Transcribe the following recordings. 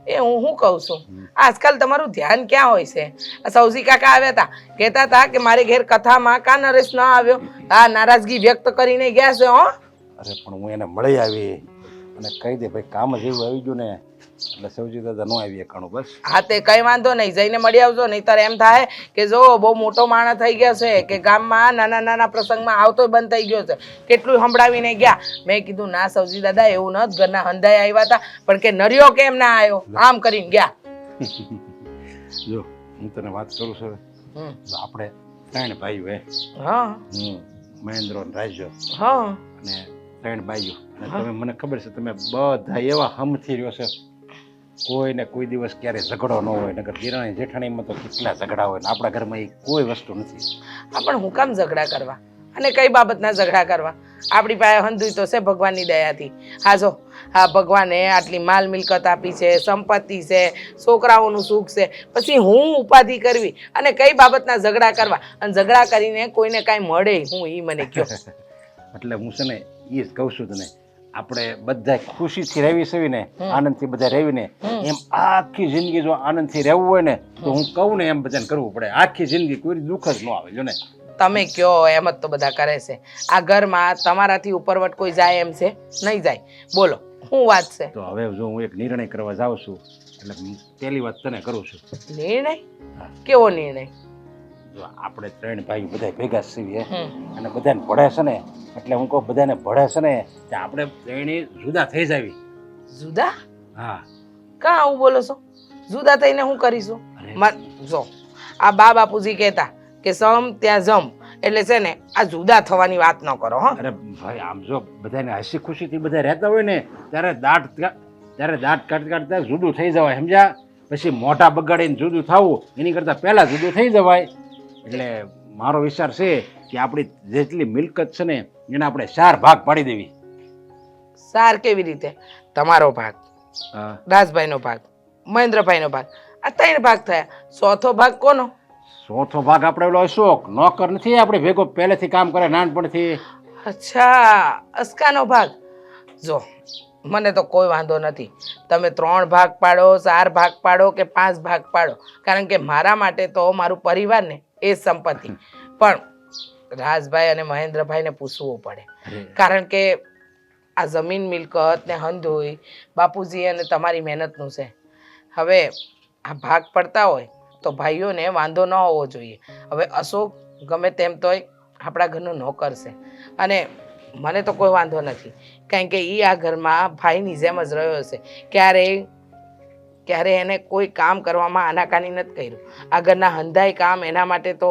એ હું શું કહું છું, આજકાલ તમારું ધ્યાન ક્યાં હોય છે? આ સૌજી કાકા આવ્યા હતા, કહેતા હતા કે મારી ઘેર કથામાં કા નરેશ ન આવ્યો, આ નારાજગી વ્યક્ત કરીને ગયા છે. હો, અરે પણ હું એને મળી આવી અને કહી દે ભાઈ કામ જ એવું આવી ગયું ને એટલે સૌજી દાદા ન આવી કાણું બસ. હા તે કઈ વાંધો નહીં, જઈને મળી આવજો. નહીંતર એમ થાય કે જો બહુ મોટો માણસ થઈ ગયો છે કે ગામમાં નાના નાના પ્રસંગમાં આવતો બંધ થઈ ગયો છે. કેટલું સંભળાવીને ગયા. મેં કીધું ના સૌજી દાદા એવું ન, ઘરના હંધાઈ આવ્યા હતા પણ કે નર્યો કેમ ના આવ્યો, આમ કરીને ગયા. જો હું તને વાત કરું છું, આપણે 3 ભાઈઓ હે. હા હું મહેન્દ્ર ને રાજ્ય હા અને 3 ભાઈઓ. અને તમે મને ખબર છે તમે બધા એવા હમથી રહ્યો છે, કોઈને કોઈ દિવસ ક્યારે ઝઘડો ન હોય. નકર દિરાણી જેઠાણીમાં તો કેટલા ઝઘડા હોય ને આપણા ઘરમાં એ કોઈ વસ્તુ નથી. હા પણ હું કામ ઝઘડા કરવા અને કઈ બાબતના ઝઘડા કરવા? આપણી પાસે હંધુય તો છે ભગવાનની દયાથી. હા જો, હા ભગવાને આટલી માલ મિલકત આપી છે, સંપત્તિ છે, છોકરાઓનું સુખ છે, પછી હું ઉપાધિ કરવી અને કઈ બાબતના ઝઘડા કરવા? અને ઝઘડા કરીને કોઈને કાંઈ મળે હું એ મને કહો. એટલે હું છે ને એ જ કહું છું તને, આપણે બધા ખુશીથી રહેવી છે ને, આનંદથી બધા રહેવી ને, એમ આખી જિંદગી જો આનંદથી રહેવું હોય ને તો હું કહું ને એમ બધાને કરવું પડે. આખી જિંદગી કોઈ દુઃખ જ ન આવે. જો ને તમે કયો એમ જ તો બધા કરે છે. આ ઘરમાં તમારાથી ઉપરવટ કોઈ જાય એમ છે? નહીં જાય. બોલો શું વાત છે? તો હવે જો હું એક નિર્ણય કરવા જાઉં છું એટલે પહેલી વાત તને કરું છું. નિર્ણય? કેવો નિર્ણય? જો આપણે 3 ભાઈ બધા ભેગા છીએ અને બધાને ભળે છે ને, એટલે હું કહું બધાને ભળે છે ને કે આપણે 3 જુદા થઈ જાવી. જુદા? હા. કાં આવું બોલો છો? જુદા થઈને શું કરીશું? જો આ બાપુજી કહેતા કે સમ ત્યાં જમ, એટલે છે ને આ જુદા થવાની વાત ન કરો. હો અરે ભાઈ આમ જો બધાને હસી ખુશીથી બધા રહેતા હોય ને ત્યારે દાંત કાઢતા જુદું થઈ જવાય, સમજ્યા? પછી મોઢા બગાડીને જુદું થવું એની કરતાં પહેલાં જુદું થઈ જવાય. એટલે મારો વિચાર છે કે આપણી જેટલી મિલકત છે ને એને આપણે 4 ભાગ પાડી દેવી. સાર કેવી રીતે? તમારો ભાગ, રાજભાઈનો ભાગ, મહેન્દ્રભાઈનો ભાગ, આ 3 ભાગ થયા. ચોથો ભાગ કોનો? ચોથો ભાગ આપણે ઓલો અશોક નોકર નથી આપણે ભેગો પહેલેથી કામ કરે નાનપણથી. અચ્છા, અસ્કાનો ભાગ. જો મને તો કોઈ વાંધો નથી, તમે 3 ભાગ પાડો, 4 ભાગ પાડો કે 5 ભાગ પાડો, કારણ કે મારા માટે તો મારું પરિવાર ને એ સંપત્તિ. પણ રાજભાઈ અને મહેન્દ્રભાઈને પૂછવું પડે, કારણ કે આ જમીન મિલકત ને હંધોઈ બાપુજી અને તમારી મહેનતનું છે. હવે આ ભાગ પડતા હોય તો ભાઈઓને વાંધો ન હોવો જોઈએ. હવે અશોક ગમે તેમ તોય આપણા ઘરનો નોકર છે અને મને તો કોઈ વાંધો નથી, કારણ કે એ આ ઘરમાં ભાઈની જેમ જ રહ્યો છે. ક્યારે એને કોઈ કામ કરવામાં આનાકાની નથી કર્યું. આ ઘરના હંધાઈ કામ એના માટે તો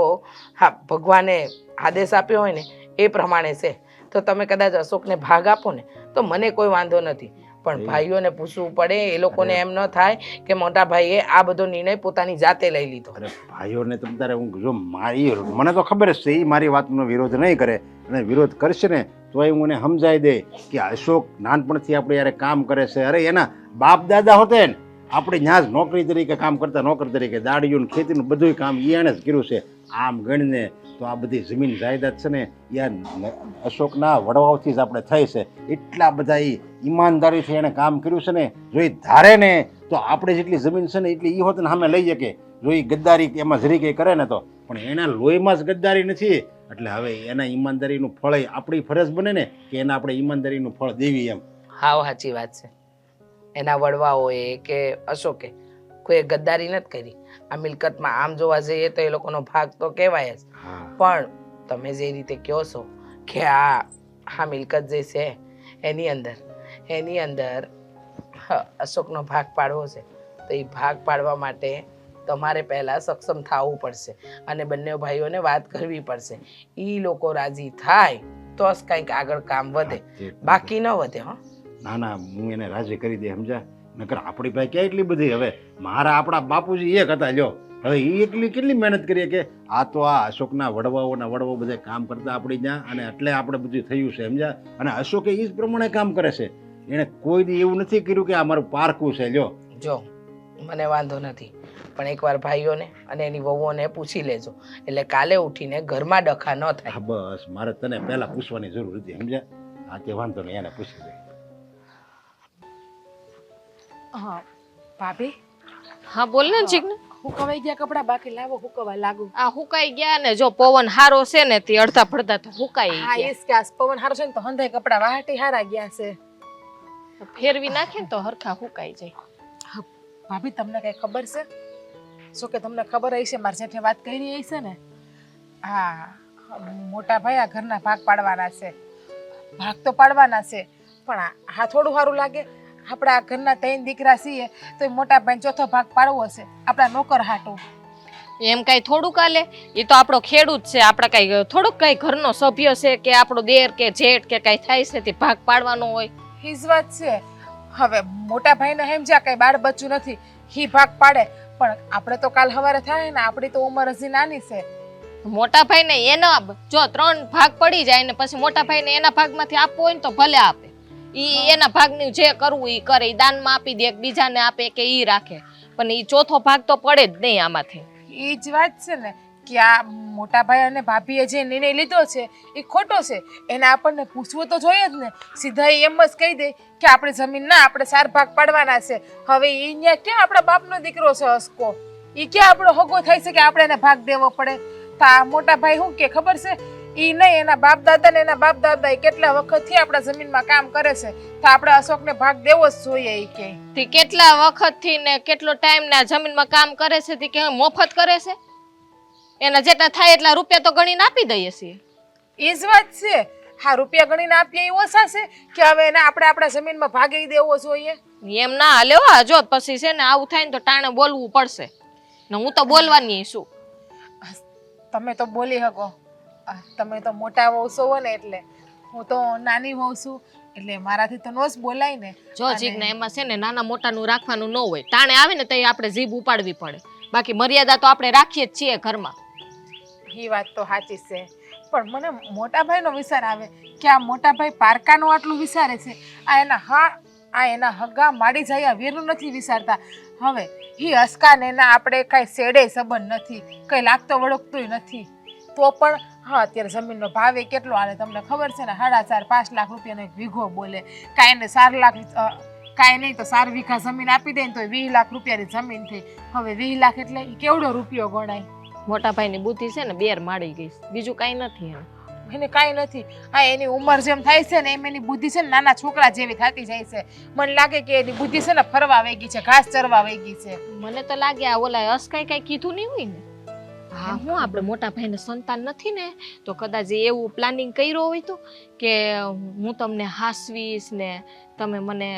હા ભગવાને આદેશ આપ્યો હોય ને એ પ્રમાણે છે. તો તમે કદાચ અશોકને ભાગ આપો ને તો મને કોઈ વાંધો નથી, પણ ભાઈઓને પૂછવું પડે. એ લોકોને એમ ન થાય કે મોટા ભાઈએ આ બધો નિર્ણય પોતાની જાતે લઈ લીધો. અરે ભાઈઓને તમ તારે હું જો મારી મને તો ખબર જ છે એ મારી વાતનો વિરોધ નહીં કરે, અને વિરોધ કરશે ને તો એ હું એને સમજાવી દે કે અશોક નાનપણથી આપણે યારે કામ કરે છે. અરે એના બાપ દાદા હોતે ને આપણે ત્યાં જ નોકરી તરીકે કામ કરતા, નોકર તરીકે દાડીયું ખેતીનું બધું કામ એણે જ કર્યું છે. આમ ગણીને તો આ બધી જમીન જાયદાદ છે ને યાર અશોકના વડવાઓથી જ આપણે થઈ છે. એટલા બધા એ ઈમાનદારીથી એણે કામ કર્યું છે ને, જો એ ધારે ને તો આપણે જેટલી જમીન છે ને એટલી એ હોત ને સામે લઈ શકે. જો એ ગદ્દારી એમાં જરી કંઈ કરે ને તો, પણ એના લોહીમાં જ ગદ્દારી નથી. એટલે હવે એના ઈમાનદારીનું ફળ આપણી ફરજ બને ને કે એના આપણે ઈમાનદારીનું ફળ દેવી એમ. હા સાચી વાત છે. એના વડવાઓએ કે અશોકે કોઈ ગદ્દારી નથી કરી. આ મિલકતમાં આમ જોવા જઈએ તો એ લોકોનો ભાગ તો કહેવાય જ, પણ તમે જે રીતે કહો છો કે આ મિલકત જે છે એની અંદર અશોકનો ભાગ પાડવો છે, તો એ ભાગ પાડવા માટે તમારે પહેલાં સક્ષમ થવું પડશે અને બંને ભાઈઓને વાત કરવી પડશે. એ લોકો રાજી થાય તો જ કંઈક આગળ કામ વધે, બાકી ન વધે. હો ના ના હું એને રાજી કરી દે, સમજા? નકર આપણી પાસે ક્યાં એટલી બધી. હવે આપણા બાપુજી એક હતા, લ્યો હવે એ કેટલી મહેનત કરીએ કે આ તો આ અશોકના વડવાઓ બધા કામ કરતા આપણી ત્યાં, અને એટલે આપણે બધું થયું છે, સમજા? અને અશોકે એ જ પ્રમાણે કામ કરે છે. એણે કોઈ દી એવું નથી કર્યું કે આ મારું પારખું છે. લ્યો જો મને વાંધો નથી, પણ એકવાર ભાઈઓને અને એની વહુઓને પૂછી લેજો, એટલે કાલે ઉઠીને ઘરમાં ડખા ન થાય. બસ મારે તને પહેલા પૂછવાની જરૂર હતી, સમજ્યા? હા તે વાંધો નહીં, એને પૂછી દે. હા ભાભી હા બોલ ને જીગ્ન. હુકવાઈ ગયા કપડા બાકી લાવો હુકવા લાગુ. આ હુકાઈ ગયા ને જો પવન હારો છે ને તે અડધા પડધા તો હુકાઈ હા ગયા. એસ કે આસ પવન હારો છે ને તો હંધાઈ કપડા વાહટી હારા ગયા છે. ફેરવી નાખે ને તો હરખા હુકાઈ જાય. ભાભી તમને કઈ ખબર છે? શું કે તમને ખબર હશે મારા જેઠે વાત કરી હશે ને? હા મોટા ભાઈ આ ઘરના ભાગ પાડવાના છે. ભાગ તો પાડવાના છે પણ હા થોડું સારું લાગે. આપણા ઘરના 3 દીકરા છીએ તો એ મોટા ભાઈ ચોથો ભાગ પાડવો છે આપણા નોકર હાટું. એમ કઈ થોડું કાલે એ તો આપણો ખેડૂત છે. આપણે કઈ થોડુંક કઈ ઘરનો સભ્ય છે કે આપણો દેર કે જેઠ કે કઈ થાય છે તે ભાગ પાડવાનો હોય. હીજ વાત છે. હવે મોટા ભાઈને સમજ્યા કઈ બાળ બચ્ચું નથી હી ભાગ પાડે પણ આપણે તો કાલ સવારે થાય ને આપણી તો ઉંમર હજી નાની છે. મોટા ભાઈને એના જો 3 ભાગ પડી જાય ને પછી મોટા ભાઈને એના ભાગમાંથી આપવો હોય ને તો ભલે આપે. ઈ એના ભાગનું જે કરવું ઈ કરે. ઈ દાનમાં આપી દે, બીજાને આપે કે ઈ રાખે, પણ ઈ ચોથો ભાગ તો પડે જ નહીં આમાંથી. એ જ વાત છે ને કે આ મોટા ભાઈ અને ભાભીએ જે નિર્ણય લીધો છે એ ખોટો છે. એને આપણને પૂછવું તો જોઈએ જ ને. સીધા એમ જ કહી દે કે આપણે જમીન ના આપણે 4 ભાગ પાડવાના છે. હવે એ અહીંયા ક્યાં આપણા બાપનો દીકરો છે હસકો? એ ક્યાં આપણો હગો થાય છે કે આપણે એને ભાગ દેવો પડે? તો આ મોટા ભાઈ શું કે ખબર છે? ઈ નહીં એના બાપ દાદા ને એના બાપ દાદા કેટલા વખતથી આપણા જમીનમાં કામ કરે છે તો આપણે અશોકને ભાગ દેવો જ જોઈએ. ઈ કે તે કેટલા વખતથી ને કેટલો ટાઈમ ને આ જમીનમાં કામ કરે છે તે કે મફત કરે છે? એના જેટલા થાય એટલા રૂપિયા તો ગણીને આપી દઈએ છીએ. એ જ વાત છે. હા રૂપિયા ગણીને આપીએ એ ઓછા છે કે હવે એને આપણે આપણા જમીનમાં ભાગી દેવો જોઈએ? એમ ના હાલે હો. જો પછી છે ને આવું થાય ને તો ટાણે બોલવું પડશે ને હું તો બોલવાની છું. તમે તો બોલી શકો. તમે તો મોટા વહુ છો ને એટલે હું તો નાની વહુ છું એટલે મારાથી તો નો જ બોલાય ને. જો જીજ્ઞા એમાં છે ને નાના મોટાનું રાખવાનું ન હોય. ટાણે આવે ને તો આપણે જીભ ઉપાડવી પડે. બાકી મર્યાદા તો આપણે રાખીએ જ છીએ ઘરમાં. એ વાત તો સાચી છે પણ મને મોટા ભાઈનો વિચાર આવે કે આ મોટા ભાઈ પારકાનું આટલું વિચારે છે. આ એના હગા માડી જાય વીરનું નથી વિચારતા. હવે એ હસકાને એના આપણે કાંઈ શેડે સંબંધ નથી, કંઈ લાગતો વળગતું નથી તો પણ હા અત્યારે જમીનનો ભાવ એ કેટલો હાલે તમને ખબર છે ને? 4.5-5 લાખ રૂપિયાનો એક વીઘો બોલે. કાંઈ એને 4 લાખ કાંઈ નહીં તો 4 વીઘા જમીન આપી દે ને તો 20 લાખ રૂપિયાની જમીન થઈ. હવે 20 લાખ એટલે એ કેવડો રૂપિયો ગણાય? મોટા ભાઈની બુદ્ધિ છે ને બેર માડી ગઈ. બીજું કાંઈ નથી એને કાંઈ નથી. હા એની ઉંમર જેમ થાય છે ને એમ એની બુદ્ધિ છે ને નાના છોકરા જેવી થતી જાય છે. મને લાગે કે એની બુદ્ધિ છે ને ફરવા વહી ગઈ છે, ઘાસ ચરવા વહી ગઈ છે. મને તો લાગે આ ઓલા અસ્કાઈ કઈ કીધું નહીં હોય ને. હા હું આપણે મોટા ભાઈને સંતાન નથી ને તો કદાચ એવું પ્લાનિંગ કર્યો હોય તો કે હું તમને હાસવીશ ને તમે મને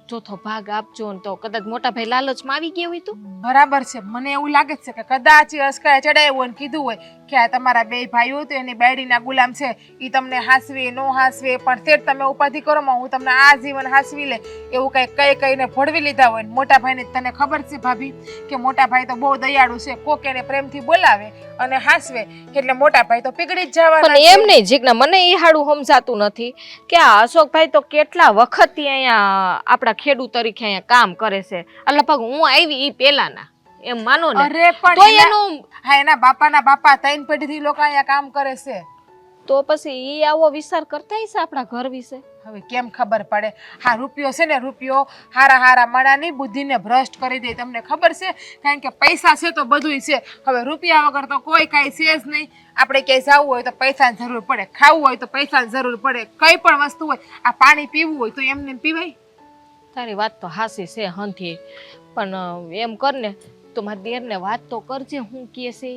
ચોથો ભાગ આપજો ને તો કદાચ મોટા ભાઈ લાલચમાં આવી ગયા હોય તો. બરાબર છે. મને એવું લાગે છે કે કદાચ અસ્કાએ ચડાવ્યું હોય ને કીધું હોય કે આ તમારા 2 ભાઈઓ તો એની બાયડીના ગુલામ છે એ તમને હાસવી નો હાસવે પણ તે તમે ઉપાધિ કરો હું તમને આ જીવન હાસવી લે એવું કઈ કઈને ભોળવી લીધા હોય. મોટા ભાઈને તને ખબર છે ભાભી કે મોટા ભાઈ તો બહુ દયાળુ છે. કોક એને પ્રેમથી બોલાવે અને હાસવે એટલે મોટા ભાઈ તો પીગળી જ જવાના. પણ એમ નહીં જીજ્ઞા મને એ હાડું સમજાતું નથી કે આ અશોકભાઈ તો કેટલા વખતથી અહીંયા આપણા ખેડૂત તરીકે અહીંયા કામ કરે છે. લગભગ હું આવી ઈ પહેલાના એમ માનો ને. અરે તો પણ એનું હા એના બાપાના બાપા 3 પેઢીથી લોકો અહીંયા કામ કરે છે. તો પછી ઈ આવો વિચાર કરતા હશે આપણા ઘર વિશે. હવે કેમ ખબર પડે? હા રૂપિયો છે ને રૂપિયો હારા માણાની બુદ્ધિને ભ્રષ્ટ કરી દે. તમને ખબર છે કારણ કે પૈસા છે તો બધુંય છે. હવે રૂપિયા વગર તો કોઈ કાંઈ છે જ નહીં. આપણે ક્યાંય જવું હોય તો પૈસાની જરૂર પડે, ખાવું હોય તો પૈસાની જરૂર પડે, કઈ પણ વસ્તુ હોય આ પાણી પીવું હોય તો એમને પીવાય. તારી વાત તો હાસી છે હંથી પણ એમ કર ને તો મારા દેરને વાત તો કરજે હું કે છે.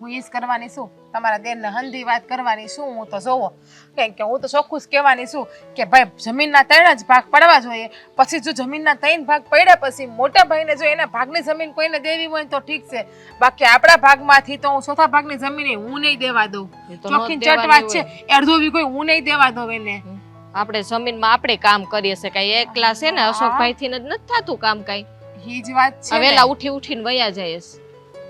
હું ઈ જ કરવાની છું. તમારા દેરને હંધી વાત કરવાની છું. હું તો જોવો કેમ કે હું તો ચોખ્ખું જ કહેવાની છું કે ભાઈ જમીનના 3 જ ભાગ પડવા જોઈએ. પછી જો જમીનના 3 ભાગ પડ્યા પછી મોટા ભાઈને જો એના ભાગની જમીન કોઈને દેવી હોય તો ઠીક છે. બાકી આપણા ભાગમાંથી તો હું ચોથા ભાગની જમીન હું નહીં દેવા દઉં. ચોખ્ખી ચટ વાત છે. અડધો વીઘો હું નહીં દેવા દઉં એને. આપણે જમીનમાં આપણે કામ કરીએ છે કઈ એકલા છે ને અશોકભાઈ થી નથી થતું કામ કઈ. ઈ જ વાત છે. વેલા ઉઠીને વયા જાય છે.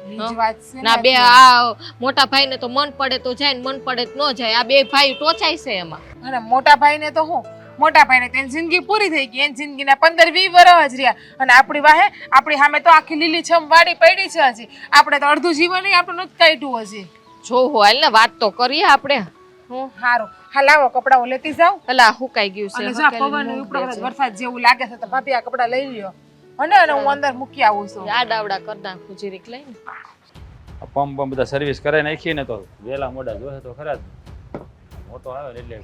ઈ જ વાત છે ના બે આ મોટા ભાઈને તો મન પડે તો જાય ને મન પડે તો ન જાય. આ 2 ભાઈ ટોચાય છે એમાં. અને મોટા ભાઈને તો હું મોટા ભાઈને તેની જિંદગી પૂરી થઈ ગઈ. એની જિંદગીના 15-20 વર્ષ જ રહ્યા અને આપણી વાહે આપણી સામે તો આખી લીલીછમ વાડી પડી છે. હજી આપણે તો અડધું જીવન આપણું નથી કાઢ્યું હજી. જો હાલ ને વાત તો કરીએ આપણે. હારું હા લાવો કપડાઓ લેતી જાવ. પેલા હુકાઈ ગયું છે. અને જો પવન ઉપર વરસાદ જેવું લાગે છે તો ભાભી આ કપડા લઈ લ્યો. અને હું અંદર મૂકી આવું છું. આ ડાવડા કરી નાખું જીરીક લઈને. આ પંપ બધા સર્વિસ કરાવી નાખીએ ને તો વહેલા મોડા જોશે તો ખરા જ. મોટો આવે ને એટલે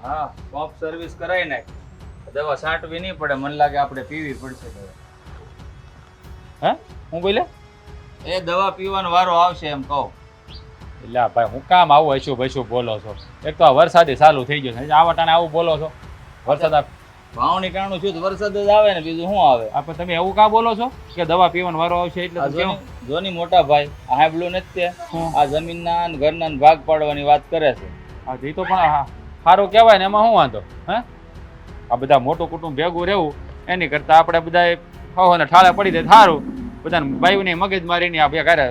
હા પંપ સર્વિસ કરાવી નાખ. દવા છાંટવી નહીં પડે, મને લાગે આપણે પીવી પડશે દવા. હે હું બોલે એ દવા પીવાનો વારો આવશે એમ કહું. એટલે આ ભાઈ હું કામ આવું હશું બોલો છો? એક તો આ વરસાદી ચાલુ થઈ ગયો છે, આવા ટાણે આવું બોલો છો? વરસાદ ભાવની કારણું છું તો વરસાદ જ આવે ને, બીજું શું આવે? આપણે તમે એવું કાં બોલો છો કે દવા પીવાનો વારો આવશે એટલે આ તો કેમ? જોની મોટા ભાઈ આ હાંભળ્યું નથી તે? આ જમીનના અને ઘરના ને ભાગ પાડવાની વાત કરે છે. હા એ તો પણ સારું કહેવાય ને, એમાં શું વાંધો? હે આ બધા મોટું કુટુંબ ભેગું રહેવું એની કરતાં આપણે બધા હો ને ઠાળે પડી જાય સારું. બધાને બાયુની મગજ મારીને આ ભેગા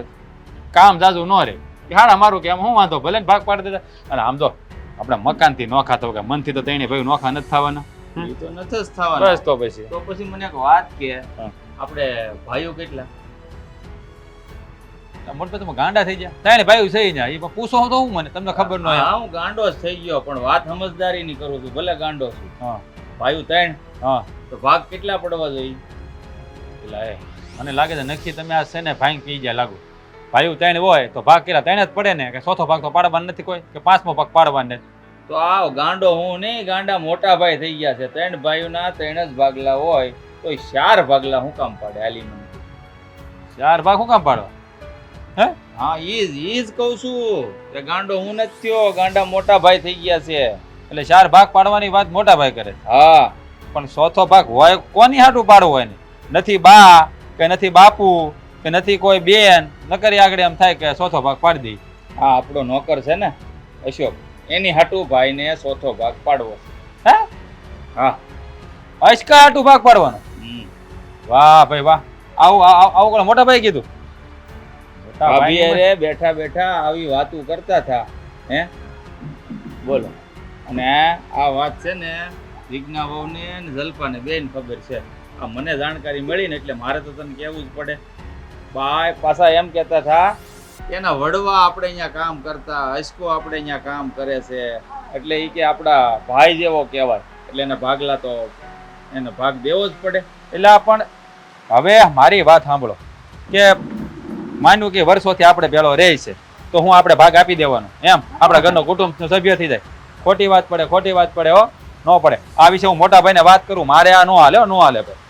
કામ જાજુ ન રહે. હાડા મારું કે એમ શું વાંધો? ભલે ને ભાગ પાડી દેતા. અને આમ તો આપણે મકાનથી નોખા થવું કે મનથી તો તેની ભાઈ નોખા નથી થવાના. એ તો નથી જ થવાનું. બસ તો પછી તો પછી મને એક વાત કે હા. આપણે ભાઈઓ કેટલા? મોટો તમે ગાંડા થઈ ગયા થાય ને ભાઈ થઈ જાય એ પૂછો તો હું મને તમને ખબર ન હોય. હા હું ગાંડો જ થઈ ગયો, પણ વાત સમજદારીની કરું છું. ભલે ગાંડો છું. હા ભાઈઓ 3 હા તો ભાગ કેટલા પડવા જોઈએ? એટલે એ મને લાગે છે નક્કી તમે આ છે ને ભાઈ પી ગયા લાગુ. ભાઈ 3 હોય તો ભાગ કેટલા 3 જ પડે ને, કે ચોથો ભાગ તો પાડવાનો નથી કોઈ, કે 5મો ભાગ પાડવાનો નથી? તો આવ ગાંડો હું નહીં, ગાંડા મોટા ભાઈ થઈ ગયા છે. 3 ભાઈઓના 3 જ ભાગલા હોય તો 4 ભાગલા હું કામ પાડે? આલી મને 4 ભાગ શું કામ પાડવા? હા ઈ જ કહું છું કે ગાંડો હું નથી થયો, ગાંડા મોટા ભાઈ થઈ ગયા છે. એટલે 4 ભાગ પાડવાની વાત મોટા ભાઈ કરે છે. હા પણ ચોથો ભાગ હોય કોની હાટું પાડવો હોય ને? નથી બા કે નથી બાપુ કે નથી કોઈ બેન, નકરી આગળ એમ થાય કે ચોથો ભાગ પાડી દઈ. હા આપણો નોકર છે ને અશોક, એની હાટુ ભાઈને ચોથો ભાગ પાડવો. હે હા અશકા હાટું ભાગ પાડવાનો? વાહ ભાઈ વાહ. આવું કોણ મોટા ભાઈ કીધું? મોટા ભાભી ભાઈ અરે બેઠા બેઠા આવી વાતું કરતા હતા. હે બોલો. અને આ વાત છે ને વિજ્ઞા વહુને ને જલ્પાને બેન ખબર છે. આ મને જાણકારી મળી ને એટલે મારે તો તને કહેવું જ પડે. બાય પાછા એમ કહેતા હતા એના વડવા આપણે અહીંયા કામ કરતા, હસકો આપણે અહીંયા કામ કરે છે, એટલે એ કે આપણા ભાઈ જેવો કહેવાય, એટલે એના ભાગલા તો એને ભાગ દેવો જ પડે. એટલે આ પણ હવે મારી વાત સાંભળો કે માન્યું કે વર્ષોથી આપણે ભેળો રહે છે તો હું આપણે ભાગ આપી દેવાનો એમ આપણા ઘરનો કુટુંબનો સભ્ય થઈ જાય? ખોટી વાત પડે હો, ન પડે. આ વિશે હું મોટા ભાઈને વાત કરું, મારે આ નો હાલે નો હાલે ભાઈ.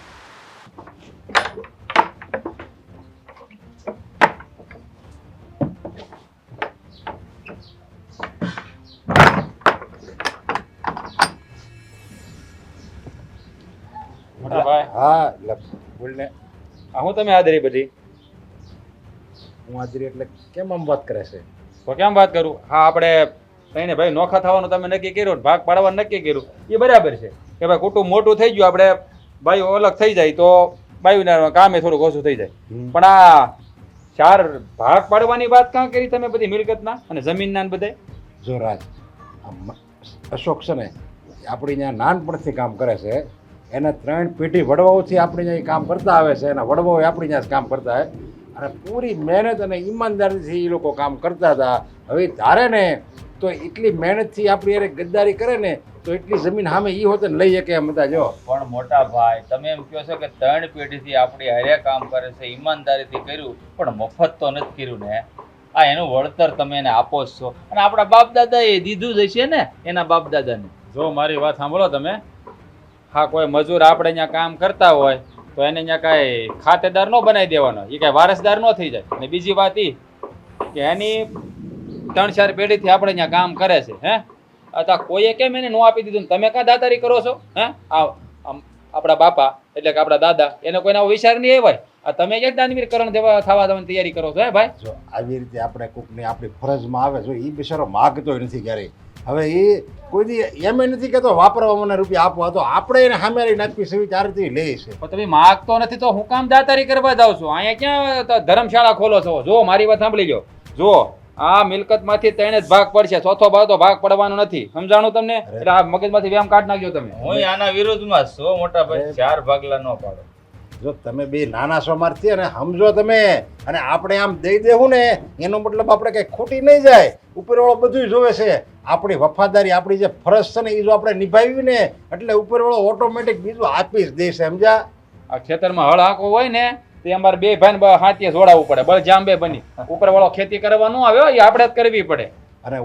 મોટા ભાઈ હા બોલ ને. આ હું તમે આદરી બધી હું હાજરી એટલે કેમ આમ વાત કરે છે? તો કેમ વાત કરું? હા આપણે તઈને ભાઈ નોખા થવાનું તમે નક્કી કર્યું, ભાગ પાડવાનું નક્કી કર્યું, એ બરાબર છે કે ભાઈ કુટુંબ મોટું થઈ ગયું, આપણે ભાઈઓ અલગ થઈ જાય તો ભાઈઓના કામે થોડુંક ઓછું થઈ જાય. પણ આ 4 ભાગ પાડવાની વાત કાં કરી તમે બધી મિલકતના અને જમીનના ને બધે? જો રાજ, અશોક છે ને આપણી ત્યાં નાનપણથી કામ કરે છે. એના 3 પેઢી વડવાઓથી આપણે ત્યાં કામ કરતા આવે છે. એના વડવાઓ આપણી ત્યાં કામ કરતા હોય અને પૂરી મહેનત અને ઈમાનદારીથી એ લોકો કામ કરતા હતા. હવે ધારે ને તો એટલી મહેનતથી આપણી યારે ગદ્દારી કરે ને તો એટલી જમીન સામે એ હોતે ને લઈ શકે એમ હતા. જો પણ મોટા ભાઈ તમે એમ કહો છો કે 3 પેઢીથી આપણી હારે કામ કરે છે, ઈમાનદારીથી કર્યું, પણ મફત તો નથી કર્યું ને. આ એનું વળતર તમે એને આપો જ છો, અને આપણા બાપ દાદા એ દીધું જ હશે ને એના બાપ દાદાને. જો મારી વાત સાંભળો તમે. હા કોઈ મજૂર આપણે અહીંયા કામ કરતા હોય તો એને અહીંયા કાંઈ ખાતેદાર ન બનાવી દેવાનો, એ કાંઈ વારસદાર ન થઈ જાય. અને બીજી વાત એ કે એની 3-4 પેઢીથી આપણે અહીંયા કામ કરે છે. હે અથવા કોઈએ કેમ એને નો આપી દીધું? તમે કાં દાતારી કરો છો? હે આપણા બાપા એટલે કે આપણા દાદા એને કોઈને આવો વિચાર નહીં હોય. આ તમે ક્યાંક દાનવીરકરણ થવા દેવાની તૈયારી કરો છો? હે ભાઈ જો આવી રીતે આપણે કોકને આપણી ફરજમાં આવે, જો એ બિચારો માગતો નથી ક્યારેય. હવે એ કોઈ દી એમ નથી કહેતો વાપરવા મને રૂપિયા આપવા, તો આપણે એને સામે લઈને આપી સેવી ચારથી લે છે. પણ તમે માગતો નથી તો હું કામ દાતારી કરવા જાવ છો? અહીંયા ક્યાં ધર્મશાળા ખોલો છો? જો મારી વાત સાંભળી લો. જો આ મિલકતમાંથી 3 જ ભાગ પડશે, ચોથો ભાગ તો ભાગ પડવાનો નથી. સમજાણું તમને? એટલે આ મગજમાંથી વ્યાયામ કાઢ નાખજો તમે. હું આના વિરોધમાં જ છું મોટા ભાઈ. 4 ભાગલા ન પાડો. જો તમે બે નાના સમારથી અને સમજો તમે, અને આપણે આમ દઈ દેવું ને એનો મતલબ આપણે કંઈ ખોટી નહીં જાય. ઉપરવાળો બધું જોવે છે. આપણી વફાદારી, આપણી જે ફરજ છે ને એ જો આપણે નિભાવી ને એટલે ઉપરવાળો ઓટોમેટિક બીજું આપી જ દેશે. સમજ્યા? આ ખેતરમાં હળ હાંકવો હોય ને તે અમારે બે ભાઈને હાથીએ જોડાવવું પડે, બળજાંબે બની. ઉપરવાળો ખેતી કરવા ન આવે હો, એ આપણે જ કરવી પડે. અને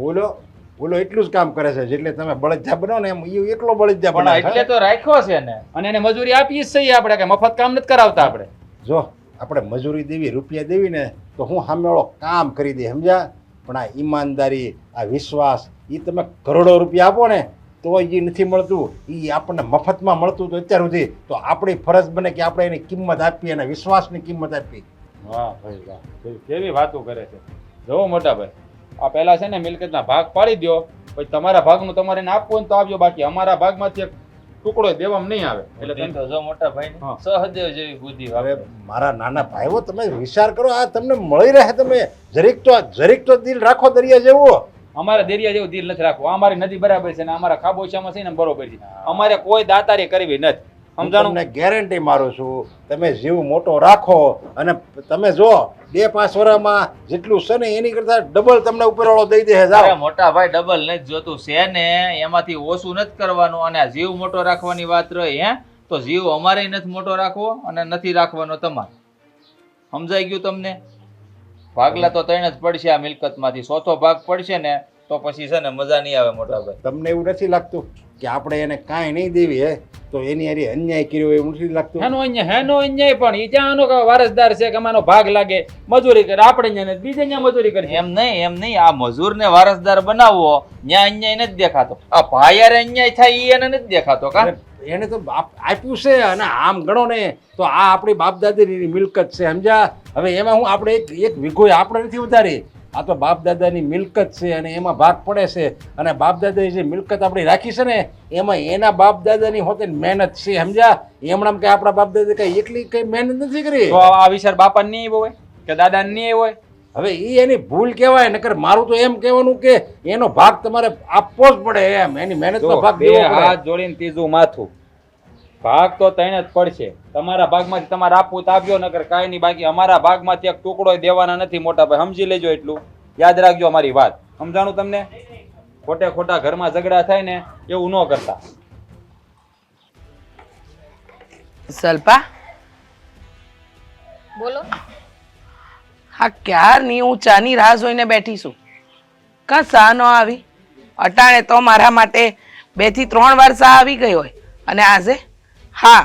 ઓલો એટલું જ કામ કરે છે જેટલે તમે બળદજા બનો ને એમ ઈ એકલો બળદજા પણ બનાવે એટલે તો રાખ્યો છે ને. અને એને મજૂરી આપી જ સહી આપણે, કે મફત કામ નથી કરાવતા આપણે. જો આપણે મજૂરી દેવી, રૂપિયા દેવી ને તો હું સામેવાળો કામ કરી દે, સમજ્યા? પણ આ ઈમાનદારી, આ વિશ્વાસ, એ તમે કરોડો રૂપિયા આપો ને તો એ નથી મળતું. એ આપણને મફતમાં મળતું તો અત્યાર સુધી તો આપણી ફરજ બને કે આપણે એની કિંમત આપીએ અને વિશ્વાસની કિંમત આપીએ. વાહ ભાઈ વાહ, કેવી વાતો કરે છે. જોવો મોટા ભાઈ, આ પહેલા છે ને મિલકતના ભાગ પાડી દો, પછી તમારા ભાગનું તમારે એને આપવું હોય તો આપજો, બાકી અમારા ભાગમાંથી એક ટુકડો દેવામાં નહીં આવે. એટલે એટલે તો જો મોટા ભાઈ હા. સહદેવ જેવી બુદ્ધિ હવે વાપરે. મારા નાના ભાઈઓ તમે વિચાર કરો, આ તમને મળી રહે, તમે જરીક તો દિલ રાખો દરિયા જેવો. અમારે દરિયા જેવું દિલ નથી રાખવું. અમારી નદી બરાબર છે ને અમારા ખાબોચામાં છે ને બરોબર છે. અમારે કોઈ દાતારી કરવી નથી, હું સમજાણું? તમને ગેરંટી મારું છું, તમે જીવ મોટો રાખો અને તમે જો 2-5 વર્ષમાં જેટલું છે ને એની કરતા ડબલ તમને ઉપરવાળો દઈ દે. અરે જાઓ. મોટા ભાઈ ડબલ નથી જોતું, છે ને એમાંથી ઓછું નથી કરવાનું. અને આ જીવ મોટો રાખવાની વાત રહી તો જીવ અમારે નથી મોટો રાખવો અને નથી રાખવાનો તમારે. સમજાઈ ગયું તમને? ભાગલા તો 3 જ પડશે આ મિલકતમાંથી. 4થો ભાગ પડશે ને તો પછી છે ને મજા નહીં આવે મોટા ભાઈ. તમને એવું નથી લાગતું કે આપણે એને કાંઈ નહીં દેવી હે તો એની હારે અન્યાય કર્યો એવું નથી લાગતું? હેનો અન્યાય પણ ઈ ત્યાંનો વારસદાર છે કે અમારો ભાગ લાગે, મજૂરી કરે, આપણે અહીંયા ને બીજે ત્યાં મજૂરી કરી. એમ નહીં આ મજૂરને વારસદાર બનાવવો ન્યા અન્યાય નથી દેખાતો. આ ભાઈયારે અન્યાય થાય ઈ એને નથી દેખાતો કા? એને તો આપ્યું છે અને આમ ગણો ને તો આ આપણી બાપ દાદાની મિલકત છે, સમજ્યા? હવે એમાં હું આપણે એક વીઘો આપણે નથી વધારી, આ તો બાપ દાદાની મિલકત છે અને એમાં ભાગ પડે છે. અને બાપ દાદાની જે મિલકત આપણી રાખી છે ને એમાં એના બાપ દાદાની હોતે મહેનત છે, સમજ્યા? એમણામ કે આપણા બાપ દાદા કઈ એકલી કઈ મહેનત નથી કરી. તો આ વિચાર બાપા નહીં હોય કે દાદા નહીં હોય? હવે એ એની ભૂલ કહેવાય, નકર મારું તો એમ કહેવાનું કે એનો ભાગ તમારે આપવો જ પડે, એમ એની મહેનતનો ભાગ બે દેવો પડે. હાથ જોડીને ત્રીજું માથું. ભાગ તો 3 જ પડશે. તમારા ભાગમાંથી તમારે આપવું તો આપજો, નકર કાંઈ નહીં. બાકી અમારા ભાગમાંથી એક ટુકડો દેવાના નથી મોટા ભાઈ, સમજી લેજો. એટલું યાદ રાખજો અમારી વાત, સમજાણું તમને? ખોટા ઘરમાં ઝઘડા થાય ને એવું ન કરતા. સલ્પા, બોલો. હા ક્યારની હું ચાની રાહ જોઈને બેઠી છું, કાં સા ન આવી? અટાણે તો મારા માટે 2 થી 3 વાર સા આવી ગઈ હોય, અને આજે હા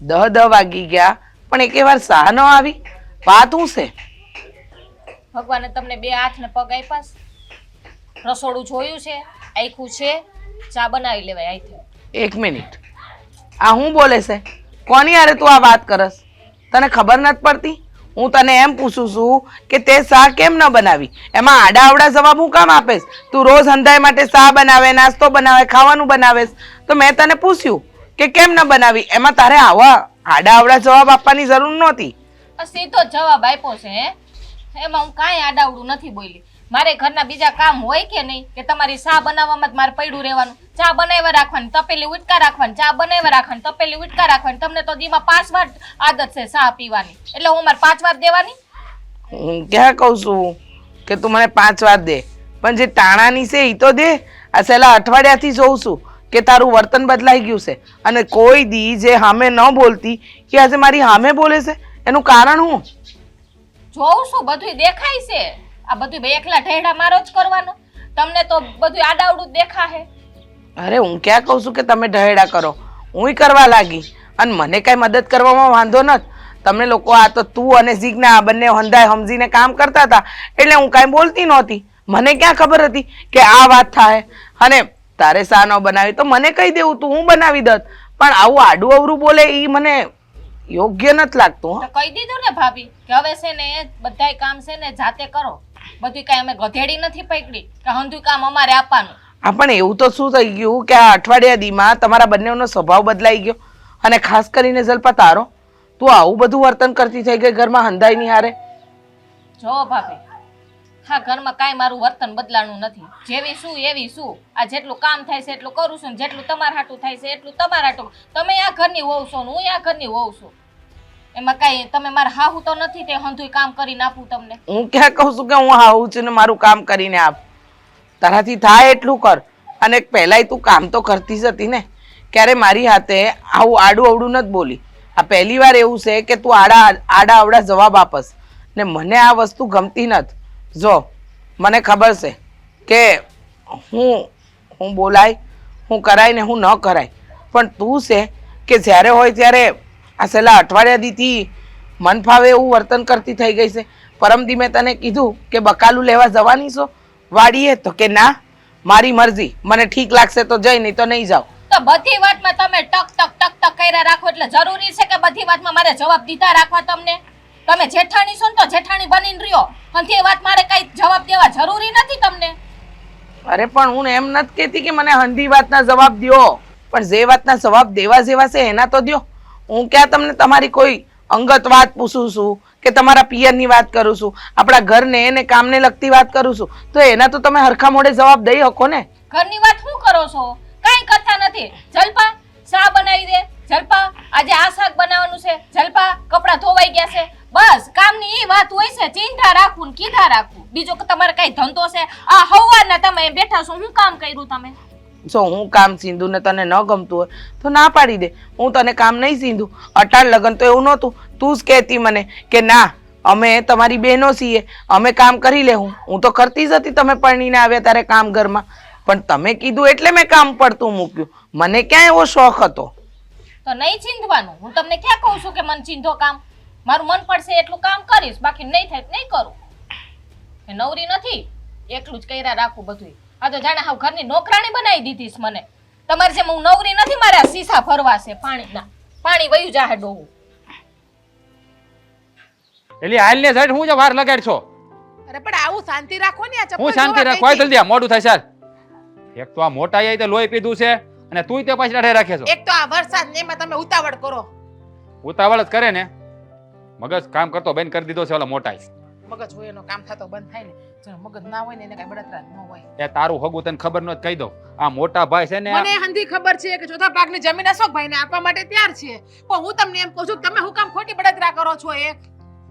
10 વાગી ગયા પણ એકે વાર સા ન આવી. વાત શું છે? ભગવાને તમને 2 હાથ ને પગ આપ્યા છે, રસોડું જોયું છે, આખું છે, ચા બનાવી લેવાય. આઈ 1 મિનિટ, આ હું બોલે છે? કોની યારે તું આ વાત કરસ? તને ખબર નથી પડતી? હું તને એમ પૂછું છું કે તે સા કેમ ન બનાવી? એમાં આડા આવડા જવાબ હું કામ આપેશ? તું રોજ હંધાઈ માટે સા બનાવે, નાસ્તો બનાવે, ખાવાનું બનાવેશ, તો મેં તને પૂછ્યું કે કેમ ન બનાવી? એમાં તારે આવા આડા આવડા જવાબ આપવાની જરૂર નહોતી. સીધો જવાબ આપ્યો છે હે? એમાં હું કાંઈ આડાવડું નથી બોલી. મારે ઘરના બીજા કામ હોય કે નહીં કે તમારી ચા બનાવવામાં જ મારે પડ્યું રહેવાનું? ચા બનાવ્યા રાખવાની, તપેલી ઉટકા રાખવાની, ચા બનાવ્યા રાખવાની, તપેલી ઉટકા રાખવાની. તમને તો દીમાં 5 વાર આદત છે ચા પીવાની, એટલે હું મારે 5 વાર દેવાની? હું ક્યાં કહું છું કે તું મને 5 વાર દે, પણ જે ટાણાની છે એ તો દે. આ છેલ્લા અઠવાડિયાથી જોઉં છું કે તારું વર્તન બદલાઈ ગયું છે, અને કોઈ દી જે સામે ન બોલતી કે આજે મારી સામે બોલે છે. એનું કારણ હું જોઉં છું, બધું દેખાય છે. આ બધું એકલા ઢેઢા મારો જ કરવાનો? તમને તો બધું આડાવડું જ દેખાશે. અરે હું ક્યાં કહું છું કે તમે ઢહેડા કરો, હું કરવા લાગી, અને મને કાંઈ મદદ કરવામાં વાંધો નથી. તમે લોકો આ તો તું અને જીજ્ઞા આ બંને હંધાય સમજીને કામ કરતા હતા એટલે હું કાંઈ બોલતી નહોતી. મને ક્યાં ખબર હતી કે આ વાત થાય? અને તારે સા ન બનાવી તો મને કહી દેવું, તું હું બનાવી દત. પણ આવું આડું અવરું બોલે એ મને યોગ્ય નથી લાગતું. તો કહી દીધું ને ભાભી કે હવે છે ને બધાય કામ છે ને જાતે કરો. બધું કાંઈ અમે ગધેડી નથી પકડી કે હંધું કામ અમારે આપવાનું. હા પણ એવું તો શું થઈ ગયું કે આ અઠવાડિયા દીમાં તમારા બંનેનો સ્વભાવ બદલાઈ ગયો, અને ખાસ કરીને જલ્પા તારો, તું આવું બધું વર્તન કરતી થઈ ગઈ ઘરમાં હંધાઈ ની હારે. જો ભાભી, હા ઘરમાં કાંઈ મારું વર્તન બદલાણું નથી. જેવી શું એવી શું. આ જેટલું કામ થાય છે એટલું કરું છું, જેટલું તમારા હાટું થાય છે એટલું તમારા હાટું. તમે આ ઘરની વહુ છો ને હું આ ઘરની વહુ છું, એમાં કાંઈ તમે મારા હાહુ તો નથી તે હંધુય કામ કરીને આપું તમને? હું ક્યાં કહું છું કે હું હાહુ છું ને મારું કામ કરીને આપ? તારાથી થાય એટલું કર. અને પહેલાંય તું કામ તો કરતી જ હતી ને, ક્યારે મારી હાથે આવું આડું અવડું નથી બોલી. આ પહેલી વાર એવું છે કે તું આડા અવડા જવાબ આપસ ને મને આ વસ્તુ ગમતી નથી. જો મને ખબર છે કે હું બોલાય, હું કરાય ને હું ન કરાય, પણ તું છે કે જ્યારે હોય ત્યારે આ છેલ્લા અઠવાડિયા દીથી મન ફાવે એવું વર્તન કરતી થઈ ગઈ છે. પરમદી મેં તને કીધું કે બકાલું લેવા જવાની છો વાડીએ, તો કે ના મારી મરજી, મને ઠીક લાગશે તો જઈ, નહીં તો નહીં જાઓ. તો બધી વાતમાં તમે ટક ટક ટક ટક કર્યા રાખો એટલે જરૂરી છે કે બધી વાતમાં મારે જવાબ દીધા રાખવા તમને? તમે જેઠાણી છો ને તો જેઠાણી બનીને રહ્યો, અને તે વાત મારે કઈ જવાબ દેવા જરૂરી નથી તમને. અરે પણ હું એમ નથી કહેતી કે મને હંધી વાતના જવાબ દ્યો, પણ જે વાતના જવાબ દેવા જેવા છે એના તો દ્યો. હું ક્યાં તમને તમારી કોઈ અંગત વાત પૂછું છું કે તમારા પિયરની વાત કરું છું, આપણા ઘરને એને કામને લગતી વાત કરું છું, તો એના તો તમે હરખા મોઢે જવાબ દઈ શકો ને. ઘરની વાત શું કરો છો? કઈ કરતા નથી. જલપા ચા બનાવી દે, જલપા આજે આ શાક બનાવવાનું છે, જલપા કપડાં ધોવાઈ ગયા છે, બસ કામની ઈ વાત હોય છે. ચિંતા રાખવું ને કીધા રાખવું, બીજો કે તમારે કઈ ધંધો છે? આ હવારના તમે બેઠા છો, હું કામ કર્યું તમે? જો હું કામ સીંધું ને તને ન ગમતું હોય તો ના પાડી દે, હું તને કામ નહીં સીંધું. અટાણ લગન તો એવું નહોતું, તું જ કહેતી મને કે ના અમે તમારી બહેનો છીએ, અમે કામ કરી લેવું. હું તો કરતી જ હતી તમે પરણીને આવ્યા ત્યારે કામ ઘરમાં, પણ તમે કીધું એટલે મેં કામ પડતું મૂક્યું. મને ક્યાં એવો શોખ હતો? તો નહીં ચીંધવાનું. હું તમને ક્યાં કહું છું કે મન ચીંધો કામ? મારું મન પડશે એટલું કામ કરીશ, બાકી નહીં થાય નહીં કરું. એ નવરી નથી, એકલું જ કર્યા રાખું બધું. આ તો જાણે હાવ ઘરની નોકરાણી બનાવી દીધીશ મને. તમારી જેમ હું નવરી નથી, મારે આ સીસા ભરવા છે પાણીના. પાણી વયું જાહે ડોહું. એટલે હાલ ને સાઈડ હું જો વાર લગાડશો? અરે પણ આવું શાંતિ રાખો ને, આ ચપ્પલ હું શાંતિ જોવા રાખો, કઈ જલ્દી આ મોડું થાય સર. એક તો આ મોટા આઈ તે લોહી પીધું છે અને તુંય તે પાછી દાઢે રાખે છો. એક તો આ વરસાદ ને એમાં તમે ઉતાવળ કરો. ઉતાવળ જ કરે ને, મગજ કામ કરતો બંધ કરી દીધો છે ઓલા મોટા. મગજ હોય એનો કામ થતો બંધ થાય ને, જો મગજ ના હોય ને એને કઈ બળતરા ન હોય. એ તારું હગું તને ખબર ન કહી દઉં. આ મોટા ભાઈ છે ને, મને હંધી ખબર છે કે ચોથા ભાગની જમીન અશોકભાઈ ને આપવા માટે તૈયાર છે, પણ હું તમને એમ કહું છું કે તમે હું કામ ખોટી બળતરા કરો છો?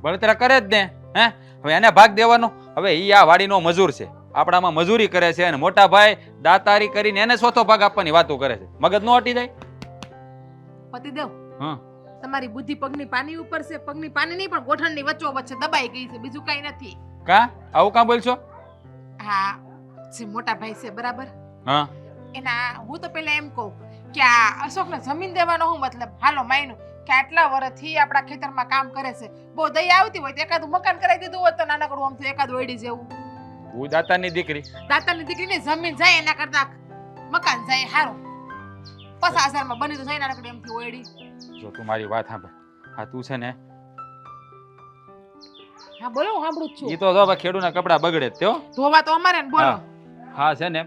બળતરા કરે જ ને. હે હવે એને ભાગ દેવાનો. હવે ઈ આ વાડીનો મજૂર છે, આપણામાં મજૂરી કરે છે, અને મોટા ભાઈ દાતારી કરીને એને ચોથો ભાગ આપવાની વાતો કરે છે. મગજ નો હટી જાય? પતિદેવ, હા તમારી બુદ્ધિ પગની પાની ઉપર છે, પગની પાની નહીં પણ ગોઠણની વચ્ચો વચ્ચે દબાઈ ગઈ છે, બીજું કઈ નથી. કા આવું કાં બોલશો? હા, જે મોટા ભાઈ છે બરાબર, હા એના હું તો પેલા એમ કહું કે આ અશોકને જમીન દેવાનો હું મતલબ? હાલો માયનું કે આટલા વર્ષથી આપણા ખેતરમાં કામ કરે છે, બહુ દયા આવતી હોય તો એકાદું મકાન કરાવી દીધું હોત તો નાનકડું આમ તો એકાદ ઓયડી જેવું. હું દાતાની દીકરી, દાતાની દીકરીની જમીન જાય એના કરતા મકાન જાય હારું. 50,000 માં બની તો જાય નાનકડી એમથી ઓયડી. જો તું મારી વાત સાંભળ. આ તું છે ને, હા બોલો, હું સાંભળું જ છું. ઈ તો જો ખેડૂના કપડા બગડે જ તેઓ. ધોવા તો અમારે ને, બોલો. હા છે ને,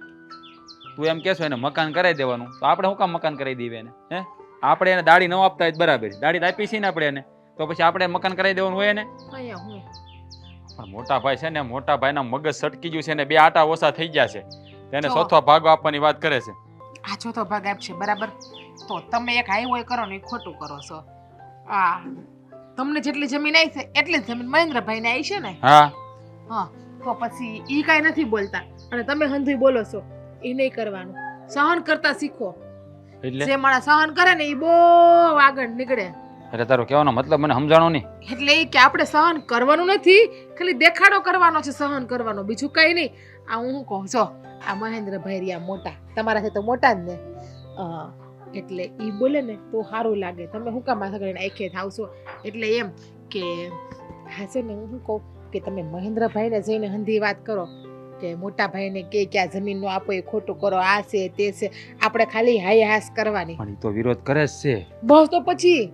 તું એમ કહેશો એને મકાન કરાવી દેવાનું, તો આપણે શું કામ મકાન કરાવી દઈએ એને? હે આપણે એને દાડી ન આપતા હોય બરાબર, દાડી આપી છે ને આપણે એને, તો પછી આપણે મકાન કરાવી દેવાનું હોય એને? અહીંયા હું પણ મોટા ભાઈ છે ને, મોટા ભાઈના મગજ સટકી ગયું છે ને, 2 આટા ઓછા થઈ ગયા છે, તેને જો. ચોથો ભાગ આપવાની વાત કરે છે. આ ચોથો ભાગ આપશે બરાબર, તો તમે એક હાઈવે કરો ને એ ખોટું કરો છો. આ તમને જેટલી જમીન આવી છે એટલી જ જમીન મહેન્દ્રભાઈ ને આવી છે ને. હા હા, તો પછી ઈ કાઈ નથી બોલતા અને તમે હંધુય બોલો છો. એ નહીં કરવાનું, સહન કરતા શીખો. એટલે જે માણસ સહન કરે ને એ બહુ આગળ નીકળે. એટલે તારો કહેવાનો મતલબ મને સમજાણો નહીં. એટલે એ કે આપણે સહન કરવાનું નથી, ખાલી દેખાડો કરવાનો છે, સહન કરવાનો, બીજું કઈ નહીં. આ હું કહું છો, આ મહેન્દ્રભાઈ રહ્યા મોટા, તમારાથી તો મોટા જ ને, એટલે ઈ બોલે ને તો સારું લાગે. તમે હું કામ માથા કરીને આખે થાવશો? એટલે એમ કે હા છે ને, હું શું કહું કે તમે મહેન્દ્રભાઈને જઈને હંધી વાત કરો કે મોટા ભાઈને કે આ જમીનનો આપો એ ખોટું કરો, આ છે તે છે, આપણે ખાલી હાય હાસ કરવાની. પણ ઈ તો વિરોધ કરે જ છે. બસ તો પછી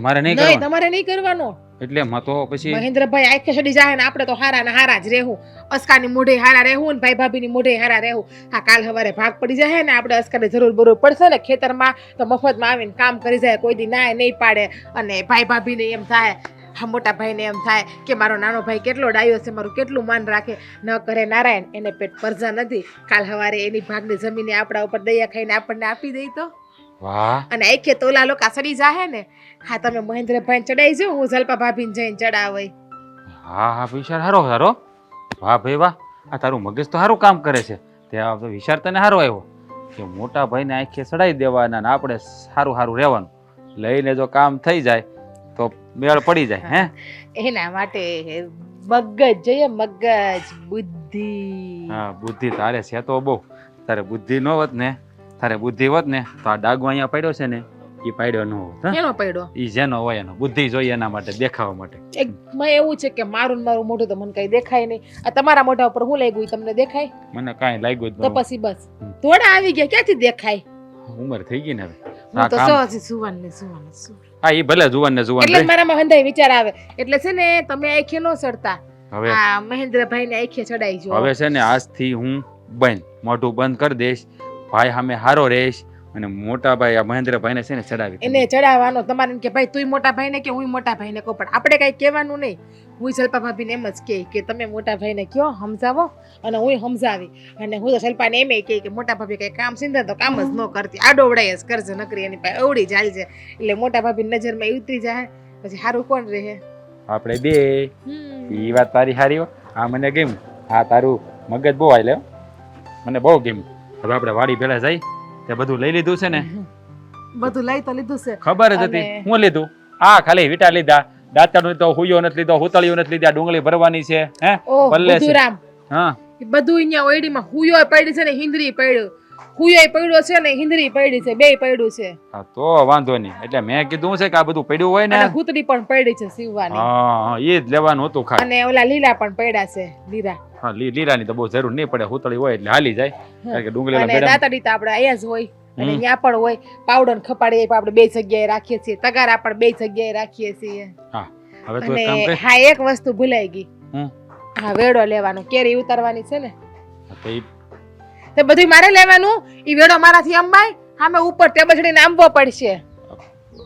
મારે નહીં નહીં, કરવાનું. તમારે નહીં કરવાનો. એટલે માં તો પછી મહેન્દ્રભાઈ આખે છડી જાય ને આપણે તો હારા ને હારા જ રહેવું. અસ્કાની મોઢે હારા રહેવું ને ભાઈ ભાભીની મોઢે હારા રહેવું. હા, કાલ સવારે ભાગ પડી જાય ને આપણે અસ્કાને જરૂર પડશે ને ખેતરમાં તો મફતમાં આવીને કામ કરી જાય, કોઈ દી ના નહીં પાડે. અને ભાઈ ભાભીને એમ થાય, હા મોટા ભાઈને એમ થાય કે મારો નાનો ભાઈ કેટલો ડાયો છે, મારું કેટલું માન રાખે. ન કરે નારાયણ, એને પેટ પરજા નથી. કાલ સવારે એની ભાગની જમીને આપણા ઉપર દયા ખાઈને આપણને આપી દઈ તો. વાહ, અને આખે તોલા લોકો સડી જાહે ને. હા, તમે મહેન્દ્રભાઈ ચડાઈ જો, હું જલપા ભાભીને જઈને ચડાવાય. હા હા, વિચાર સારો સારો. વાહ ભાઈ વાહ, આ તારું મગજ તો સારું કામ કરે છે. ત્યાં વિચાર તને સારો આવ્યો કે મોટા ભાઈને આંખે ચડાવી દેવાના ને આપણે સારું સારું રહેવાનું. લઈને જો કામ થઈ જાય તો મેળ પડી જાય. હે એના માટે મગજ જોઈએ, મગજ, બુદ્ધિ. હા, બુદ્ધિ તારે છે તો બહુ. તારે બુદ્ધિ ન હોત ને, તારે બુદ્ધિ હોત ને તો આ ડાગો અહીંયા પડ્યો છે ને એ પાડ્યો ન હોત. કેનો પડ્યો? એ જેનો હોય એનો બુદ્ધિ જોઈએ એના માટે, દેખાવા માટે. એકમાં એવું છે કે મારું ને મારું મોઢું તો મને કઈ દેખાય નહીં. આ તમારા મોઢા ઉપર હું લાગ્યું તમને દેખાય? મને કાંઈ લાગ્યું જ તો ન. પછી બસ થોડા આવી ગયા, ક્યાંથી દેખાય? ઉંમર થઈ ગઈ ને હવે. હું તો કામ- હજી સુવાન ને સુવાન છું. હા, એ ભલે જુવાન ને જુવાન એટલે જ રહે. મારામાં હંધાઈ વિચાર આવે. એટલે છે ને તમે આંખે ન ચડતા, હવે આ મહેન્દ્રભાઈ ને આંખે ચડાઈ જો. હવે છે ને આજથી હું બંધ મોઢું બંધ કરી દઈશ. ભાઈ સામે હારો રહીશ અને મોટા ભાઈ આ મહેન્દ્રભાઈ ને છે ને ચડાવી એને ચડાવવાનો તમારે એમ કે ભાઈ તુંય મોટા ભાઈ ને કે હું મોટા ભાઈ ને કહું, પણ આપણે કઈ કહેવાનું નહીં. હું શિલ્પા ભાભી ને એમ જ કહે કે તમે મોટા ભાઈ ને કયો સમજાવો, અને હું સમજાવી. અને હું તો શિલ્પા ને એમ કહે કે મોટા ભાભી કઈ કામ સિંધે તો કામ જ ન કરતી, આડોવડાય જ કરજે, નકરી એની પાસે અવડી જાય છે. એટલે મોટા ભાભી નજરમાં એ ઉતરી જાય, પછી સારું કોણ રહે? આપણે બે. એ વાત તારી હારી હો. આ મને ગમ્યું. આ તારું મગજ બહુ હાલે હો. મને બહુ ગમ્યું. હવે આપણે વાડી ભેળા જઈ તે બધું લઈ લીધું છે ને? બધું લઈ તો લીધું છે. ખબર જ હતી. અને- હું લીધું? હા, ખાલી વીટા લીધા. દાંતણ તો હુયો નથી લીધો, હુતળિયું નથી લીધા, ડુંગળી ભરવાની છે. હે ઓહ પલ્લે છે. બુધુરામ, હા, એ બધું અહીંયા ઓયડીમાં હુયોય પડી છે ને હિંદરી પડ્યું, હુયોય પડ્યો છે ને હિંદરી પડી છે, બેય પડ્યું છે. હા, તો વાંધો નહીં. એટલે મેં કીધું છે કે આ બધું પડ્યું હોય ને, અને હુતડી પણ પડી છે સીવવાની. હા, એ જ લેવાનું હતું ખાલી. અને ઓલા લીલા પણ પડ્યા છે, લીલા. હા, લીલાની તો બહુ જરૂર નહીં પડે. હુતળી હોય એટલે હાલી જાય. કારણ કે ડુંગળી અને ભેળા. દાંતડી તો આપણે અહીંયા જ હોય, અને હમ. ત્યાં પણ હોય. પાવડર ખપાડી આપણે બે જગ્યાએ રાખીએ છીએ, તગારા પણ બે જગ્યાએ રાખીએ છીએ. હા, હવે તું એક કામ અને કર. હા, એક વસ્તુ ભૂલાઈ ગઈ. હમ. હા, વેડો લેવાનો, કેરી ઉતારવાની છે ને, તો ઈ તે બધું મારે લેવાનું. ઈ વેડો મારાથી અંબાય, સામે ઉપર ટેબલ ચડીને આંબવો પડશે.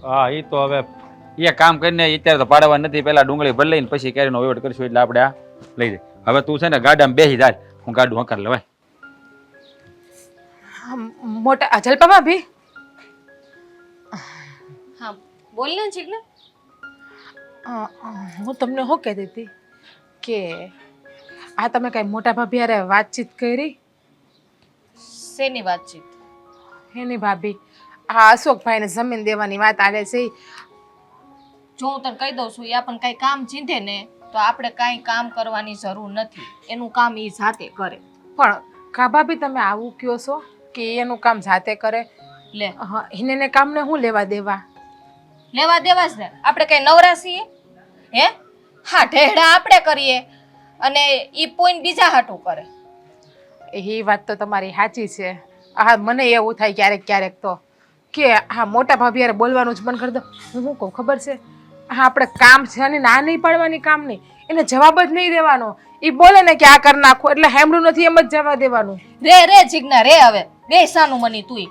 હા, એ તો હવે એ કામ કરીને અત્યારે તો પાડવા નથી. પેલા ડુંગળી ભરી લઈને પછી કેરીનો વહીવટ કરીશું એટલે આપણે આ લઈ જાય. હવે તું છે ને ગાડામાં બેસી જાય, હું ગાડું હકાર લેવાય. મોટા જલપા ભાભી, હા બોલ ને જીજ્ઞા. હું તમને શું કહેતી હતી કે આ તમે કઈ મોટા ભાભી હારે વાતચીત કરી? શેની વાતચીત? એની ભાભી, આ અશોકભાઈને જમીન દેવાની વાત આવે છે. જો હું તને કહી દઉં છું, એ પણ કઈ કામ ચીંધે ને તો આપણે કાંઈ કામ કરવાની જરૂર નથી. એનું કામ એ જાતે કરે. પણ કા ભાભી તમે આવું કયો છો કે એનું કામ જાતે કરે? લે હા, એને કામને શું લેવા દેવા? લેવા દેવા જ ને. આપણે કઈ નવરા છીએ? હે હા, ઢેડા આપણે કરીએ અને ઈ પોઈન્ટ બીજા હાટું કરે. એ વાત તો તમારી સાચી છે. હા, મને એવું થાય ક્યારેક ક્યારેક તો કે હા મોટા ભાભી યાર બોલવાનું જ મન કરી દો. હું શું કહું ખબર છે? હા, આપણે કામ છે અને ના નહીં પાડવાની, કામ નહીં, એને જવાબ જ નહીં દેવાનો. એ બોલે ને કે આ કરી નાખો એટલે સાંભળ્યું નથી એમ જ જવા દેવાનું. રે જીજ્ઞા રે, હવે બે સાનું મની તુંય.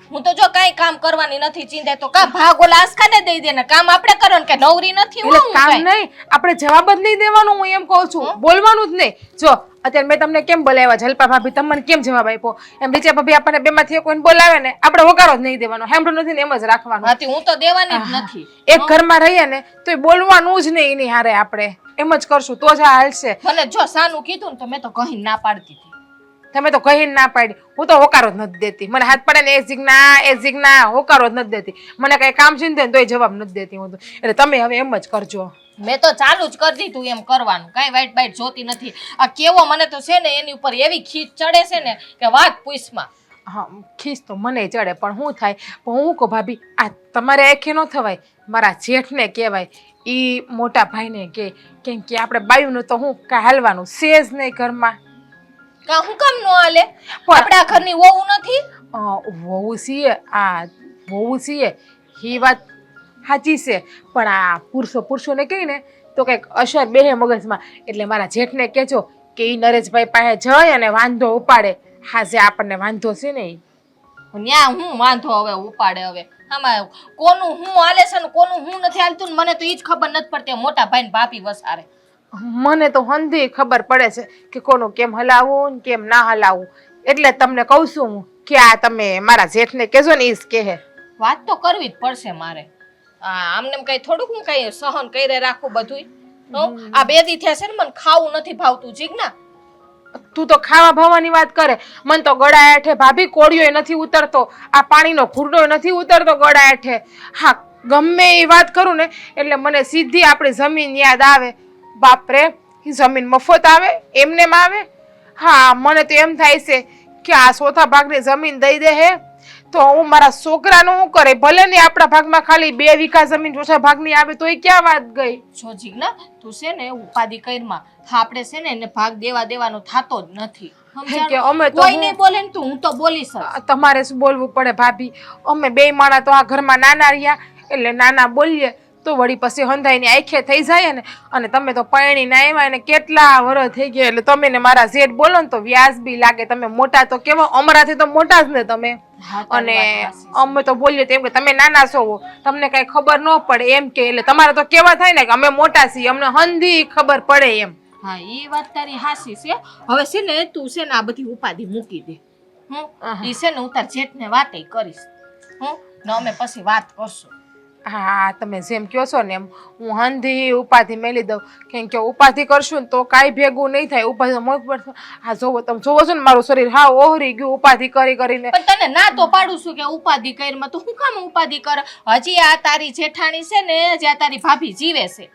હું તો જો કાંઈ કામ કરવાની નથી ચીંધે તો કા ભાગ ઓલા આસકાને દઈ દે ને કામ આપણે કરવાનું, કે નવરી નથી હું એટલે કામ નહીં, આપણે જવાબ જ નહીં દેવાનો. હું એમ કહું છું, બોલવાનું જ નહીં. જો અત્યારે મેં તમને કેમ બોલાવ્યા, જલપા ભાભી તમને કેમ જવાબ આપ્યો, એમ રીચા ભાભી આપણને બેમાંથી કોઈને બોલાવે ને આપણે હોકારો જ નહીં દેવાનો, સાંભળ્યું નથી ને એમ જ રાખવાનું. હતી. હું તો દેવાની જ નથી. એક ઘરમાં રહીએ ને તો એ બોલવાનું જ નહીં એની હારે. આપણે એમ જ કરશું તો જ આ હાલશે. મને જો સાનું કીધું ને તો મેં તો કહી ના પાડતી હતી. તમે તો કહીને ના પાડી, હું તો હોકારો જ નથી દેતી. મને હાથ પડે ને એ જીગના હોકારો જ નથી દેતી. મને કઈ કામ ચીંધે ને તોય જવાબ નથી દેતી હું તો. એટલે તમે હવે એમ જ કરજો. મેં તો ચાલુ જ કરી દીધું એમ કરવાનું, કાંઈ વાઈટ બાઈટ જોતી નથી. આ કેવો મને તો છે ને એની ઉપર એવી ખીચ ચડે છે ને કે વાત પૂછમાં. હા, ખીસ તો મને ચડે, પણ શું થાય? પણ હું કહું ભાભી, આ તમારે આંખે ન થવાય, મારા જેઠને કહેવાય, એ મોટા ભાઈને કે કેમ કે આપણે બાયુનું તો હું કાંઈ હાલવાનું છે જ નહીં ઘરમાં. કા હું કામ નો હાલે? આપણા ઘરની વહુ નથી? વહુ છીએ, આ વહુ છીએ એ વાત સાચી છે, પણ આ પુરુષોને કહીને તો કંઈક અસર બેહે મગજમાં. એટલે મારા જેઠને કહેજો કે એ નરેશભાઈ પાસે જાય અને વાંધો ઉપાડે. હા, જે આપણને વાંધો છે ને એ. ન્યા હું વાંધો હવે ઉપાડે. હવે આમાં કોનું હું હાલે છે ને કોનું હું નથી હાલતું ને મને તો ઈ જ ખબર નથી પડતી. મોટા ભાઈ ને ભાભી વસારે મને તો હંધી ખબર પડે છે કે કોનું કેમ હલાવવું ને કેમ ના હલાવવું. એટલે તમને કહું છું હું કે આ તમે મારા જેઠને કહેજો ને એ જ કહે. વાત તો કરવી જ પડશે મારે. આમને કઈ થોડુંક હું કઈ સહન કરી રાખું બધું. આ બે દી થયા છે ને મને ખાવું નથી ભાવતું. જીજ્ઞા તું તો ખાવા ભાવવાની વાત કરે, મને તો ગળા હેઠે ભાભી કોળિયો નથી ઉતરતો, આ પાણીનો ઘૂંટડો નથી ઉતરતો ગળા હેઠે. હા, ગમે એ વાત કરું ને એટલે મને સીધી આપણી જમીન યાદ આવે. બાપરે, એ જમીન મફત આવે, એમનેમ આવે? હા, મને તો એમ થાય છે કે આ ચોથા ભાગની જમીન દઈ દે હે તો હું મારા છોકરાનું શું કરે? ભલે ને આપણા ભાગમાં ખાલી 2 વીઘા જમીન ચોથા ભાગની આવે તો એ ક્યાં વાત ગઈ? જો જીજ્ઞા, તું છે ને ઉપાધિ કરમાં. આપણે છે ને એને ભાગ દેવાનો થતો જ નથી. સમજાણું? કે અમે તો કોઈ નહીં બોલે ને તું, હું તો બોલીશ જ. તમારે શું બોલવું પડે ભાભી? અમે 2 માણા તો આ ઘરમાં નાના રહ્યા એટલે નાના બોલીએ તો વળી પછી હંધાઈને આંખે થઈ જાય ને. અને તમે તો પરણીને આવ્યા ને કેટલા વર્ષ થઈ ગયા એટલે તમે ને મારા જેઠ બોલો ને તો વ્યાજબી લાગે. તમે મોટા તો કેવા, અમારાથી તો મોટા જ ને તમે. હા, તારી અને વાત સાચી છે. અમે તો બોલીએ તેમ કે તમે નાના છો, તમને કઈ ખબર ન પડે એમ કે. એટલે તમારે તો કેવા થાય ને કે અમે મોટા છીએ, અમને હંધી ખબર પડે એમ. હા, એ વાત તારી હાસી છે. હવે છે ને તું છે ને આ બધી ઉપાધિ મૂકી દે. ઈ છે ને હું તાર જેઠને વાતે કરીશ. ને અમે પછી વાત કરશું. હા, તમે જેમ કહો છો ને એમ હું હંધી ઉપાધિ મેલી દઉં. કેમ કે ઉપાધિ કરશું ને તો કાંઈ ભેગું નહીં થાય. ઉપાધિ હા જોવો, તમે જોવો છો ને મારું શરીર હા ઓહરી ગયું ઉપાધિ કરી કરીને. પણ તને ના તો પાડું છું કે ઉપાધિ કરમાં તું શું કામ ઉપાધિ કર? હજી આ તારી જેઠાણી છે ને, હજી આ તારી ભાભી જીવે છે.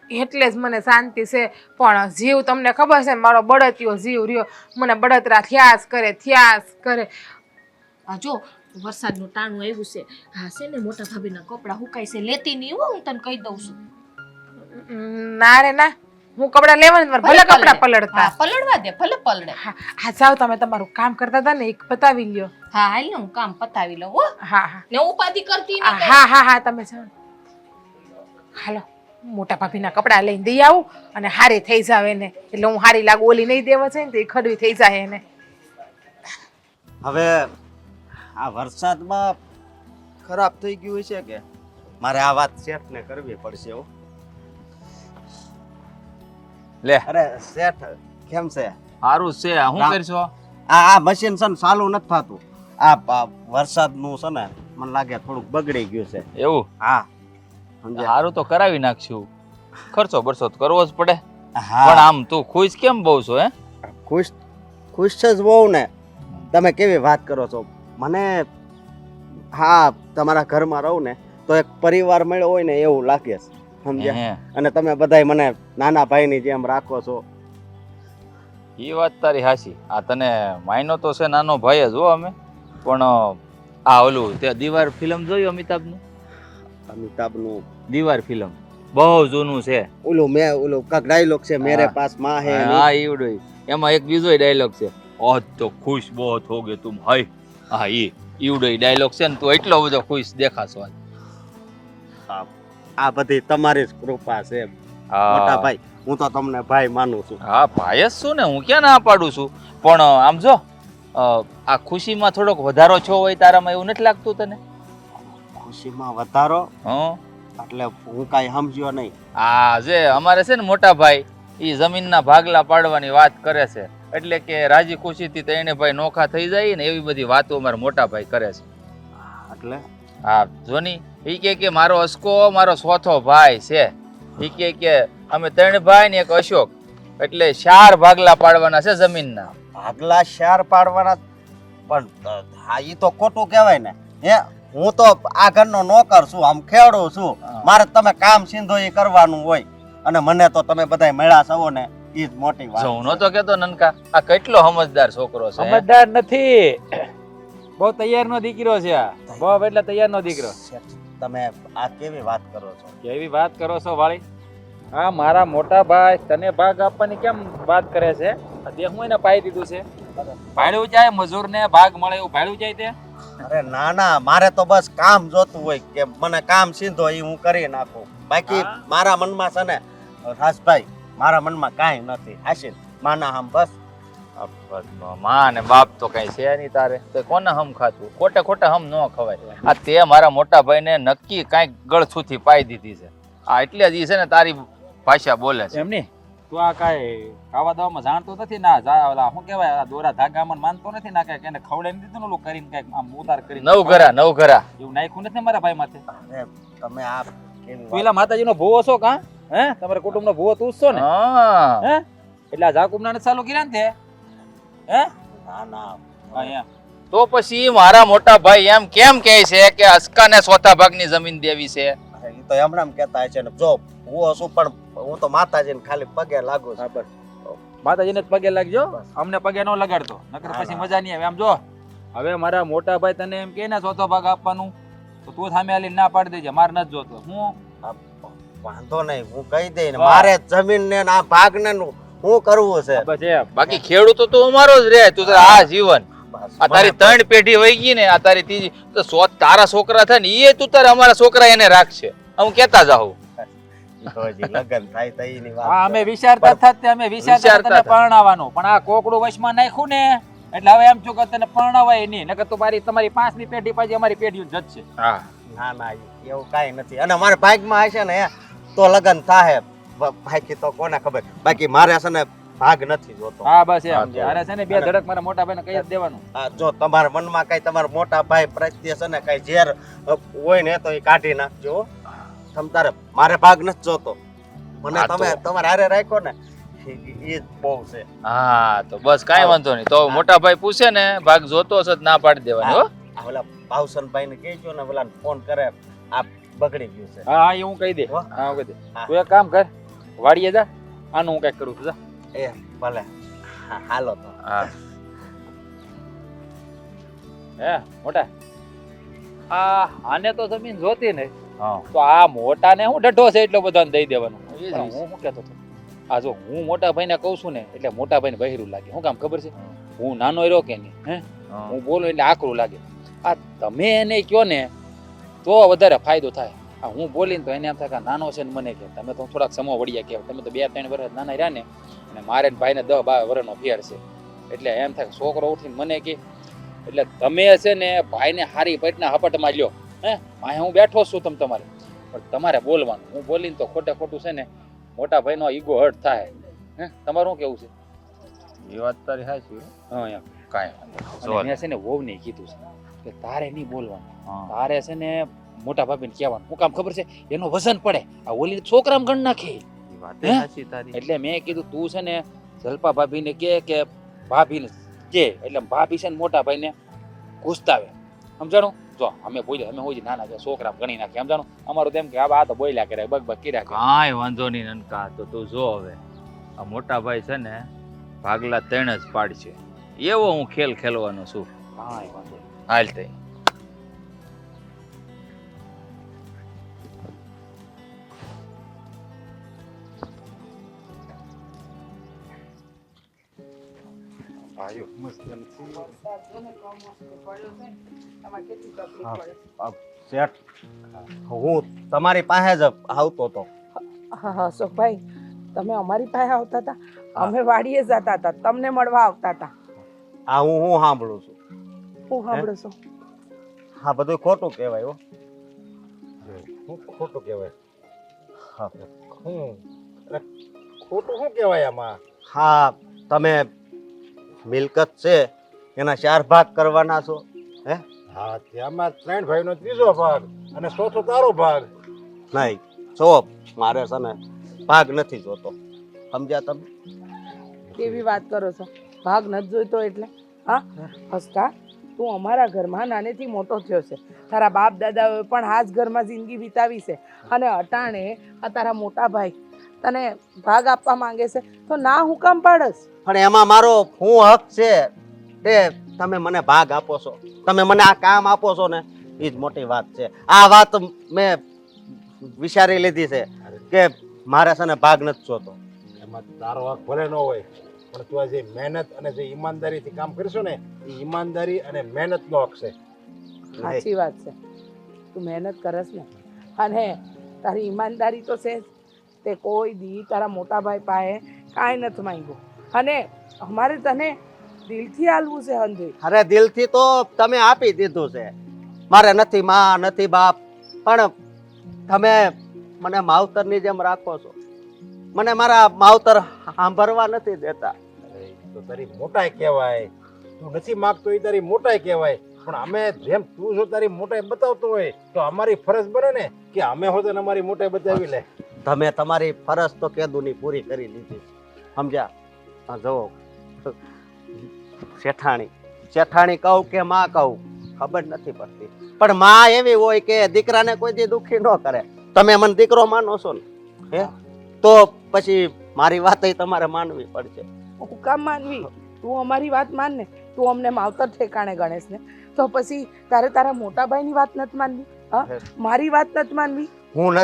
એટલે જ મને શાંતિ છે. પણ જીવ તમને ખબર છે મારો બળતિયો જીવ રહ્યો, મને બળતરા થયા કરે. હા જો, વરસાદનું ટાણું આવ્યું છે. હા છે ને મોટા ભાભીના કપડાં હુકાય છે, લેતી નહીં હો, હું તને કહી દઉં છું. ના રે ના, હું કપડા લેવાની જ ભલે કપડા પલળતા. હા, પલળવા દે, ભલે પલળે. હા જાઓ, તમે તમારું કામ કરતા હતા ને એક પતાવી લ્યો. હા હાલ ને હું કામ પતાવી લઉં હો. હા હા ને ઉપાધિ કરતી નહીં કઈ. હા તમે જાઓ. હાલો, મોટા ભાભીના કપડા લઈને દઈ આવું અને હારી થઈ જાવ એને. એટલે હું હારી લાગુ, ઓલી નહીં દેવા છે ને તો એ ખડવી થઈ જાય એને. હવે આ વરસાદમાં ખરાબ થઈ ગયું છે કે મારે આ વાત શેઠને કરવી પડશે હો. લે અરે શેઠ કેમ છે? સારું છે. શું રામ. કરશો? આ મશીન છે ને ચાલુ નથી થતું. આ વરસાદનું છે ને મને લાગે થોડુંક બગડી ગયું છે. એવું? હા સમજ્યા? સારું તો કરાવી નાખશું. ખર્ચો બરસો તો કરવો જ પડે. પણ હા, આમ તું ખુશ કેમ બહુ છો? હે, ખુશ જ બહુ ને. તમે કેવી વાત કરો છો? મને હા તમારા ઘરમાં રહું ને તો એક પરિવાર મળ્યો હોય ને એવું લાગે છે. સમજ્યા? હે, અને તમે બધાય મને નાના ભાઈની જેમ રાખો છો. એ વાત તારી હાચી. આ તને માયનો તો છે નાનો ભાઈ જ હો અમે. પણ આ ઓલું તે દીવાર ફિલ્મ જોયું અમિતાભનું? અમિતાભનું દીવાર ફિલ્મ બહુ જૂનું છે. ઓલું કાક ડાયલોગ છે, મેરે હા. પાસ માં હે. હા ઈવડો. એમાં એક બીજો ડાયલોગ છે, આજ તો ખુશ બહુત હોગે તુમ. હાય, હા ઈવડો ડાયલોગ છે ને, તું એટલો બધો ખુશ દેખાશો આજ. આ બધી તમારી જ કૃપા છે મોટા ભાઈ. હું તો તમને ભાઈ માનું છું. હા ભાઈ જ છું ને, હું ક્યાં ના પાડું છું. પણ આમ જો આ ખુશીમાં થોડોક વધારો છો હોય તારામાં, એવું નથી લાગતું તને? ખુશીમાં વધારો હં, એટલે હું કાંઈ સમજ્યો નહીં. આ જે અમારે છે ને મોટા ભાઈ, એ જમીનના ભાગલા પાડવાની વાત કરે છે. એટલે કે રાજી ખુશીથી તો એને ભાઈ નોખા થઈ જાય ને, એવી બધી વાતો અમારા મોટા ભાઈ કરે છે. એટલે હા જોની, એ કે મારો અસ્કો મારો ચોથો ભાઈ છે. એ કે અમે 3 ભાઈ ને એક અશોક, એટલે 4 ભાગલા પાડવાના છે જમીનના. ભાગલા શાર પાડવાના? પણ હા ઈ તો ખોટું કહેવાય ને. હે, હું તો આ ઘરનો નોકર છું, આમ ખેડૂ છું. મારે તમે કામ સીધો એ કરવાનું હોય અને મને તો તમે બધાય મળ્યા છો ને, ઈ જ મોટી વાત. જો હું નતો કેતો નનકા, આ કેટલો સમજદાર છોકરો છે. સમજદાર નથી, બહુ તૈયારનો દીકરો છે આ. બહુ એટલે તૈયારનો દીકરો. શેઠ, તમે આ કેવી વાત કરો છો? કેવી વાત કરો છો વાળી? હા, મારા મોટા ભાઈ તને ભાગ આપવાની કેમ વાત કરે છે? આ દેહ હું એને પાઈ દીધું છે. ભાડું જાય મજૂરને ભાગ મળે એવું ભાડું જાય તે? અરે ના ના, મારે તો બસ કામ જોતું હોય કે મને કામ સીધો એ હું કરી નાખું. બાકી હા. મારા મનમાં છે ને રાજભાઈ, મારા મનમાં કાંઈ નથી. હાશી માના હમ બસ. માં ને બાપ તો કઈ છે નહીં તારે, તો કોને હમ ખાતું? ખોટે ખોટે હમ ન ખવાય. આ તે મારા મોટા ભાઈને નક્કી કાંઈક ગળછુથી પાઈ દીધી છે. આ એટલે જ ઈ છે ને તારી ભાષા બોલે છે. એમ નહીં, તું આ કાંઈ ખાવા દાવામાં જાણતો નથી ના? ઓલા શું કહેવાય, આ દોરા ધાગામાં માનતો નથી ના? કે એને ખવડાવી દીધું ને ઓલું કરીને કાંઈક આમ ઉતાર કરીને નવઘરા એવું નાખ્યું નથી ને મારા ભાઈ માથે? અરે તમે આ કેવી પેલા માતાજીનો ભૂવો છો કાં? હે, તમારા કુટુંબનો ભૂવો તું જ છો ને? હા, હે, એટલે આ જાકુબના ચાલુ કર્યા ને તે? હે, ના ના અહીંયા તો પછી મારા મોટા ભાઈ એમ કેમ કહે છે કે અસ્કાને ચોથા ભાગની જમીન દેવી છે? એ તો એમણામ કહેતા છે ને, જો હું હશું પણ હું તો માતાજીને ખાલી પગે લાગુ છું. માતાજીને જ પગે લાગજો, બસ. અમને પગે ન લગાડતો, નકર ના, પછી ના. મજા નહીં આવે. આમ જો, હવે મારા મોટા ભાઈ તને એમ કે ને ચોથો ભાગ આપવાનું, તો તું સામે આલી ના પાડી દેજે, માર નથી જોતો. હું વાંધો નહીં, હું કહી દઈ ને મારે જમીન ને આ ભાગ ને હું કરવું છે. બસ એમ. બાકી ખેડૂતો તો અમારો જ રહે. તું તો આ જીવન બસ, આ તારી મને 3 પેઢી વહી ગઈ ને, આ તારી ત્રીજી તો તારા છોકરા થાય ને એ તું તારે અમારા છોકરા એને રાખશે. હું કેતા જાઉં તો હજી લગ્ન થાય તો એની વાત હા, છે. અમે વિચારતા હતા તે અમે વિચારતા વિચારતા તને હતા. પરણાવવાનું, પણ આ કોકડું વશમાં નાખ્યું ને એટલે હવે એમ છું કે તને પરણાવાય નહીં, નકર તો તમારી 5ની પેઢી પાછી અમારી પેઢી જશે. હા ના ના એવું કાંઈ નથી. અને મારે ભાગમાં હશે ને તો લગ્ન થાય, બાકી તો કોને ખબર. બાકી મારે છે ને ભાગ નથી જોતો. હા બસ હા, એમ તો. અરે છે ને બે ધડક મારા મોટા ભાઈને કહી જ દેવાનું. હા, જો તમારા મનમાં કઈ તમારા મોટા ભાઈ પ્રત્યે છે ને કઈ ઝેર હોય ને તો એ કાઢી નાખજો. તમ તારે મારે ભાગ નથી જોતો. મને હા, તમે તો. તમારે હારે રાખ્યો ને એ જ બહુ છે. હા તો બસ કાંઈ વાંધો નહીં. તો મોટા ભાઈ પૂછે ને ભાગ જોતો હશે તો ના પાડી દેવાની હો. આ ઓલા ભાવસનભાઈ ને કહેજો ને, ઓલા ફોન કરે આ બગડી ગયું છે. હા હા, એ હું કહી દે. હો? હા હું કહી દે. હા. તું એક કામ કર, વાડીએ જા, આનું હું કઈક કરું છું. જા. એ ભલે હા, હાલો તો. હા હે મોટા, આને તો જમીન જોતી ને, હા તો આ મોટાને હું ડઢો છે એટલો બધાને દઈ દેવાનું. એ જ પણ હું શું કહેતો હતો, આ જો હું મોટા ભાઈને કહું છું ને એટલે મોટા ભાઈને બહેરું લાગે. શું કામ ખબર છે? હું નાનો રહ્યો કે નહીં, હે હા. હું બોલું એટલે આકરું લાગે. આ તમે એને કયો ને તો વધારે ફાયદો થાય. આ હું બોલીને તો એને એમ થાય કે આ નાનો છે ને મને કે તમે તો થોડાક સમો વળ્યા કહેવાય, તમે તો 2-3 વર્ષ નાના રહ્યા ને, અને મારે ને ભાઈને 10-12 વર્ષનો ફેર છે. એટલે એમ થાય કે છોકરો ઉઠીને મને કે, એટલે તમે છે ને ભાઈને હારી પેટના હપટમાં લ્યો. હે અહીં હું બેઠો છું તમ તમારે, પણ તમારે બોલવાનું. હું બોલીને તો ખોટે ખોટું છે ને મોટા ભાઈનો ઈગો હર્ટ થાય. હે તમારું શું કેવું છે? એ વાત તારી સાચી હો. હા એમ. કાંઈ વાંધો નહીં. અને જોર. મેં છે ને વહુને કીધું છે કે તારે નહીં બોલવાનું, હા. તારે છે ને મોટા ભાભીને કહેવાનું. હું કામ ખબર છે? એનું વજન પડે. આ ઓલી છોકરામાં ગણ નાખે. એ વાત હે? સાચી તારી. એટલે મેં કીધું તું છે ને જલપા ભાભીને કે ભાભીને કે, એટલે ભાભી છે ને મોટા ભાઈને ઘૂસતાવે. સમજાણું? જો અમે બોલ્યા, અમે હોય નાના છે છોકરામાં ગણી નાખે. સમજાણું? અમારું તેમ કે આ તો બોલ્યા કરે, બગ કર્યા કરે. કાંઈ વાંધો નહીં નનકા. તો તું જો હવે આ મોટા ભાઈ છે ને ભાગલા 3 જ પાડશે એવો હું ખેલ ખેલવાનો છું. કાંઈ વાંધો નહીં. હાલ તઈ. આયો મસ્ત એમ છે. શેઠ, હું તમારી પાસે જ આવતો હતો. હા અશોકભાઈ, તમે અમારી પાસે આવતા હતા, અમે વાડીએ જતા હતા, તમને મળવા આવતા હતા. આ હું સાંભળું છું. હું સાંભળું છું. હા બધું ખોટું કહેવાય હો. શું ખોટું કહેવાય? હા. એટલે ખોટું શું કહેવાય આમાં? હા, તમે મિલકત છે એના 4 ભાગ કરવાના છો. હે હા, ત્યાંમાં 3 ભાઈનો 3જો ભાગ અને 4થો તારો ભાગ. નહીં, જો મારે છે ને ભાગ નથી જોતો. સમજ્યા તમે? કેવી વાત કરો છો? ભાગ નથી જોઈતો એટલે? હા હસકા, તું અમારા ઘરમાં નાનેથી મોટો થયો છે. તારા બાપ દાદાઓએ પણ આ જ ઘરમાં જિંદગી વિતાવી છે, અને અટાણે આ તારા મોટા ભાઈ તને ભાગ આપવા માંગે છે તો ના હું કામ પાડસ? પણ એમાં મારો શું હક છે તે તમે મને ભાગ આપો છો? તમે મને આ કામ આપો છો ને એ જ મોટી વાત છે. આ વાત મેં વિચારી લીધી છે કે મારે છે ને ભાગ નથી જોતો. એમાં તારો હક ભલે ન હોય, પણ તું આ જે મહેનત અને જે ઈમાનદારીથી કામ કરશો ને એ ઈમાનદારી અને મહેનતનો હક છે. સાચી વાત છે, તું મહેનત કરસ ને, અને તારી ઈમાનદારી તો છે જ. તે કોઈ દી તારા મોટા ભાઈ પાસે કાંઈ નથી માંગ્યું, અને અમારે તને દિલથી આલવું છે હંધુય. અરે દિલથી તો તમે આપી દીધું છે. મારે નથી માં નથી બાપ, પણ તમે મને માવતરની જેમ રાખો છો. મને મારા માવતર સાંભળવા નથી દેતા. અરે, ઈ તો તારી મોટાઈ કહેવાય. તું નથી માગતો એ તારી મોટાઈ કહેવાય. પણ અમે જેમ તું જો તારી મોટાઈ બતાવતો હોય તો અમારી ફરજ બને ને કે અમે હોત ને અમારી મોટાઈ બતાવી લે. તમે તમારી ફરજ તો કેદુની પૂરી કરી લીધી. સમજ્યા? હા જુઓ શેઠાણી, જેઠાણી કહું કે માં કહું ખબર નથી પડતી, પણ માં એવી હોય કે દીકરાને કોઈ દી દુખી ન કરે. તમે મને દીકરો માનો છો ને, હે તો પછી મારી વાત તમારે માનવી પડશે. હું કામ માનવી? તું અમારી વાત માન ને. તું અમને માવતર ઠેકાણે ગણેશ ને, તો પછી તારે તારા મોટા ભાઈની વાત નથી માનવી? હા, મારી વાત નથી માનવી? હું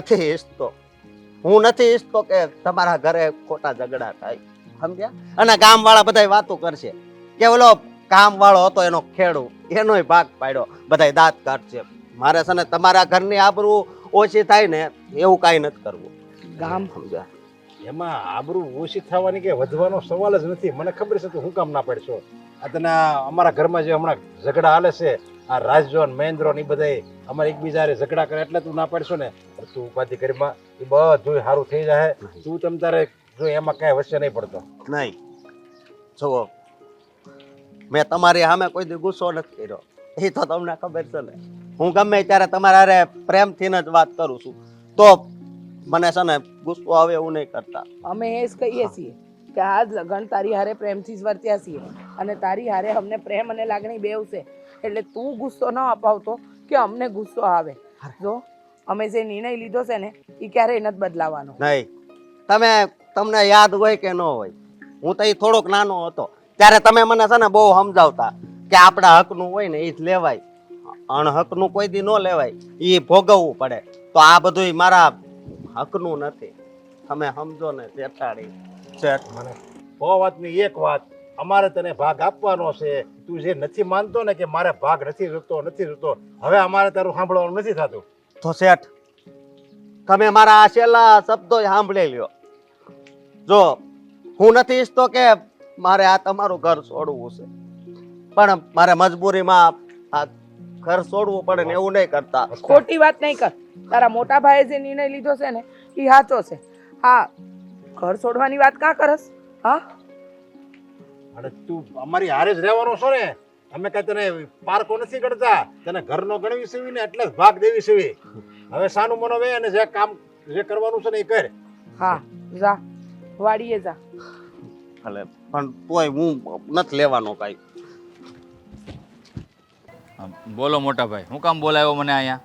નથી ઈચ્છતો કે તમારા ઘરે ખોટા ઝઘડા થાય, સમજ્યા? અને ગામ વાળા બધા વાતો કરશે કે ઓલો કામ વાળો હતો એનો ખેડૂ એનોય ભાગ પાડ્યો, બધા દાંત કાઢશે. મારે છે ને તમારા ઘરની આબરૂ ઓછી થાય ને એવું કાંઈ નથી કરવું. ગામ સમજ્યા? એમાં આબરૂ ઓછી થવાની કે વધવાનો સવાલ જ નથી. મને ખબર છે તું શું કામ ના પાડશો. આ તને અમારા ઘરમાં જે હમણાં ઝઘડા હાલે છે, આ રાજજો ને મહેન્દ્રો ને બધા અમારે એકબીજા ઝઘડા કરે એટલે તું ના પાડશો ને. તું ઉપાધિ કરીમાં એ બધું સારું થઈ જાય. તું તમ તારે જો એમાં કઈ વચ્ચે નહીં પડતો. નહીં જુઓ, મેં તમારી સામે કોઈ દી ગુસ્સો નથી કર્યો, એ તો તમને ખબર છે ને. હું ગમે ત્યારે તમારા હારે પ્રેમથી જ વાત કરું છું, તો મને છે ને ગુસ્સો આવે એવું નહીં કરતા. અમે એ જ કહીએ છીએ કે આજ લગન તારી હારે પ્રેમથી જ વર્ત્યા છીએ, અને તારી હારે અમને પ્રેમ અને લાગણી બેવ છે. એટલે તું ગુસ્સો ન અપાવતો કે અમને ગુસ્સો આવે. જો અમે જે નિર્ણય લીધો છે ને એ ક્યારેય નથી બદલાવાનો. નહીં, તમને યાદ હોય કે ન હોય, હું તો એ થોડોક નાનો હતો ત્યારે તમે મને છે ને બહુ સમજાવતા કે આપણા હકનું હોય ને એ જ લેવાય, અણહકનું કોઈ દી ન લેવાય, એ ભોગવવું પડે. તો આ બધું મારા હકનું નથી, તમે સમજો ને જેઠાણી. મને બહુ વાતની એક વાત, અમારે તને ભાગ આપવાનો છે. તું જે નથી માનતો ને કે મારે ભાગ નથી જોતો, હવે અમારે તારું સાંભળવાનું નથી થતું. તો શેઠ, તમે મારા આ છેલ્લા શબ્દો સાંભળી લ્યો. જો હું નથી ઈચ્છતો કે મારે આ તમારું ઘર છોડવું છે, પણ મારે મજબૂરીમાં આ ઘર છોડવું પડે ને એવું નહીં કરતા. ખોટી વાત નહીં કર. તારા મોટા ભાઈએ જે નિર્ણય લીધો છે ને એ સાચો છે. હા, ઘર છોડવાની વાત કાં કરસ? હા, અને તું અમારી હારે જ રહેવાનો છો ને. અમે કઈ તને પારકો નથી કરતા, તને ઘરનો ગણવી સેવી ને એટલે જ ભાગ દેવી સેવી. હવે સાનું મનો વે અને જે કામ જે કરવાનું છે ને એ કર. હા, જા વાડીએ જા. ભલે, પણ તોય હું નથી લેવાનો કાંઈ. બોલો મોટા ભાઈ, હું કામ બોલાવ્યો મને અહીંયા?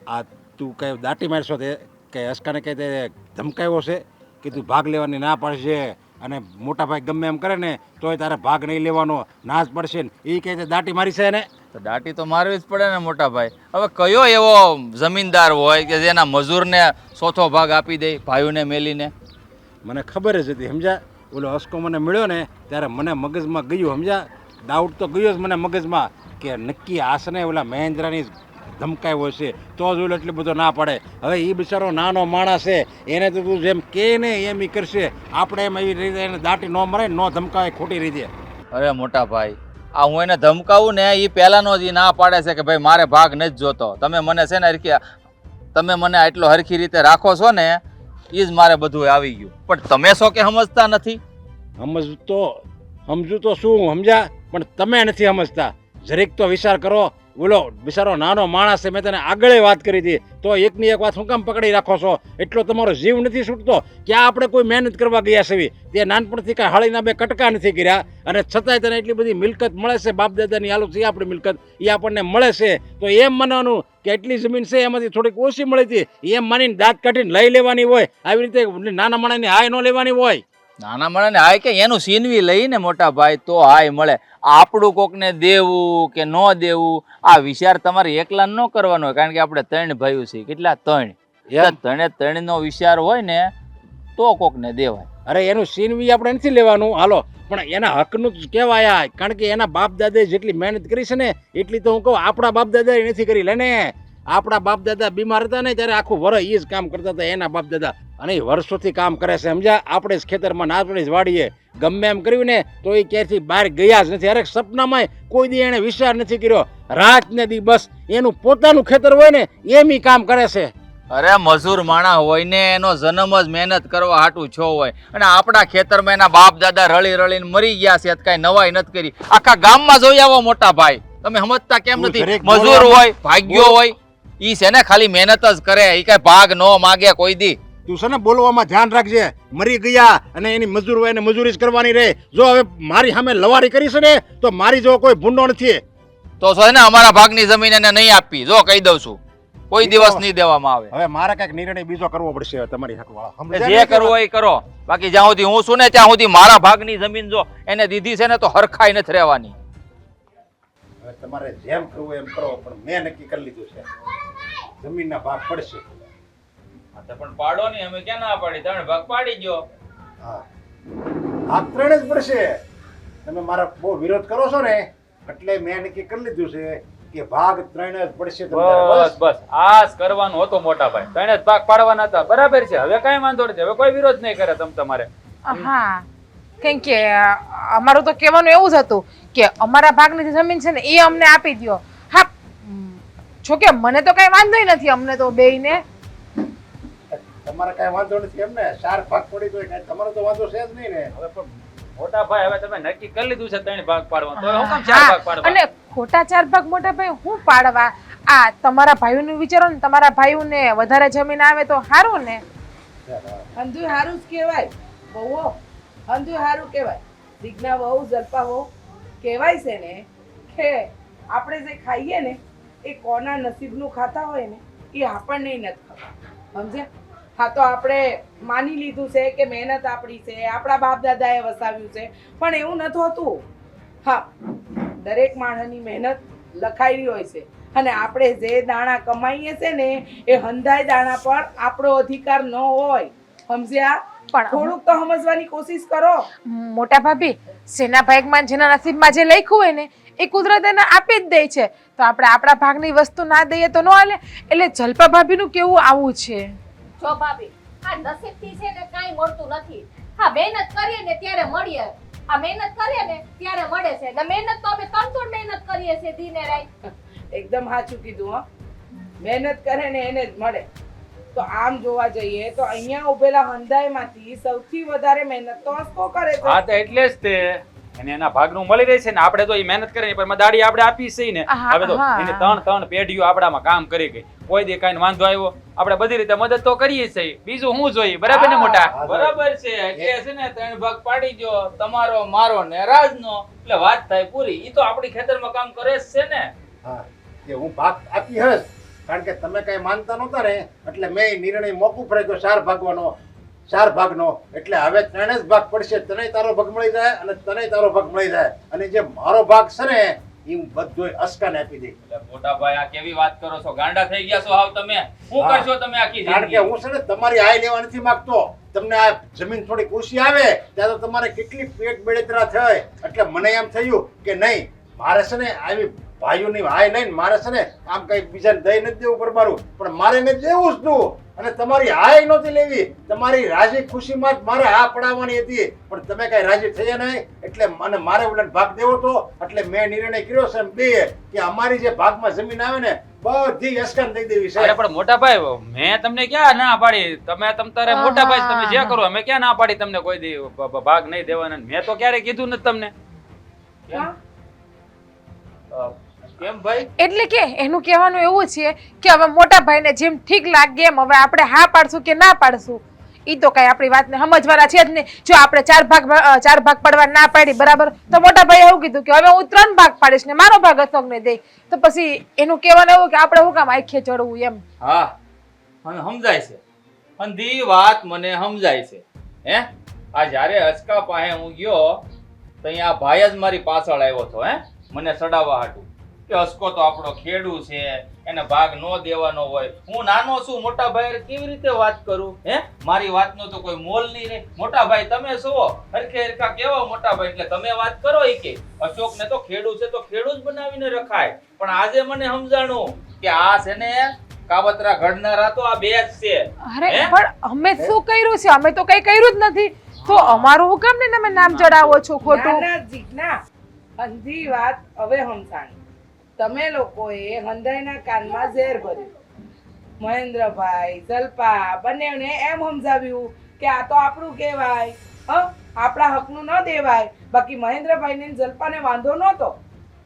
આ તું કઈ દાટી મારશો તે કઈ અસકાને કઈ તે ધમકાવ્યો છે કે તું ભાગ લેવાની ના પડશે, અને મોટા ભાઈ ગમે એમ કરે ને તોય તારે ભાગ નહીં લેવાનો, ના જ પડશે ને એ કહે છે દાટી મારી છે ને? તો દાટી તો મારવી જ પડે ને મોટા ભાઈ. હવે કયો એવો જમીનદાર હોય કે જેના મજૂરને ચોથો ભાગ આપી દે ભાઈઓને મેલીને? મને ખબર જ હતી, સમજ્યા? ઓલો અસકો મને મળ્યો ને ત્યારે મને મગજમાં ગયું, સમજ્યા? ડાઉટ તો ગયો જ મને મગજમાં કે નક્કી આસને ઓલા મહેન્દ્રની ધમકાવ્યો છે તો જ ઓલો એટલો બધો ના પડે. હવે એ બિચારો નાનો માણસ છે, એને તો તું જેમ કે ને એમ એ કરશે. આપણે એમ એવી રીતે એને દાટી ન મરે, ન ધમકાવે ખોટી રીતે. અરે મોટા ભાઈ, આ હું એને ધમકાવું ને એ પહેલાનો જ ના પાડે છે કે ભાઈ મારે ભાગ નથી જોતો. તમે મને છે ને તમે મને આટલો હરખી રીતે રાખો છો ને એ જ મારે બધું આવી ગયું. પણ તમે શું કે સમજતા નથી? સમજુ તો શું, સમજ્યા? પણ તમે નથી સમજતા. જરીક તો વિચાર કરો. બોલો, બિચારો નાનો માણસ છે. મેં તને આગળ વાત કરી હતી, તો એકની એક વાત શું કામ પકડી રાખો છો? એટલો તમારો જીવ નથી છૂટતો? ક્યાં આપણે કોઈ મહેનત કરવા ગયા છે? તે નાનપણથી કાંઈ હળીના બે કટકા નથી કર્યા, અને છતાંય તને એટલી બધી મિલકત મળે છે. બાપ દાદાની હાલું છે આપણી મિલકત, એ આપણને મળે છે. તો એમ માનવાનું કે એટલી જમીન છે એમાંથી થોડીક ઓછી મળી હતી એમ માનીને દાંત કાઢીને લઈ લેવાની હોય? આવી રીતે નાના માણસની હાય ન લેવાની હોય? નાના માણસને હાય કે એનું સીનવી લઈને મોટા ભાઈ તો હાય મળે. આપણું કોકને દેવું કે ન દેવું આ વિચાર તમારે એકલા ન કરવાનો હોય, કારણ કે આપણે 3 ભાઈઓ છીએ. કેટલા? 3. ત્રણનો વિચાર હોય ને તો કોકને દેવાય. અરે એનું સીનવી આપણે નથી લેવાનું, હાલો, પણ એના હકનું જ કહેવાય. કારણ કે એના બાપ દાદાએ જેટલી મહેનત કરી છે ને એટલી તો હું કહું આપણા બાપ દાદાએ નથી કરી. લેને આપણા બાપ દાદા બીમાર હતા ને ત્યારે આખું વર્ષ એ જ કામ કરતા હતા એના બાપ દાદા, અને એ વર્ષોથી કામ કરે છે, સમજ્યા? આપણે જ ખેતરમાં નાચણી જ વાડીએ ગમે એમ કર્યું ને તો એ ક્યાંથી બહાર ગયા જ નથી. અરે સપનામાં કોઈ દી એને વિચાર નથી કર્યો. રાત ને દી બસ એનું પોતાનું ખેતર હોય ને એમ ઈ કામ કરે છે. અરે મજૂર માણા હોય ને એનો જન્મ જ મહેનત કરવા હાટું છો હોય, અને આપણા ખેતરમાં એના બાપ દાદા રળી રળીને મરી ગયા છે. કઈ નવાઈ નથી કરી. આખા ગામમાં જોઈ આવો મોટા ભાઈ, તમે સમજતા કેમ નથી? મજૂર હોય, ભાગ્યો હોય, ઈ છે ને ખાલી મહેનત જ કરે, ઈ કઈ ભાગ ન માગે કોઈ દી. તું છે ને બોલવામાં ધ્યાન રાખજે. મરી ગયા અને એની મજૂર હોય એને મજૂરી જ કરવાની રહે. જો હવે મારી સામે લવારી કરી છે ને તો મારી જો કોઈ ભૂંડો નથી. તો છે ને અમારા ભાગની જમીન એને નહીં આપવી, જો કહી દઉં છું, કોઈ દિવસ નહીં દેવામાં આવે. હવે મારે કઈક નિર્ણય બીજો કરવો પડશે હવે તમારી હકવાળા. જે કરવું હોય એ કરો, બાકી જ્યાં સુધી હું છું ને ત્યાં સુધી મારા ભાગની જમીન જો એને દીધી છે ને તો હરખાઈ નથી રહેવાની. હવે તમારે જેમ કરવું એમ કરો, પણ મેં નક્કી કરી લીધું છે જમીનના ભાગ પડશે. પણ પાડો નહીં, અમે ક્યાં ના પાડી, તમે ભાગ પાડી ગયો. હા, ભાગ ત્રણ જ પડશે. તમે મારા બહુ વિરોધ કરો છો ને એટલે મેં નક્કી કરી લીધું છે કે ભાગ ત્રણ જ પડશે. બસ બસ આ જ કરવાનું હતું મોટા ભાઈ, ત્રણે જ ભાગ પાડવાના હતા, બરાબર છે. હવે કઈ વાંધો નથી, હવે કોઈ વિરોધ નહીં કરે તમારે. હા, કેમ કે અમારું તો કહેવાનું એવું જ હતું કે અમારા ભાગની જે જમીન છે ને એ અમને આપી દ્યો. હા, જોકે મને તો કઈ વાંધો નથી, અમને તો બેયને. તમારે કઈ વાંધો નથી એમ ને? 4 ભાગ પડી તો કઈ તમારો તો વાંધો છે જ નહીં ને? હવે પણ મોટા ભાઈ, હવે તમે નક્કી કરી લીધું છે 3 ભાગ પાડવાનું, તો હું કેમ 4 ભાગ પાડવા? અને ખોટા 4 ભાગ મોટા ભાઈ હું પાડવા? આ તમારા ભાઈઓનું વિચારો ને, તમારા ભાઈઓને વધારે જમીન આવે તો સારું ને. હંધુ હારું જ કહેવાય. બહુ હંધુ હારું કહેવાય. દીકના વહુ જલપા વહુ કહેવાય છે ને કે આપણે જે ખાઈએ ને એ કોના નસીબનું ખાતા હોય ને એ આપણને નથી ખબર, સમજ્યા? હા, તો આપણે માની લીધું છે કે મહેનત આપણી છે, આપણા બાપ દાદાએ વસાવ્યું છે, પણ એવું નથી હોતું. હા, દરેક માણસની મહેનત લખાયેલી હોય છે અને આપણે જે દાણા કમાઈએ છે ને એ હંધાય દાણા પર આપણો અધિકાર ન હોય, સમજ્યા? પણ થોડુંક તો સમજવાની કોશિશ કરો. મોટા ભાભી, સેના ભાગમાં જેના નસીબમાં જે લખ્યું હોય ને એ કુદરત એને આપી જ દે છે, તો આપણે આપણા ભાગની વસ્તુ ના દઈએ તો ન હાલે. એટલે જલપા ભાભીનું કેવું આવું છે. જો ભાભી, આ નસીબથી છે ને કાંઈ મળતું નથી. હા, મહેનત કરીએ ને ત્યારે મળીએ, આ મહેનત કરીએ ને ત્યારે મળે છે. એટલે મહેનત તો અમે તનતોડ મહેનત કરીએ છીએ દીને રાત. એકદમ સાચું કીધું. હા, મહેનત કરે ને એને જ મળે. તો આમ જોવા જઈએ તો અહીંયા ઉભેલા હંધાઈમાંથી સૌથી વધારે મહેનત તો અસ્કો કરે છે. હા, તો એટલે જ તે એને એના ભાગનું મળી રહે છે ને. આપણે તો એ મહેનત કરીને પણ દાડી આપણે આપી છે ને. હા, હવે તો હા. એને 3 પેઢીઓ આપણામાં કામ કરી ગઈ, કોઈ દે કાંઈ વાંધો આવ્યો આપણે બધી રીતે મદદ તો કરીએ છીએ. બીજું હું જોઈએ, બરાબર ને મોટા? બરાબર છે, એટલે છે ને 3 ભાગ પાડી ગયો, તમારો, મારો ને રાજનો, એટલે વાત થાય પૂરી. ઈ તો આપણી ખેતરમાં કામ કરે જ છે ને. હા, કે હું ભાગ આપી હશ, કારણ કે તમે કઈ માનતા નહોતા ને એટલે મેં નિર્ણય મોકૂફ રાખ્યો 4 ભાગવાનો, 4 ભાગનો. એટલે હવે 3 જ ભાગ પડશે. તને તારો ભાગ મળી જાય અને તને તારો ભાગ મળી જાય, અને જે મારો ભાગ છે ને એ હું બધોય અસ્કાને આપી દઈશ. એટલે મોટા ભાઈ આ કેવી વાત કરો છો? ગાંડા થઈ ગયા છો હાવ તમે? શું હા. કરશો તમે આખી કારણ કે જિંદગી? હું છે ને તમારી આય લેવા નથી માંગતો. તમને આ જમીન થોડી ઓછી આવે ત્યારે તો તમારે કેટલી પેટ બેડતરા થાય, એટલે મને એમ થયું કે નહીં, મારે છે ને આવી ભાઈઓની હાય લઈને મારે છે ને આમ કઈ બીજાને દઈ નથી દેવું પરમારું, પણ મારે ને દેવું જ તું. અને તમારી હાય નહોતી લેવી, તમારી રાજી ખુશીમાં જ મારે હા પડાવવાની હતી, પણ તમે કઈ રાજી થયા નહીં. એટલે મને મારે ઓલાને ભાગ દેવો હતો, એટલે મેં નિર્ણય કર્યો છે બે કે અમારી જે ભાગમાં જમીન આવે ને બધી અસ્કાન દઈ દેવી છે. અરે પણ મોટા ભાઈ, મેં તમને ક્યાં ના પાડી? તમે તારે મોટા ભાઈ તમે જે કરો, અમે ક્યાં ના પાડી તમને કોઈ દી ભાગ નહીં દેવાના? મેં તો ક્યારે કીધું નથી તમને. કેમ ભાઈ? એટલે કે એનું કહેવાનું એવું છે કે હવે મોટા ભાઈને જેમ ઠીક લાગે એમ હવે આપણે હા પાડશું કે ના પાડશું, ઈ તો કઈ આપણી વાતને સમજવાના છે જ નહીં. જો આપણે 4 ભાગ પડવા ના પાડી, બરાબર, તો મોટા ભાઈ એવું કીધું કે હવે હું 3 ભાગ પાડીશ ને મારો ભાગ અશોકને દઈ, તો પછી એનું કહેવાનું એવું કે આપણે શું કામ આખે ચડવું એમ. હા, મને સમજાય છે, અંધી વાત મને સમજાય છે. હે, આ જ્યારે અચકા પાસે હું ગયો તો અહીંયા આ ભાઈ જ મારી પાછળ આવ્યો હતો, હે, મને સડાવવા હાટું કે અસકો તો આપણો ખેડૂ છે, એને ભાગ ન દેવાનો હોય. હું નાનો છું, મોટા ભાઈ કેવી રીતે વાત કરું? હે, મારી વાતનો તો કોઈ મોલ નહીં રહે. મોટા ભાઈ તમે છો હરખે હરખા કેવા મોટા ભાઈ, એટલે તમે વાત કરો. ઈ કે અશોકને તો ખેડૂ છે તો ખેડૂ જ બનાવીને રખાય. પણ આજે મને સમજાણું કે આ છે ને કાવતરા ઘડનારા તો આ બે જ છે. અરે પણ અમે શું કર્યું છે? અમે તો કઈ કર્યું જ નથી, તો અમારું હું કામ ને તમે નામ ચડાવો છો ખોટું? ના, જીજ્ઞા, અંધી વાત હવે સમજાણી. તમે લોકોએ હંધાઈના કાનમાં ઝેર ભર્યું. મહેન્દ્રભાઈ, જલ્પા બંનેને એમ સમજાવ્યું કે આ તો આપણું કહેવાય, આપણા હકનું ન દેવાય. બાકી મહેન્દ્રભાઈને ને જલ્પાને વાંધો નહોતો,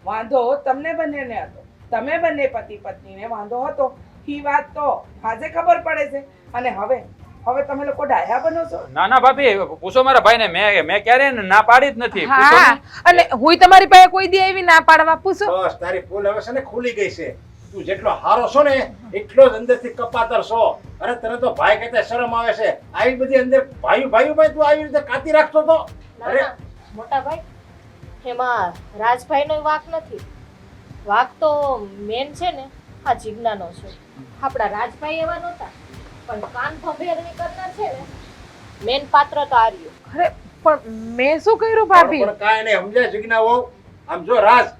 વાંધો તમને બંનેને હતો. તમે બંને પતિ પત્નીને વાંધો હતો. એ વાત તો આજે ખબર પડે છે. અને હવે હવે તમે લોકો ડાયા બનો છો? ના ના ભાભી પૂછો મારા ભાઈને, મેં ક્યારે ના પાડી જ નથી. પૂછો હા ને. અને હું તમારી પાસે કોઈ દી આવી ના પાડવા પૂછો. બસ તારી પોલ હવે છે ને ખુલી ગઈ છે. તું જેટલો હારો છો ને એટલો જ અંદરથી કપાતર છો. અરે તને તો ભાઈ કહેતા શરમ આવે છે. આવી બધી અંદર ભાઈ તું આવી રીતે કાતી રાખતો તો. અરે મોટા ભાઈ, એમાં રાજભાઈનો વાંક નથી. વાંક તો મેન છે ને આ જીજ્ઞાનો છે. આપણા રાજભાઈ એવા નહોતા, પણ કાન ભંભેરણી કરનાર છે ને મેન પાત્ર તો આ રહ્યું. અરે પણ મેં શું કર્યું ભાભી? પણ કાંઈ નહીં સમજાય જિજ્ઞા વહુ. આમ જો રાજ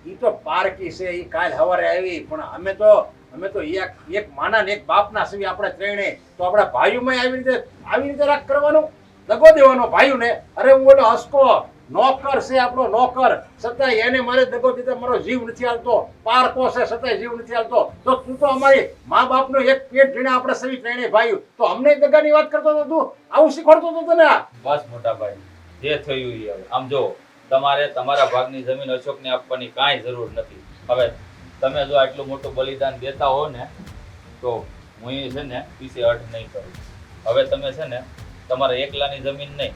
ઈ તો પારકી છે, ઈ કાલ હવારે આવી, પણ અમે તો એક માના ને એક બાપના છીએ આપણે ત્રણે. તો આપણા ભાઈઓમાં આવી રીતે રાગ કરવાનો, દગો દેવાનો ભાઈઓને. અરે હું બોલો હસકો નોકર છે આપણો નોકર, છતાંય એને મારે દગો દીધા, મારો જીવ નથી હાલતો. પારકો છે છતાંય જીવ નથી હાલતો. તો તું તો અમારી મા બાપનો એક પેટ ભીણે આપણે સવી ત્રણે ભાઈઓ, તો અમને દગાની વાત કરતો હતો તું? આવું શીખવાડતો હતો તને? બસ મોટા ભાઈ, જે થયું એ હવે. આમ જો તમારે તમારા ભાગની જમીન અશોકને આપવાની કાંઈ જરૂર નથી. હવે તમે જો આટલું મોટું બલિદાન દેતા હો ને, તો હું એ છે ને પીછે હઠ નહીં કરું. હવે તમે છે ને તમારા એકલાની જમીન નહીં,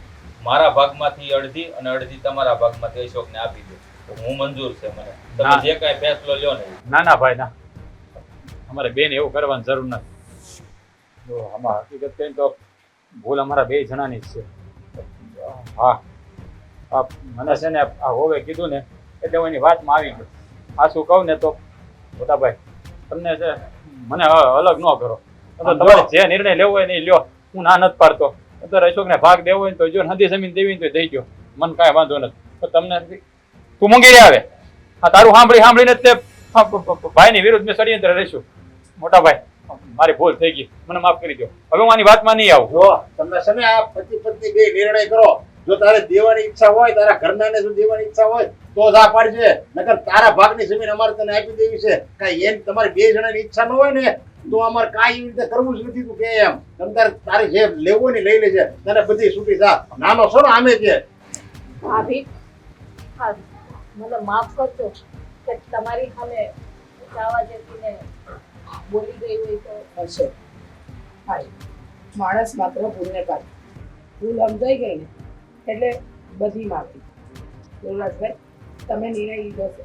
મારા ભાગમાંથી અડધી અને અડધી તમારા ભાગમાંથી અશોકને આપી દો, તો હું મંજૂર છે મને. તમે ના. જે કાંઈ ફેસલો લ્યો ને. ના ના ભાઈ ના, અમારે બેન એવું કરવાની જરૂર નથી. જો આમાં હકીકત કહીએ તો ભૂલ અમારા બે જણાની જ છે. હા આ મને છે ને આ હોવે કીધું ને એટલે હું એની વાતમાં આવી ગયો. આ શું કહું ને તો મોટા ભાઈ તમને છે મને અલગ ન કરો. તો તમારે જે નિર્ણય લેવો હોય ને એ લ્યો, હું ના નથી પાડતો. અત્યારે અશોકને ભાગ દેવો હોય ને તો જો નદી જમીન દેવી ને તો દઈ ગયો, મને કાંઈ વાંધો નથી. તો તમને તું મૂંગી રે આવે. આ તારું સાંભળીને જ તે ભાઈની વિરુદ્ધ મેં ષડયંત્ર રહીશું. મોટા ભાઈ મારી ભૂલ થઈ ગઈ, મને માફ કરી દો. હવે હું આની વાતમાં નહીં આવું. જો તમે છે ને આ પતિ પત્ની બે નિર્ણય કરો. જો તારે દેવાની ઈચ્છા હોય, તારા ઘરનાને જો દેવાની ઈચ્છા હોય તો જ આ પાડજે, નકર તારા ભાગની જમીન અમારે તને આપી દેવી છે. કાંઈ એમ તમારી બે જણાની ઈચ્છા ન હોય ને તો અમારે કાંઈ એવી રીતે કરવું જ નથી. તું કે એમ તમ તારે જે લેવું હોય ને લઈ લેજે, તને બધી છૂટી થા. નાનો છો ને આમે કે ભાભી, હા મને માફ કરજો કે તમારી સામે જાવા જેતીને બોલી ગઈ હોય તો. હશે ભાઈ, માણસ માત્ર ભૂલને પામે. ભૂલ સમજાઈ ગઈ ને એટલે બધી માફી. યુવરાજભાઈ, તમે નિર્ણય લીધો છે.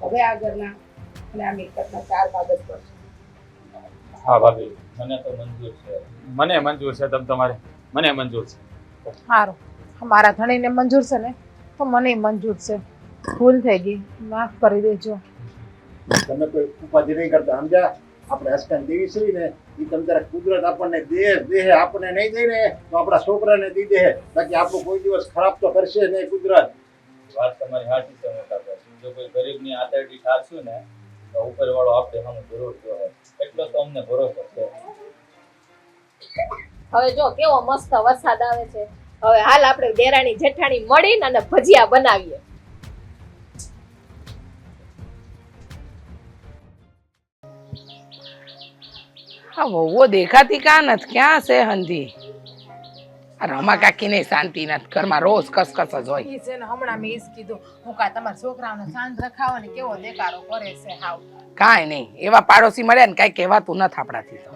હવે આ ઘરના અને આ મિલકતના 4 ભાગ જ પડશે. હા ભાભી, મને તો મંજૂર છે. મને મંજૂર છે. તમારે મને મંજૂર છે. સારું, મારા ધણીને મંજૂર છે ને તો મને મંજૂર છે. ભૂલ થઈ ગઈ, માફ કરી દેજો. તમે કોઈ ઉપાધિ નહીં કરતા, સમજ્યા? આપણે હસકાન દેવી છે ને એ તમ તારે કુદરત આપણને દેહ આપણને નહીં દે ને તો આપણા છોકરાને દી દે. બાકી આપણું કોઈ દિવસ ખરાબ તો કરશે નહીં કુદરત. વાત તમારી સાચી છે મોટા ભાઈ. જો કોઈ ગરીબની આતરડી ઠારશું ને તો ઉપરવાળો આપણે સામે જરૂર જોવે, એટલો તો અમને ભરોસો છે. હવે જો કેવો મસ્ત વરસાદ આવે છે. હવે હાલ આપણે દેરાણી જેઠાણી મળીને અને ભજીયા બનાવીએ. હા વહુઓ દેખાતી કાં નથી, ક્યાં છે હંધી? આ રમા કાકીને શાંતિ નથી, ઘરમાં રોજ કસકસ જ હોય. ઈ છે ને હમણાં મેં ઈ જ કીધું, હું કા તમારા છોકરાઓને શાંત રખાવો ને કેવો દેકારો કરે છે હાવ. કાંઈ નહીં, એવા પાડોશી મળ્યા ને કાંઈ કહેવાતું નથી આપણાથી તો.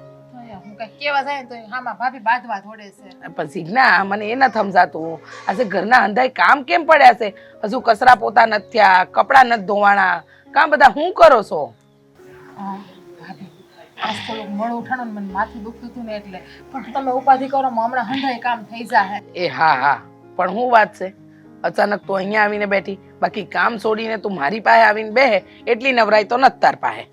હું કઈ કેવા જાય ને તો હામાં ભાભી બાંધવા થોડે છે. પણ સિગ્ના, મને એ નથી સમજાતું, આજે ઘરના અંધાઈ કામ કેમ પડ્યા છે? હજુ કચરા પોતા નથી થયા, કપડાં નથી ધોવાણા, કામ બધા હું કરો છો? ભાભી આજ થોડુંક મોડું ઉઠાણું ને મને માથું દુખતું હતું ને એટલે, પણ તમે ઉપાધિ કરો હમણાં હંધાઈ કામ થઈ જાય. એ હા હા, પણ હું વાત છે, અચાનક તું અહીંયા આવીને બેઠી, બાકી કામ છોડીને તું મારી પાસે આવીને બેહે એટલી નવરાઈ તો નથી તાર પાસે.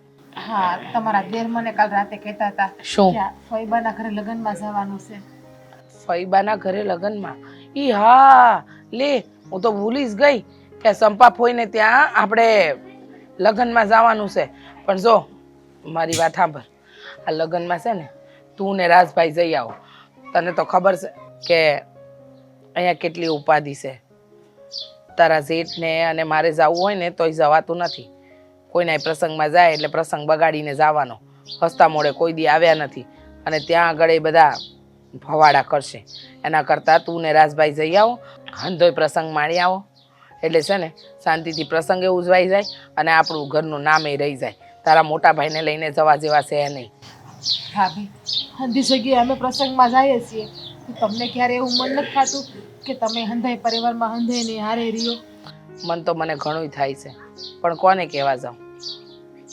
હા, તમારા દેર મને કાલ રાતે કહેતા હતા શું? કે ફઈબાના ઘરે લગ્નમાં જવાનું છે. ફઈબાના ઘરે લગ્નમાં? ઈ હા, લે હું તો ભૂલી જ ગઈ કે સંપા ફોઈને ત્યાં આપણે લગ્નમાં જવાનું છે. પણ જો મારી વાત સાંભળ, આ લગ્નમાં છે ને તું ને રાજભાઈ જઈ આવો. તને તો ખબર છે કે અહીંયા કેટલી ઉપાધિ છે. તારા જેઠને અને મારે જવું હોય ને તોય જવાતું નથી. કોઈના પ્રસંગમાં જાય એટલે પ્રસંગ બગાડીને જવાનો. હસતા મોડે કોઈ દી આવ્યા નથી અને ત્યાં આગળ એ બધા ભવાડા કરશે. એના કરતાં તું ને રાજભાઈ જઈ આવો, હંધોય પ્રસંગ માણી આવો, એટલે છે ને શાંતિથી પ્રસંગે ઉજવાઈ જાય અને આપણું ઘરનું નામે રહી જાય. તારા મોટા ભાઈને લઈને જવા જેવા છે નહીં. ભાભી હંધી જગ્યાએ અમે પ્રસંગમાં જઈએ છીએ તો તમને ક્યારે એવું મન નથી થતું કે તમે હંધાઈ પરિવારમાં હંધાઈને હારે રહ્યો? મન તો મને ઘણું થાય છે, પણ કોને કહેવા જાઉં?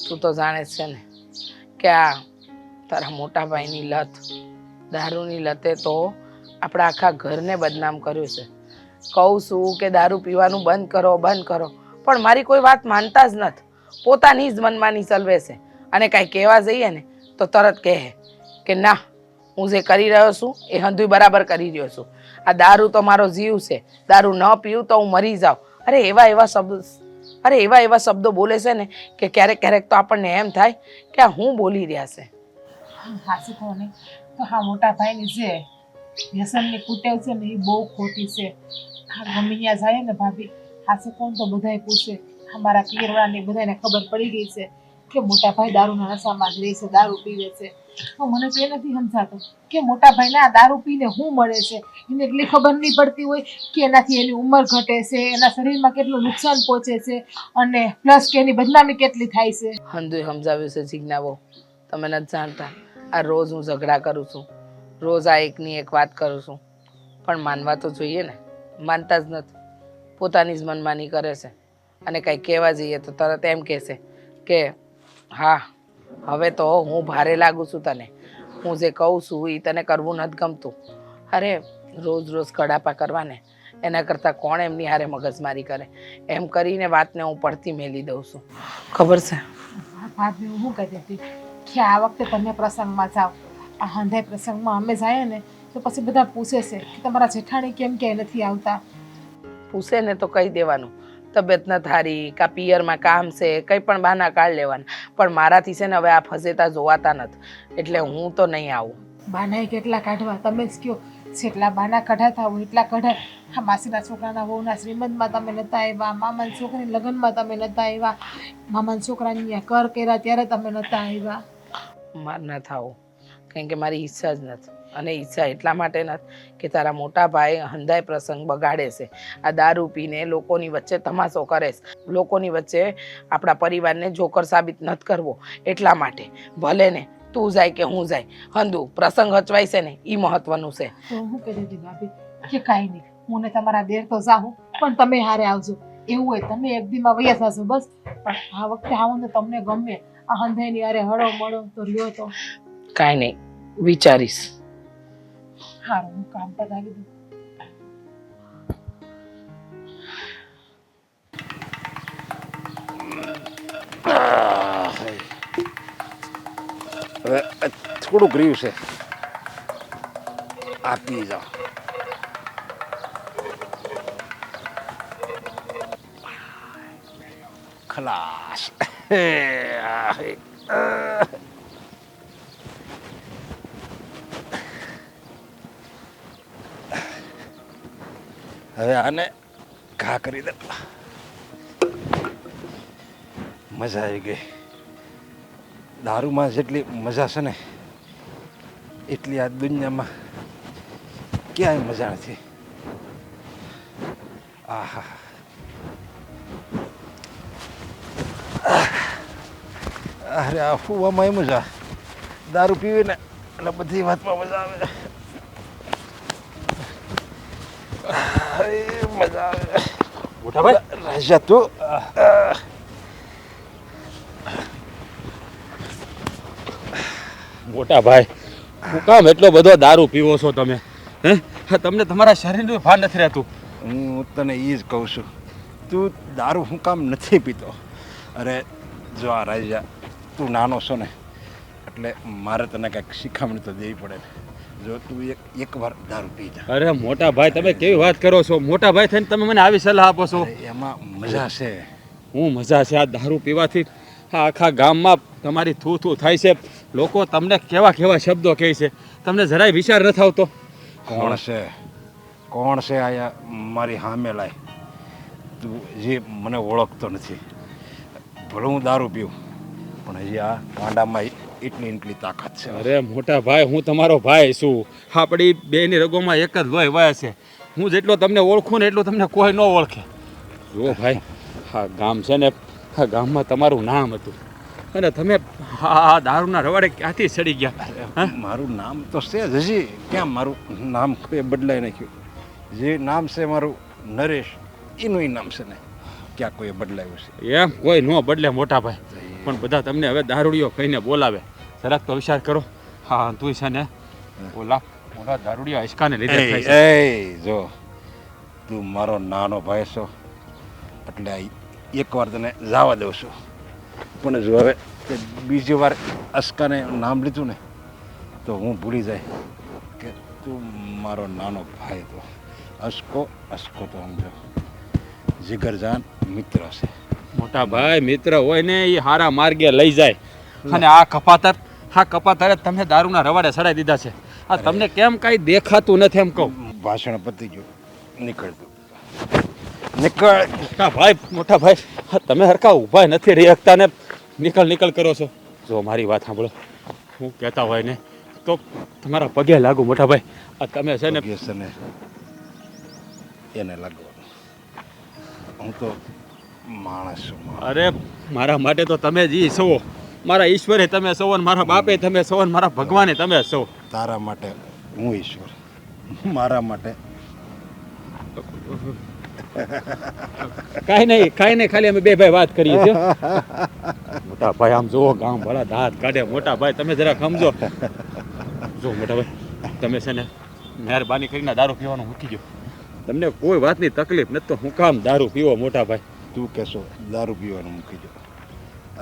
તું તો જાણે જ છે ને કે આ તારા મોટા ભાઈની લત, દારૂની લતે તો આપણા આખા ઘરને બદનામ કર્યું છે. કહું છું કે દારૂ પીવાનું બંધ કરો, બંધ કરો, પણ મારી કોઈ વાત માનતા જ નથી. પોતાની જ મનમાની ચલવે છે, અને કાંઈ કહેવા જઈએ ને તો તરત કહે કે ના, હું જે કરી રહ્યો છું એ હંધુય બરાબર કરી રહ્યો છું. આ દારૂ તો મારો જીવ છે, દારૂ ન પીવું તો હું મરી જાઉં. એવા એવા શબ્દો બોલે છે ને કે ક્યારેક ક્યારેક તો આપણને એમ થાય કે આ હું બોલી રહ્યા છે. હાસી કહો ને તો હા મોટા ભાઈની જે વ્યસનની કુટેવ છે ને એ બહુ ખોટી છે. હા ગમે ત્યાં જાય ને ભાભી, હાસી કહો તો બધાય પૂછે, અમારા પિયરવાળાને બધાને ખબર પડી ગઈ છે કે મોટા ભાઈ દારૂના નશામાં જ રહે છે, દારૂ પીવે છે. તો મને તો એ નથી સમજાતું કે મોટા ભાઈને આ દારૂ પીને શું મળે છે. એને એટલી ખબર નહીં પડતી હોય કે એનાથી એની ઉંમર ઘટે છે, એના શરીરમાં કેટલું નુકસાન પહોંચે છે, અને પ્લસ કે એની બદનામી કેટલી થાય છે. હંધુએ સમજાવ્યું છે જીજ્ઞાબો, તમે નથી જાણતા. આ રોજ હું ઝઘડા કરું છું, રોજ આ એકની એક વાત કરું છું, પણ માનવા તો જોઈએ ને, માનતા જ નથી. પોતાની જ મનમાની કરે છે, અને કાંઈ કહેવા જઈએ તો તરત એમ કહેશે કે હા હવે તો હું ભારે લાગુ છું તને, હું જે કહું છું એ તને કરવું નથી ગમતું. અરે રોજ રોજ કડાપા કરવાને એના કરતાં કોણ એમની હારે મગજમારી કરે? એમ કરીને વાતને હું પડતી મેલી દઉં છું. ખબર છે ભાભી હું કહેતી હતી કે આ વખતે તમે પ્રસંગમાં જાઓ, આ હંધાઈ પ્રસંગમાં અમે જઈએ ને તો પછી બધા પૂછે છે કે તમારા જેઠાણી કેમ ક્યાંય નથી આવતા? પૂછે ને તો કહી દેવાનું તબિયત ન થારી, કા પિયરમાં કામ છે, કંઈ પણ બહાના કાઢ લેવાના. પણ મારાથી છે ને હવે આ ફસેતા જોવાતા નથી, એટલે હું તો નહીં આવું. બાનાએ કેટલા કાઢવા તમે જ કહો, જેટલા બાના કઢાતા હોય એટલા કઢાય. હા માસીના છોકરાના વહુના શ્રીમંતમાં તમે નહોતા આવ્યા, મામાની છોકરીના લગ્નમાં તમે નહોતા આવ્યા, મામાના છોકરાની ત્યાં કર કર્યા ત્યારે તમે નહોતા આવ્યા. માર ન થાવું, કારણ કે મારી ઈચ્છા જ નથી. અને ઈચ્છા એટલા માટે નથી કે તારા મોટા ભાઈ હંધાઈ પ્રસંગ બગાડે છે, આ દારૂ પીને લોકોની વચ્ચે તમાશો કરે છે, લોકોની વચ્ચે આપણા પરિવારને જોકર સાબિત નથી કરવો. એટલા માટે ભલે ને તું જાય કે હું જાય, હંધુ પ્રસંગ હચવાય છે ને એ મહત્વનું છે. તો હું કહી દીધી ભાભી કે કાંઈ નહીં, હું ને તમારા દેર તો જાઉં, પણ તમે હારે આવજો. એવું હોય તમે એક દીમાં વયા થશો બસ, પણ આ વખતે આવો ને તમને ગમે, આ હંધાઈની હારે હળો મળો તો રહ્યો તો. કાંઈ નહીં, વિચારીશ. હારું હું કામ પતાવી દઉં. હવે થોડુંક રહ્યું છે, આ પી જાઓ. ખલાસ. હવે આને ઘા કરી દે. મજા આવી ગઈ. દારૂમાં જેટલી મજા છે ને એટલી આ દુનિયામાં ક્યાંય મજા નથી. આહા, અરે આ ફૂવામાં એમ મજા, દારૂ પીવી ને એટલે બધી વાતમાં મજા આવે. મજા આવે. મોટા ભાઈ રાજા તું મોટા ભાઈ, હું કામ એટલો બધો દારૂ પીવો છો તમે? હે, તમને તમારા શરીરનું ભાન નથી રહેતું? હું તને એ જ કહું છું, તું દારૂ હું કામ નથી પીતો? અરે જો આ રાજા, તું નાનો છો ને એટલે મારે તને કંઈક શીખામણી તો દેવી પડે ને. જો તું એકવાર દારૂ પી જા. અરે મોટા ભાઈ, તમે કેવી વાત કરો છો? મોટા ભાઈ થઈને તમે મને આવી સલાહ આપો છો? એમાં મજા છે. હું મજા છે આ દારૂ પીવાથી? આ આખા ગામમાં તમારી થૂ થૂ થાય છે, લોકો તમને કેવા કેવા શબ્દો કહે છે, તમને જરાય વિચાર નથી આવતો? કોણ છે આયા મારી સામે લાય? તું જે મને ઓળખતો નથી. ભલે હું દારૂ પીવું પણ હજી આ કાંડામાં એટલી તાકાત છે. અરે મોટા ભાઈ, હું તમારો ભાઈ છું. આપણી બેની રગોમાં એક જ લોહી વહે છે. હું જેટલો તમને ઓળખું ને એટલું તમને કોઈ ન ઓળખે. જુઓ ભાઈ, હા ગામ છે ને, આ ગામમાં તમારું નામ હતું, અને તમે આ દારૂના રવાડે ક્યાંથી ચડી ગયા? હા? મારું નામ તો છે જ હજી ક્યાં મારું નામ કોઈ બદલાઈ નાખ્યું. જે નામ છે મારું નરેશ એનું નામ છે ને ક્યાં કોઈ બદલાયું છે. એમ કોઈ ન બદલે મોટા ભાઈ, પણ બધા તમને હવે દારૂડિયો કહીને બોલાવે. જરાક તો વિચાર કરો. હા તું છે ને ઓલા મોટા દારૂડિયા હિસકાને લીધે થાય છે. એ જો તું મારો નાનો ભાઈ છો એટલે એકવાર તને જવા દઉં છું, પણ જો હવે તે બીજી વાર અસ્કાને નામ લીધું ને તો હું ભૂલી જાય કે તું મારો નાનો ભાઈ હતો. અસ્કો તો સમજો જીગરજાન મિત્ર છે. મોટા ભાઈ મિત્ર હોય ને એ હારા માર્ગે લઈ જાય. અને આ કપાતરે તમે દારૂના રવાડે ચડાઈ દીધા છે. આ તમને કેમ કઈ દેખાતું નથી એમ કહું? ભાષણ પતી ગયું, નીકળતું નીકળ. મોટા ભાઈ આ તમે હરખા ઊભા નથી રહી શકતા ને નીકળ કરો છો. જો મારી વાત સાંભળો, હું કહેતા હોય ને તો તમારા પગે લાગુ મોટા ભાઈ. આ તમે છે ને એને લાગવાનું. હું તો માણસ છું. અરે મારા માટે તો તમે જ ઈ છો. મારા ઈશ્વરે તમે છો ને મારા બાપે તમે છો ને મારા ભગવાને તમે છો. તારા માટે હું ઈશ્વર, મારા માટે કાંઈ નહીં ખાલી અમે બે ભાઈ વાત કરીએ છીએ. મોટા ભાઈ આમ જુઓ, ગામ ભલા દાંત કાઢે. મોટા ભાઈ તમે જરા સમજો. જો મોટા ભાઈ તમે છે ને મહેરબાની કરીને દારૂ પીવાનું મૂકી દો. તમને કોઈ વાતની તકલીફ નથી તો હું કામ દારૂ પીવો મોટા ભાઈ? તું કહેશો દારૂ પીવાનું મૂકી દો,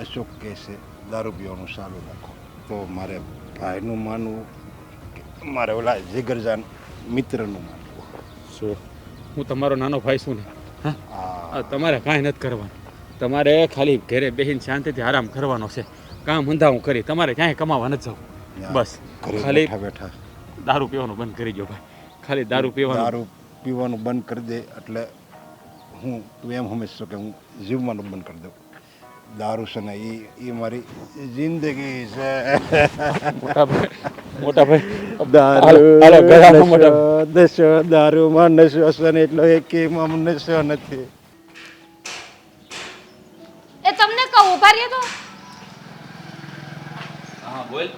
અશોક કહેશે દારૂ પીવાનું ચાલુ રાખો, તો મારે ભાઈનું માનવું કે મારે ઓલા જીગરજાન મિત્રનું માનવું? શું હું તમારો નાનો ભાઈ છું ને? હા તમારે કાંઈ નથી કરવાનું. તમારે ખાલી ઘરે બેસીને શાંતિથી આરામ કરવાનો છે. કામ ધંધા હું કરી, તમારે ક્યાંય કમાવા નથી જવું. બસ ખાલી બેઠા દારૂ પીવાનું બંધ કરી દો ભાઈ. ખાલી દારૂ પીવાનું બંધ કરી દે એટલે હું તું એમ સમજશો કે હું જીવવાનું બંધ કરી દઉં. દારૂ છે ને એ મારી જિંદગી છે. મોટા ભાઈ નશો દારૂમાં નશો છે ને એટલો એકેયમાં નશો નથી. એ તમને કહું ઉભા રહ્યો તો હા બોલ.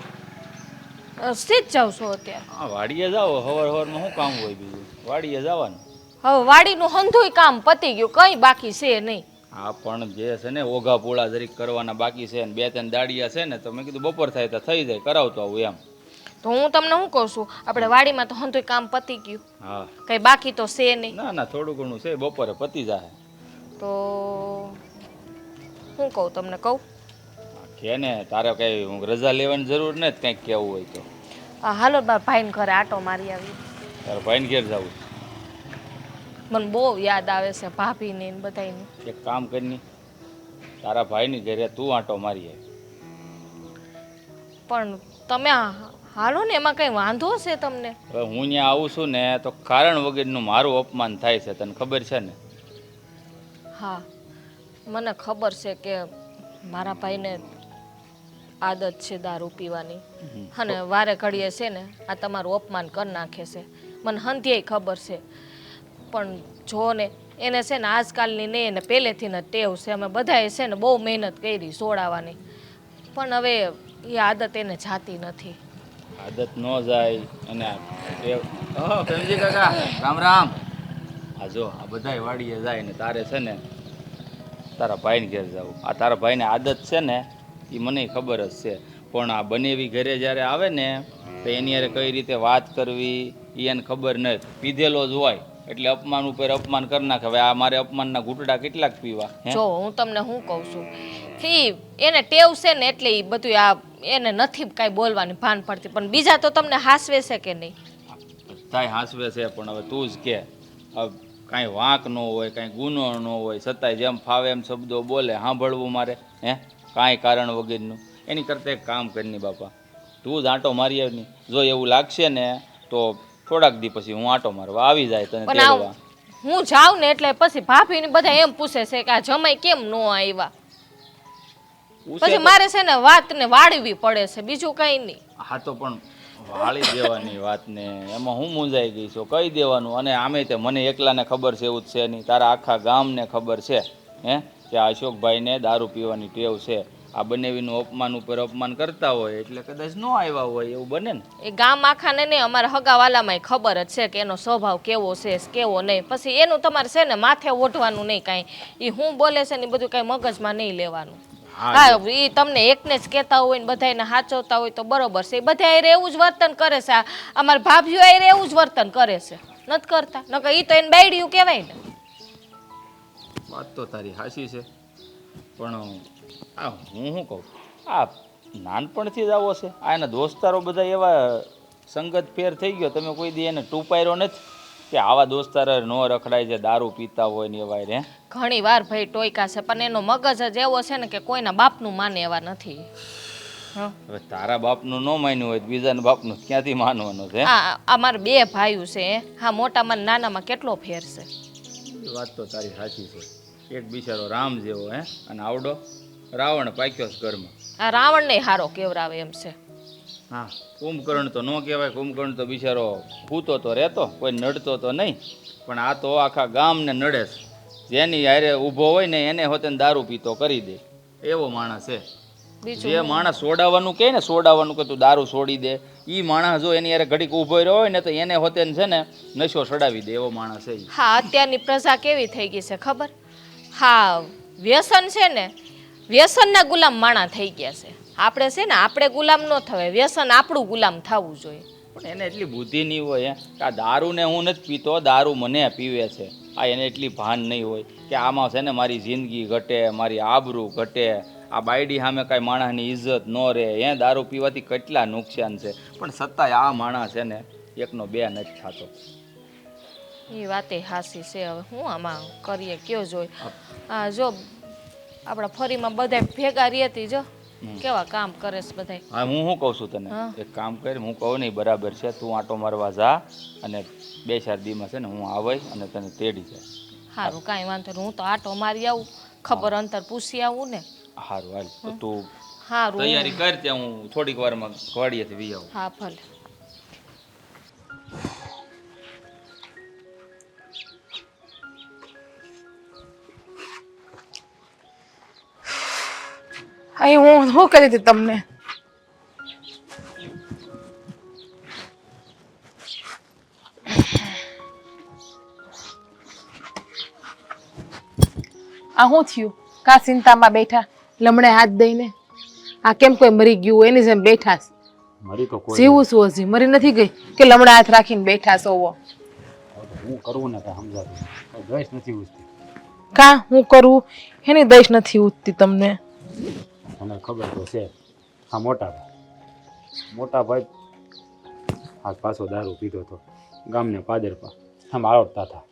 સીધ જાવ છો અત્યારે? હા વાડીએ જાઓ, હવારમાં શું કામ હોય બીજું? વાડીએ જવાનું. હવે વાડીનું હંધુય કામ પતી ગયું, કઈ બાકી છે નહીં. હા પણ જે છે ને ઓઘા પોળા જરીક કરવાના બાકી છે ને 2-3 દાડિયા છે ને તો મેં કીધું બપોર થાય તો થઈ જાય, કરાવતો આવું એમ. તો હું તમને શું કહું છું, આપણે વાડીમાં તો હંધુય કામ પતી ગયું, હા કઈ બાકી તો છે નહીં. ના થોડું ઘણું છે, બપોરે પતી જાય. તો હું કહું તમને કહું? કે ને તારે કઈ રજા લેવાની જરૂર નથી, કંઈક કહેવું હોય તો. હાલો મારા ભાઈને ઘરે આટો મારી આવી. તારે ભાઈને ઘેર જવું? મને બહુ યાદ આવે છે ભાભીની ને બધાયની. એક કામ કરીને તારા ભાઈની ઘરે તું આંટો મારી આવ. પણ તમે હાલો ને, એમાં કઈ વાંધો છે તમને? હવે હું ત્યાં આવું છું ને તો કારણ વગરનું મારું અપમાન થાય છે, તને ખબર છે ને? હા મને ખબર છે કે મારા ભાઈને આદત છે દારૂ પીવાની, અને વારે ઘડીએ છે ને આ તમારું અપમાન કરી નાખે છે. મને હંધ્યેય ખબર છે, પણ જો ને એને છે ને આજકાલની ને એને પહેલેથી ને ટેવ છે. અમે બધાએ છે ને બહુ મહેનત કરી સોડાવવાની, પણ હવે એ આદત એને જાતી નથી. આદત ન જાય અને પ્રેમજી કાકા રામ રામ. આ જો આ બધાય વાડીએ જાય ને તારે છે ને તારા ભાઈને ઘેર જવું. આ તારા ભાઈને આદત છે ને એ મને ખબર જ છે, પણ આ બનેવી ઘરે જ્યારે આવે ને તો એની યારે કઈ રીતે વાત કરવી એ એને ખબર નથી. પીધેલો જ હોય એટલે અપમાન ઉપર અપમાન કરી નાખે. હવે આ મારે અપમાનના ઘૂંટડા કેટલાક પીવા? જો હું તમને શું કહું છું, એને ટેવ છે ને એટલે એ બધું આ એને નથી કાંઈ બોલવાની ભાન પડતી, પણ બીજા તો તમને હાસવે છે કે નહીં? થાય હાસવે છે, પણ હવે તું જ કે કાંઈ વાંક ન હોય, કાંઈ ગુનો ન હોય, છતાંય જેમ ફાવે એમ શબ્દો બોલે, સાંભળવું મારે? કાંઈ કારણ વગરનું. એની કરતાં એક કામ કરીને બાપા, તું જ આંટો મારી આવની. જો એવું લાગશે ને તો થોડાક દી પછી હું આંટો મારવા આવી જાય તને તેડવા. હું જાઉં ને એટલે પછી ભાભીને બધા એમ પૂછે છે કે આ જમાઈ કેમ ન આવ્યા. પછી મારે છે ને વાત ને વાળવી પડે છે, બીજું કઈ નહીં. હા તો પણ વાળી દેવાની વાતને એમાં હું મૂંઝાઈ ગઈ છું, કહી દેવાનું. અને આમે તે મને એકલાને ખબર છે એવું જ છે નહીં, તારા આખા ગામને ખબર છે કે આ અશોકભાઈને દારૂ પીવાની ટેવ છે. આ બંનેવીનું અપમાન ઉપર અપમાન કરતા હોય એટલે કદાચ ન આવ્યા હોય એવું બને ને. એ ગામ આખાને નહીં, અમારા હગાવાલામાંય ખબર જ છે કે એનો સ્વભાવ કેવો છે કેવો નહીં. પછી એનું તમારે છે ને માથે ઓઢવાનું નહીં કાંઈ. એ હું બોલે છે ને એ બધું કાંઈ મગજમાં નહીં લેવાનું. હા, એ તમને એકને જ કહેતા હોય ને બધાને સાચવતા હોય તો બરોબર છે. એ બધા એ એવું જ વર્તન કરે છે. અમારા ભાભીઓ એ એવું જ વર્તન કરે છે, નથી કરતા. નકર એ તો એને બાયડિયું કહેવાય ને. વાત તો તારી હાચી છે, પણ આ હું શું કહું, આ નાનપણથી જ આવો છે. આ એના દોસ્તારો બધા એવા સંગત ફેર થઈ ગયો, તમે કોઈ દી એને ટૂપાયરો નથી કે આવા દોસ્તાર ન રખડાય છે, દારૂ પીતા હોય ને એવા રે. ઘણી વાર ભાઈ ટોયકા છે, પણ એનો મગજ જ એવો છે ને કે કોઈના બાપનું માને એવા નથી. હવે તારા બાપનું ન માન્યું હોય તો બીજાના બાપનું ક્યાંથી માનવાનું છે? આ અમારા બે ભાઈઓ છે. હા, મોટામાં ને નાનામાં કેટલો ફેર છે. એ વાત તો તારી સાચી છે. એક બિચારો રામ જેવો અને આવડો રાવણ પાક્યો છે ઘરમાં. આ રાવણને હારો કેવરાવે એમ છે. હા, કુંભકર્ણ તો ન કહેવાય. કુંભકર્ણ તો બિચારો ભૂતો તો રહેતો, કોઈ નડતો તો નહીં, પણ આ તો આખા ગામને નડે છે. જેની હારે ઊભો હોય ને એને હોતે દારૂ પીતો કરી દે એવો માણસ છે. જે માણસ સોડાવાનું કહે ને, સોડાવાનું કે તું દારૂ છોડી દે, એ માણસ જો એની હારે ઘડીક ઊભો રહ્યો હોય ને તો એને હોતે છે ને નશો ચડાવી દે એવો માણસ છે. હા, અત્યારની પ્રજા કેવી થઈ ગઈ છે ખબર? હા, વ્યસન છે ને, વ્યસનના ગુલામ માણા થઈ ગયા છે. આપણે છે ને આપણે ગુલામ ન થવાય, વ્યસન આપણું ગુલામ થવું જોઈએ. પણ એને એટલી બુદ્ધિ નહીં હોય કે આ દારૂને હું નથી પીતો, દારૂ મને પીવે છે. આ એને એટલી ભાન નહીં હોય કે આમાં છે ને મારી જિંદગી ઘટે, મારી આબરૂ ઘટે, આ બાયડી સામે કાંઈ માણસની ઇજ્જત ન રહે. દારૂ પીવાથી કેટલા નુકસાન છે, પણ છતાંય આ માણસ છે ને એકનો બે નથી થતો. એ વાતે હાસી છે. હવે હું આમાં કરીએ કયો જોઈ. હા, જો આપણા ફરીમાં બધા ભેગા રહેતી જો કેવા કામ કરે છે બધા. હા, હું શું કહું છું તને, એક કામ કરી, હું કહું નહીં બરાબર છે, તું આંટો મારવા જા અને 2-4 દીમાં છે ને હું આવે અને તને તેડી જાય. સારું, કાંઈ વાંધો નહીં. હું તો આંટો મારી આવું, ખબર અંતર પૂછી આવું ને. સારું, હાલ તો તું સારું, તૈયારી કર, ત્યાં હું થોડીક વારમાં વાડીએથી વી આવું. હા ભલે. અહીં હું શું કરી હતી તમને? આ શું થયું? કા ચિંતામાં બેઠા લમણે હાથ દઈને? આ કેમ કોઈ મરી ગયું હોય એની જેમ બેઠા? મારી તો કોઈ જીવું છું હજી, મરી નથી ગઈ કે લમણે હાથ રાખીને બેઠા છો? હું કરવું ને કાંઈ સમજાતું દઈશ નથી ઉઠતી. કા હું કરું એની દઈશ નથી ઉઠતી તમને? મને ખબર તો છે. આ મોટા ભાઈ આ પાછો દારૂ પીતો હતો, ગામને પાદરપા આમ આવડતા હતા.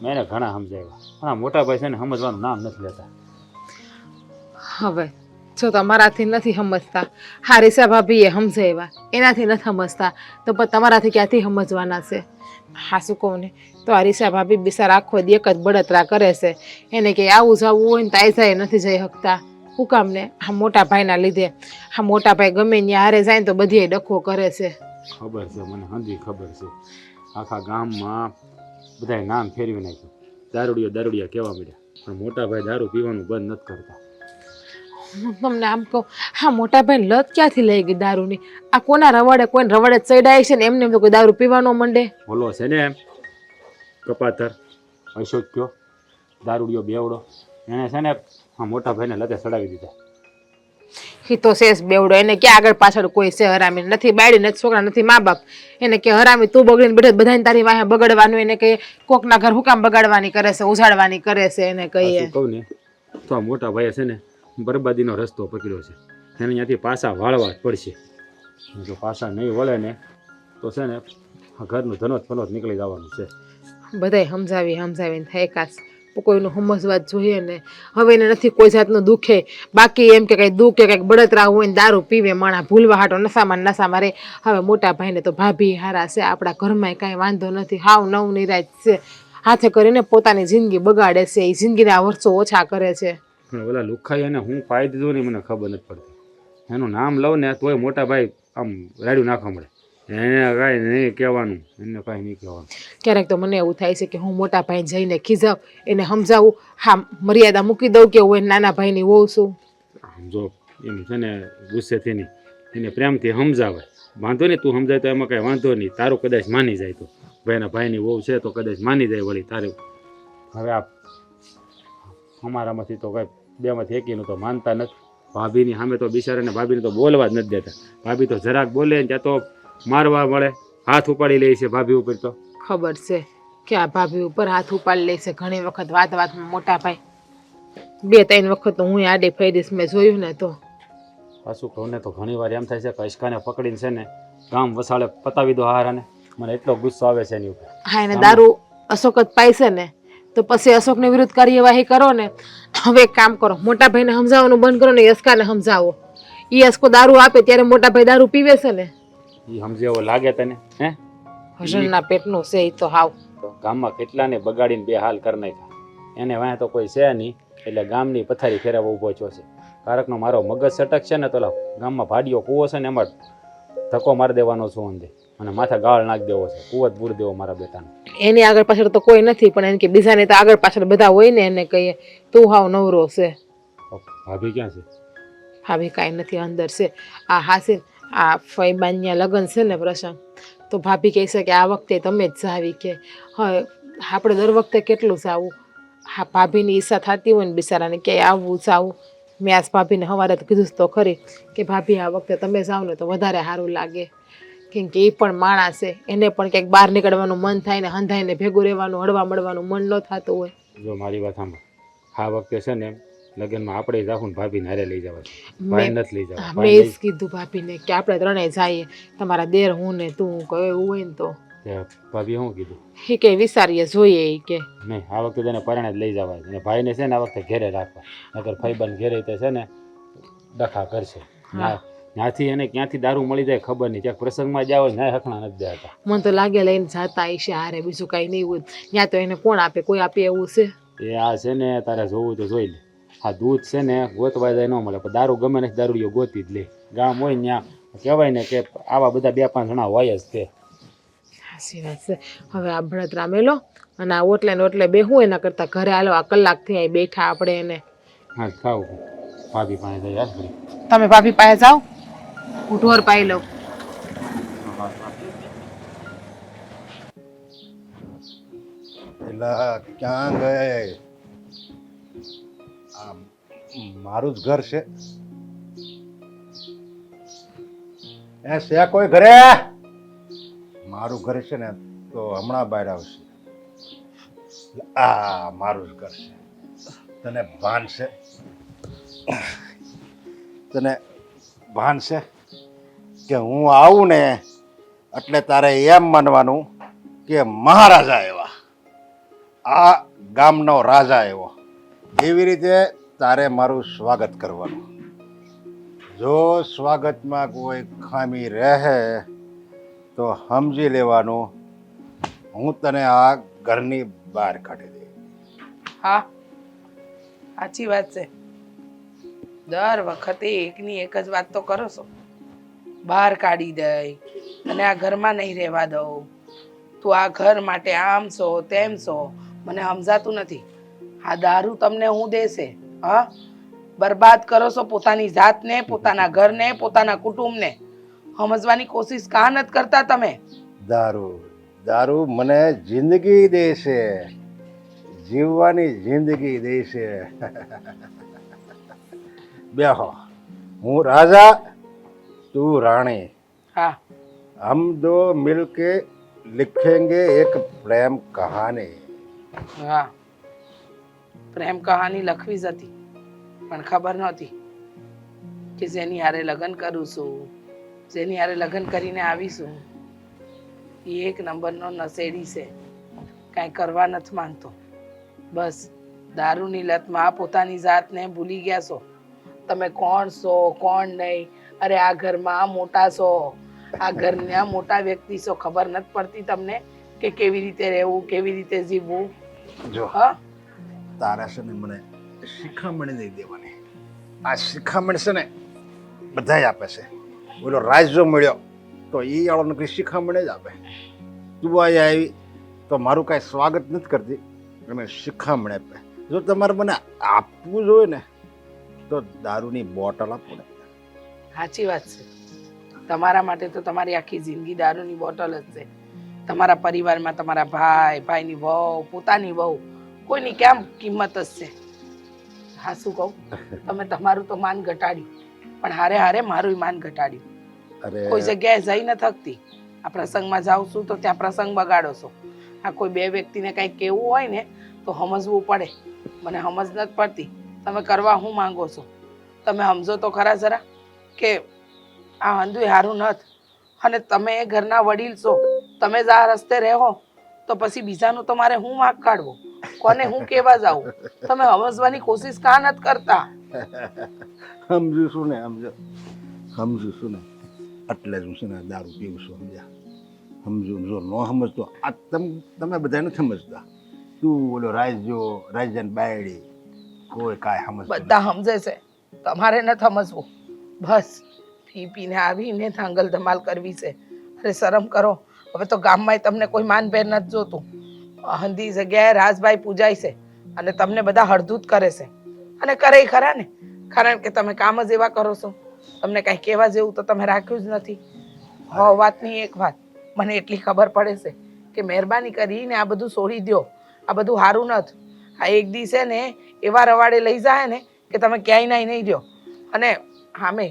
મેં એને ઘણા સમજાવ્યા, પણ આ મોટા ભાઈ છે ને સમજવાનું નામ નથી લેતા. હવે જો તમારાથી નથી સમજતા, હા રીસા ભાભીએ સમજાવ્યા, એનાથી નથી સમજતા તો પણ તમારાથી ક્યાંથી સમજવાના છે? હા શું કહું ને, તો આ રીસા ભાભી બિચારા આખો દી એક જ બળતરા કરે છે. એને કે આવું જવું હોય ને તાઈ જાય નથી જઈ શકતા. શું કામ ને? આ મોટા ભાઈના લીધે. આ મોટા ભાઈ ગમે ત્યાં હારે જાય ને તો બધી ડખો કરે છે. ખબર છે મને, હંધી ખબર છે. આખા ગામમાં બધાએ નામ ફેરવી નાખ્યું, દારૂડિયા કહેવા મળ્યા, પણ મોટા ભાઈ દારૂ પીવાનું બંધ નથી કરતા. હું તમને આમ કહું, હા મોટા ભાઈ લત ક્યાંથી લઈ ગઈ દારૂની? આ કોના રવાડે, કોઈને રવાડે ચડાય છે ને એમને એમ તો કોઈ દારૂ પીવાનો માંડે? ઓલો છે ને કપાતર અશોક કયો દારૂડિયો બેવડો, એને છે ને આ મોટા ભાઈને લતે ચડાવી દીધા. એ તો શેષ બેવડો, એને ક્યાં આગળ પાછળ કોઈ છે હરામી નથી, બાયડી નથી, છોકરા નથી, મા બાપ. એને કે હરામી તું બગડીને બેઠે બધાને તારી વાહે બગડવાનું, એને કહીએ કોકના ઘર હુકામ બગાડવાની કરે છે, ઉજાડવાની કરે છે, એને કહીએ. કહું ને તો આ મોટા ભાઈએ છે ને બરબાદીનો રસ્તો પકડ્યો છે. એને ત્યાંથી પાછા વાળવા જ પડશે. જો પાછા નહીં વળે ને તો છે ને આ ઘરનું ધનોત ફનોત નીકળી જવાનું છે. બધાય સમજાવીને થાય કાશ, કોઈનું સમજવા જ જોઈએ ને. હવે એને નથી કોઈ જાતનું દુખે, બાકી એમ કે કંઈ દુઃખ કે કંઈક બળતરા હોય ને દારૂ પીવે માણા, ભૂલવા હાટો નશામાં રે. હવે મોટા ભાઈને તો ભાભી હારા છે, આપણા ઘરમાં કાંઈ વાંધો નથી, હાવ નવ નિરાજ છે. હાથે કરીને પોતાની જિંદગી બગાડે છે, એ જિંદગીના વર્ષો ઓછા કરે છે. પણ ઓલા લુખાઈ એને હું પાઈ દીધું ને મને ખબર નથી પડતી. એનું નામ લઉં ને તોય મોટા ભાઈ આમ રાડ્યું નાખવા મળે. એને કાંઈ નહીં કહેવાનું, એને કાંઈ નહીં કહેવાનું. ક્યારેક તો મને એવું થાય છે કે હું મોટા ભાઈ જઈને ખીજાવ, એને સમજાવું, હા મર્યાદા મૂકી દઉં કે હું નાના ભાઈની હોઉં છું. આમ જો એમ છે ને ગુસ્સેથી નહીં, એને પ્રેમથી સમજાવે. વાંધો નહીં, તું સમજાય તો એમાં કાંઈ વાંધો નહીં, તારું કદાચ માની જાય તો ભાઈની વહુ છે તો કદાચ માની જાય વળી તારું. હવે આ અમારામાંથી તો કંઈ બેમાંથી એકીનું તો માનતા નથી. ભાભીની સામે તો બિચારાને ભાભીને તો બોલવા જ નથી દેતા. ભાભી તો જરાક બોલે ને ત્યાં તો મારવા મળે, હાથ ઉપાડી લે છે ભાભી ઉપર. તો ખબર છે કે આ ભાભી ઉપર હાથ ઉપાડી લે છે ઘણી વખત વાતમાં મોટા ભાઈ. 2-3 વખત તો હું આડે ફેરીશ મેં જોયું ને તો. પાછું કહું ને તો ઘણી વાર એમ થાય છે કે અશ્કાને પકડીને છે ને ગામ વસાડે પતાવી દો હારાને. મને એટલો ગુસ્સો આવે છે એની ઉપર. હા, એને દારૂ અશોક જ પાય છે ને તો પછી અશોકને વિરુદ્ધ કાર્યવાહી કરો ને. હવે એક કામ કરો, મોટા ભાઈને સમજાવવાનું બંધ કરો ને યશકાને સમજાવો. એ યશકો દારૂ આપે ત્યારે મોટા ભાઈ દારૂ પીવે છે ને. એ સમજે એવો લાગે તને? હે, હજણના પેટનું છે એ તો હાવ. તો ગામમાં કેટલાને બગાડીને બે હાલ કરી નાખ્યા. એને વાંહે તો કોઈ છે નહીં, એટલે ગામની પથારી ફેરવવા ઊભો થયો છે. કારકનો મારો મગજ સટક છે ને તો ગામમાં ભાડીઓ કૂવો છે ને એમાં ધક્કો મારી દેવાનો છું અંદે અને માથે ગાળ નાખી દેવો છે, કૂવો જ બૂર દેવો મારા બેટાને. એની આગળ પાછળ તો કોઈ નથી, પણ એને કે બીજાને તો આગળ પાછળ બધા હોય ને, એને કહીએ તું હાવ નવરો છે. ભાભી ક્યાં છે? ભાભી કાંઈ નથી, અંદર છે. આ હાસીન આ ફઈબાનના લગ્ન છે ને પ્રસંગ, તો ભાભી કહે છે કે આ વખતે તમે જ જાવી. કે હવે આપણે દર વખતે કેટલું જાવું. હા, ભાભીની ઈચ્છા થતી હોય ને બિચારાને કે આવવું જાવું. મેં આજ ભાભીને સવારે તો કીધું તો ખરી કે ભાભી આ વખતે તમે જાઓ ને તો વધારે સારું લાગે. કેમ કે એ પણ માણસ છે, એને પણ ક્યાંક બહાર નીકળવાનું મન થાય ને હંધાઈને ભેગું રહેવાનું હળવા મળવાનું મન ન થતું હોય. જો મારી વાત સાંભળ, આ વખતે છે ને લગ્નમાં આપણે જાવું ને ભાભીને હારે લઈ જવા છે, ભાઈ નથી લઈ જવા. મેં એ જ કીધું ભાભીને કે આપણે ત્રણેય જઈએ, તમારા દેર હું ને તું કહે એવું હોય ને તો. ભાભી શું કીધું? એ કે વિચારીએ જોઈએ એ કે નહીં, આ વખતે તેને પરણે જ લઈ જવા છે અને ભાઈને છે ને આ વખતે ઘેરે રાખવા, નકર ફઈબાન ઘેરે તે છે ને ડખા કરશે. ત્યાંથી એને ક્યાંથી દારૂ મળી જાય ખબર નહીં, ક્યાંક પ્રસંગમાં જાવ ને હખણા નથી દેતા. મને તો લાગે લઈને જાતા હશે હારે, બીજું કાંઈ નહીં હોય. ત્યાં તો એને કોણ આપે, કોઈ આપે એવું છે? એ આ છે ને તારે જોવું તો જોઈ લે. આ દૂધ છે ને ગોતવા જાય ન મળે, પણ દારૂ ગમે ને દારૂડીઓ ગોતી જ લે. ગામ હોય ને ત્યાં કહેવાય ને કે આવા બધા 2-5 જણા હોય જ તે. સાચી વાત છે. હવે આ બળતરા મેલો અને આ ઓટલે ને ઓટલે બેહું, એના કરતાં ઘરે હાલો. આ કલાકથી અહીં બેઠા આપણે એને. હા, ખાવું ભાભી પાસે જઈ યાદ કરી. તમે ભાભી પાસે જાઓ, હું ઢોર પાઈ લઉં. એટલે ક્યાં ગયે? આ મારું જ ઘર છે. એ છે કોઈ ઘરે? મારું ઘર છે ને તો હમણાં બહાર આવશે. આ મારું જ ઘર છે. તને ભાન છે? તને ભાન છે કે હું આવું ને એટલે તારે એમ માનવાનું કે મહારાજા એવા, આ ગામનો રાજા એવો, એવી રીતે તારે મારું સ્વાગત કરવાનું. જો સ્વાગતમાં કોઈ ખામી રહે તો સમજી લેવાનું, હું તને આ ઘરની બહાર કાઢી દઈશ. હા, સાચી વાત છે. દર વખતે એકની એક જ વાત તો કરો છો. બહાર કાઢી દઈ અને આ ઘરમાં નહીં રહેવા દઉં. તું આ ઘર માટે આમ છો તેમ છો, મને સમજાતું નથી. આ દારૂ તમને હું દેશે? હા, બરબાદ કરો છો પોતાની જાતને, પોતાના ઘરને, પોતાના કુટુંબને. સમજવાની કોશિશ કાં નથી કરતા તમે? દારૂ દારૂ મને જિંદગી દેશે, જીવવાની જિંદગી દેશે. બેહો, હું રાજા, તું રાણી. હા, हम दो मिलके लिखेंगे एक प्रेम कहानी. હા, પ્રેમ કહાની લખવી જ હતી, પણ ખબર નહોતી કે જેની હારે લગ્ન કરું છું, જેની હારે લગ્ન કરીને આવીશું, એ એક નંબરનો નશેડી છે. કાંઈ કરવા નથી માંગતો. બસ દારૂની લતમાં પોતાની જાતને ભૂલી ગયા છો. તમે કોણ છો કોણ નહીં. અરે આ ઘરમાં મોટા છો, આ ઘરના મોટા વ્યક્તિ છો. ખબર નથી પડતી તમને કે કેવી રીતે રહેવું, કેવી રીતે જીવવું? જો હા, તારે છે ને મને શિખામણ નહીં દેવાની. આ શિખામણ છે ને બધાય આપે છે. બોલો રાજ જો મળ્યો તો એ આળો નકરી શિખામણ જ આપે. તું અહીંયા આવી તો મારું કાંઈ સ્વાગત નથી કરતી, અને શિખામણ આપે. જો તમારે મને આપવું જોઈએ ને તો દારૂની બોટલ આપો ને. સાચી વાત છે. તમારા માટે તો તમારી આખી જિંદગી દારૂની બોટલ જ છે. તમારા પરિવારમાં તમારા ભાઈ, ભાઈની વહુ, પોતાની વહુ, કોઈની કેમ કિંમત જ છે. હા, શું કહું, તમે તમારું તો માન ઘટાડ્યું, પણ હારે હારે મારું માન ઘટાડ્યું. અરે કોઈ જગ્યાએ જઈ ન થકતી. આ પ્રસંગમાં જાઉં છું તો ત્યાં પ્રસંગ બગાડો છો. આ કોઈ બે વ્યક્તિને કંઈક કહેવું હોય ને તો સમજવું પડે. મને સમજ નથી પડતી તમે કરવા શું માંગો છો. તમે સમજો તો ખરા જરા કે આ હંધુય સારું નથી, અને તમે એ ઘરના વડીલ છો. તમે જ આ રસ્તે રહો તો પછી બીજાનું તો મારે હું વાંક કાઢવો, કોને હું કહેવા જાઉં. તમે સમજવાની કોશિશ કાં નથી કરતા. સમજુ છું ને, સમજુ છું ને, એટલે જ હું છે ને દારૂ પીવું છું, સમજ્યા? સમજુ, જો ન સમજતો આ તમે બધા નથી સમજતા. તું ઓલો રાજન બાયડી કોઈ કાંઈ સમજતું બધા સમજે છે, તમારે નથી સમજવું. બસ પી પીને આવીને ધાંગલ ધમાલ કરવી છે. અરે શરમ કરો. હવે તો ગામમાં તમને કોઈ માનભેર નથી જોતું. હંધી જગ્યાએ રાજભાઈ પૂજાય છે અને તમને બધા હળધૂત કરે છે. અને કરે ખરા ને, કારણ કે તમે કામ જ એવા કરો છો. તમને કાંઈ કહેવા જેવું તો તમે રાખ્યું જ નથી. વાતની એક વાત મને એટલી ખબર પડે છે કે મહેરબાની કરીને આ બધું છોડી દો. આ બધું સારું નથી. આ એક દિવસે ને એવા રવાડે લઈ જાય ને કે તમે ક્યાંય નાઈ નહીં દો. અને હામે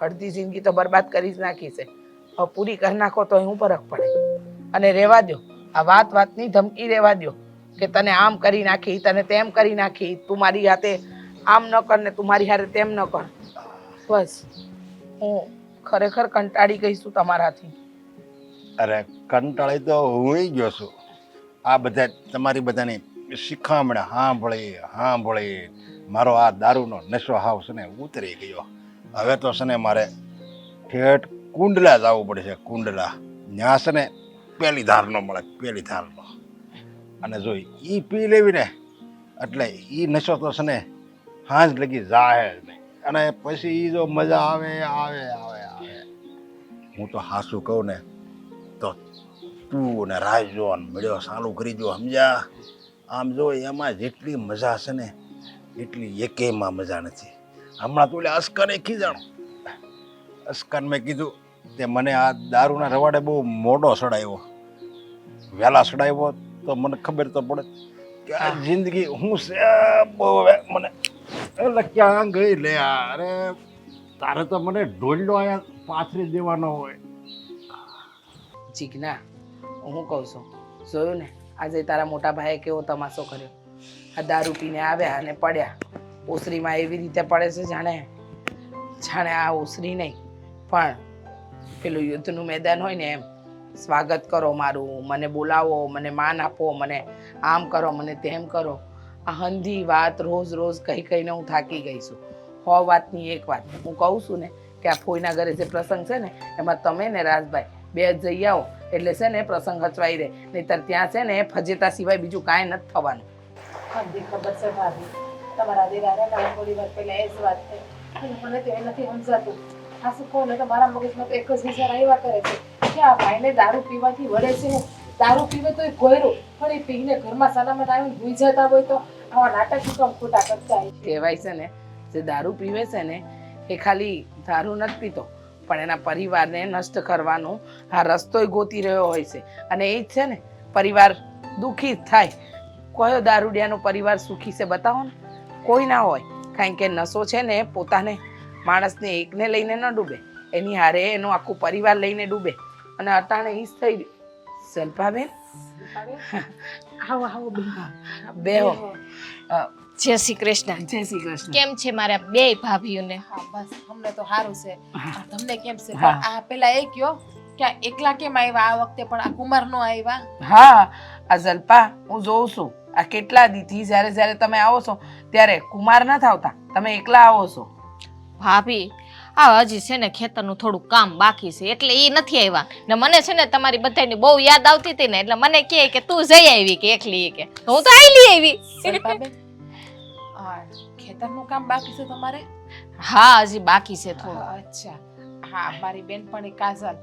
અડધી જિંદગી તો બરબાદ કરી જ નાખી છે. હવે પૂરી કરી નાખો તો શું ફરક પડે. અને રહેવા દો, આ વાતની ધમકી રહેવા દો કે તને આમ કરી નાખી, તને તેમ કરી નાખી, તું મારી હાથે આમ ન કર ને તું મારી હાથે તેમ ન કર. બસ હું ખરેખર કંટાળી ગઈ છું તમારાથી. અરે કંટાળી તો હું ગયો છું. આ બધા તમારી બધાની શિખામણ સાંભળી મારો આ દારૂનો નશો હાવ છે ને ઉતરી ગયો. હવે તો છે ને મારે ઠેઠ કુંડલા જવું પડશે. કુંડલા ત્યાં છે ને પેલી ધારનો મળે, પેલી ધારનો. અને જો એ પી લેવી ને એટલે એ નશો તો છે ને હાંજ લગી જાહે જ નહીં. અને પછી એ જો મજા આવે. હું તો હાસું કહું ને તો તું ને રાજો મળ્યો ચાલુ કરી દો, સમજ્યા? આમ જો એમાં જેટલી મજા છે ને એટલી એકેયમાં મજા નથી. હમણાં તો એટલે અસ્કરે ખીજાણું. અસ્કર મેં કીધું તે મને આ દારૂના રવાડે બહુ મોટો સડાવ્યો. વહેલા સડાવ્યો તો મને ખબર તો પડે કે આ જિંદગી હું છે બહુ હવે મને એટલે ક્યાં ગઈ લે. અરે તારે તો મને ઢોલનો અહીંયા પાથરી દેવાનો હોય. જીજ્ઞા, હું કહું છું, જોયું ને આજે તારા મોટા ભાઈએ કેવો તમાશો કર્યો. આ દારૂ પીને આવ્યા અને પડ્યા. ઓસરીમાં એવી રીતે પડે છે જાણે આ ઓસરી નહીં પણ પેલું યુદ્ધનું મેદાન હોય ને એમ. સ્વાગત કરો મારું, મને બોલાવો, મને માન આપો, મને આમ કરો, મને તેમ કરો. આ હંધી વાત રોજ કહીને હું થાકી ગઈ છું. વાતની એક વાત હું કહું છું ને કે આ ફોઈના ઘરે જે પ્રસંગ છે ને એમાં તમે ને રાજભાઈ બે જ જઈ આવો એટલે છે ને પ્રસંગ હચવાઈ રહે. નહીંતર ત્યાં છે ને ફજેતા સિવાય બીજું કાંઈ નથી થવાનું. હંધી ખબર છે ભાભી, તમારા દીરાને મારા થોડી વાર પહેલા એ જ વાત થઈ. મને તો એ નથી સમજાતું. આ શું કહું ને તો મારા મગજમાં તો એક જ વિચાર આવ્યા કરે છે કે આ ભાઈને દારૂ પીવાથી વળે છે ને. દારૂ પીવે તો એ ગોયરો, પણ એ પીને ઘરમાં સલામત આવીને ભૂઈ જતા હોય તો આવા નાટક કેમ ખોટા કરતા હોય. કહેવાય છે ને જે દારૂ પીવે છે ને એ ખાલી દારૂ નથી પીતો પણ એના પરિવારને નષ્ટ કરવાનો આ રસ્તોય ગોતી રહ્યો હોય છે. અને એ જ છે ને પરિવાર દુઃખી થાય. કયો દારૂડિયાનો પરિવાર સુખી છે બતાવો ને? કોઈ ના હોય. કારણ કે નશો છે ને પોતાને માણસને એકને લઈને ન ડૂબે, એની હારે એનો આખું પરિવાર લઈને ડૂબે. અને અટાણે ઈ જ થઈ રહ્યું. શિલ્પાબેન આવો બેહો. જય શ્રી કૃષ્ણ. જય શ્રી કૃષ્ણ. કેમ છે મારા બે ભાભીઓને? હા બસ અમને તો સારું છે. તમને કેમ છે? હા. આ પેલા એ કયો કે આ એકલા કેમ આવ્યા આ વખતે, પણ આ કુમાર નો આવ્યા? હા આ જલ્પા હું જોઉં છું આ કેટલા દીથી જ્યારે તમે આવો છો ત્યારે કુમાર નથી આવતા, તમે એકલા આવો છો. ભાભી આ હજી છે ને ખેતરનું થોડું કામ બાકી છે એટલે એ નથી આવ્યા. ને મને છે ને તમારી બધાની બહુ યાદ આવતી હતી ને એટલે મને કહે કે તું જઈ આવી કે એકલી કે હું તો આયલી આવી. શિલ્પાબેન, ખેતરનું કામ બાકી છે તમારે? હા હજી બાકી છે થોડું. અચ્છા. હા મારી બેનપણી કાજલ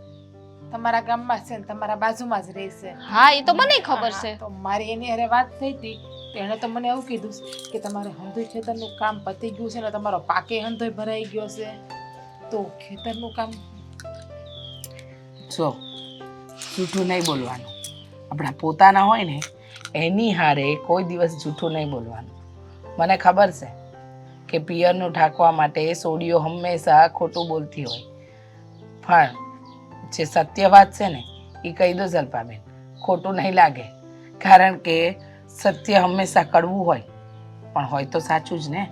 તમારા ગામમાં છે ને તમારા બાજુમાં જ રહે છે. હા એ તો મને ખબર છે. તો મારી એની હારે વાત થઈ હતી તેણે તો મને એવું કીધું છે કે તમારે હંધોઈ ખેતરનું કામ પતી ગયું છે ને તમારો પાકે હંધોઈ ભરાઈ ગયો છે તો ખેતરનું કામ જો જૂઠું નહીં બોલવાનું. આપણા પોતાના હોય ને એની હારે કોઈ દિવસ જૂઠું નહીં બોલવાનું. મને ખબર છે કે પિયરનું ઢાંકવા માટે સોડીઓ હંમેશા ખોટું બોલતી હોય, પણ જે સત્ય વાત છે ને એ કહી દો જલ્પાબેન, ખોટું નહીં લાગે. કારણ કે સત્ય હંમેશા કડવું હોય, પણ હોય તો સાચું જ ને.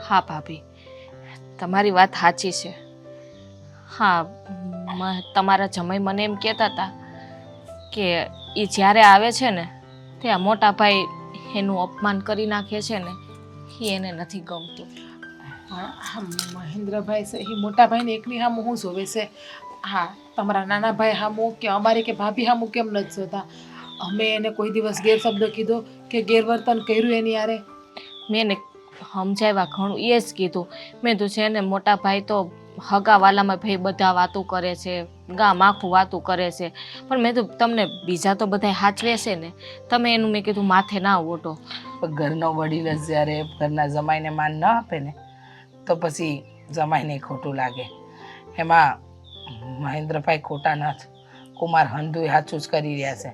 હા ભાભી, તમારી વાત સાચી છે. હા, તમારા જમાઈ મને એમ કહેતા હતા કે એ જ્યારે આવે છે ને ત્યાં મોટા ભાઈ એનું અપમાન કરી નાખે છે ને એ એને નથી ગમતું. હા, મહેન્દ્રભાઈ છે એ મોટા ભાઈને એકની હામું હું જોવે છે. હા, તમારા નાના ભાઈ હામું કે અમારી કે ભાભી હામું કેમ નથી જોતા? અમે એને કોઈ દિવસ ગેરશબ્દ કીધો કે ગેરવર્તન કર્યું એની યારે? મેં એને સમજાવ્યા ઘણું, એ જ કીધું મેં તો છે ને મોટા ભાઈ તો હગાવાલામાં ભાઈ બધા વાતો કરે છે, ગામ આખું વાતો કરે છે, પણ મેં તો તમને બીજા તો બધા સાચવે છે ને, તમે એનું મેં કીધું માથે ના ઓઢો. ઘરનો વડીલ જ જ્યારે ઘરના જમાઈને માન ન આપે ને તો પછી જમાઈને ખોટું લાગે. એમાં મહેન્દ્રભાઈ ખોટા નથી. કુમાર હંધુય સાચું જ કરી રહ્યા છે.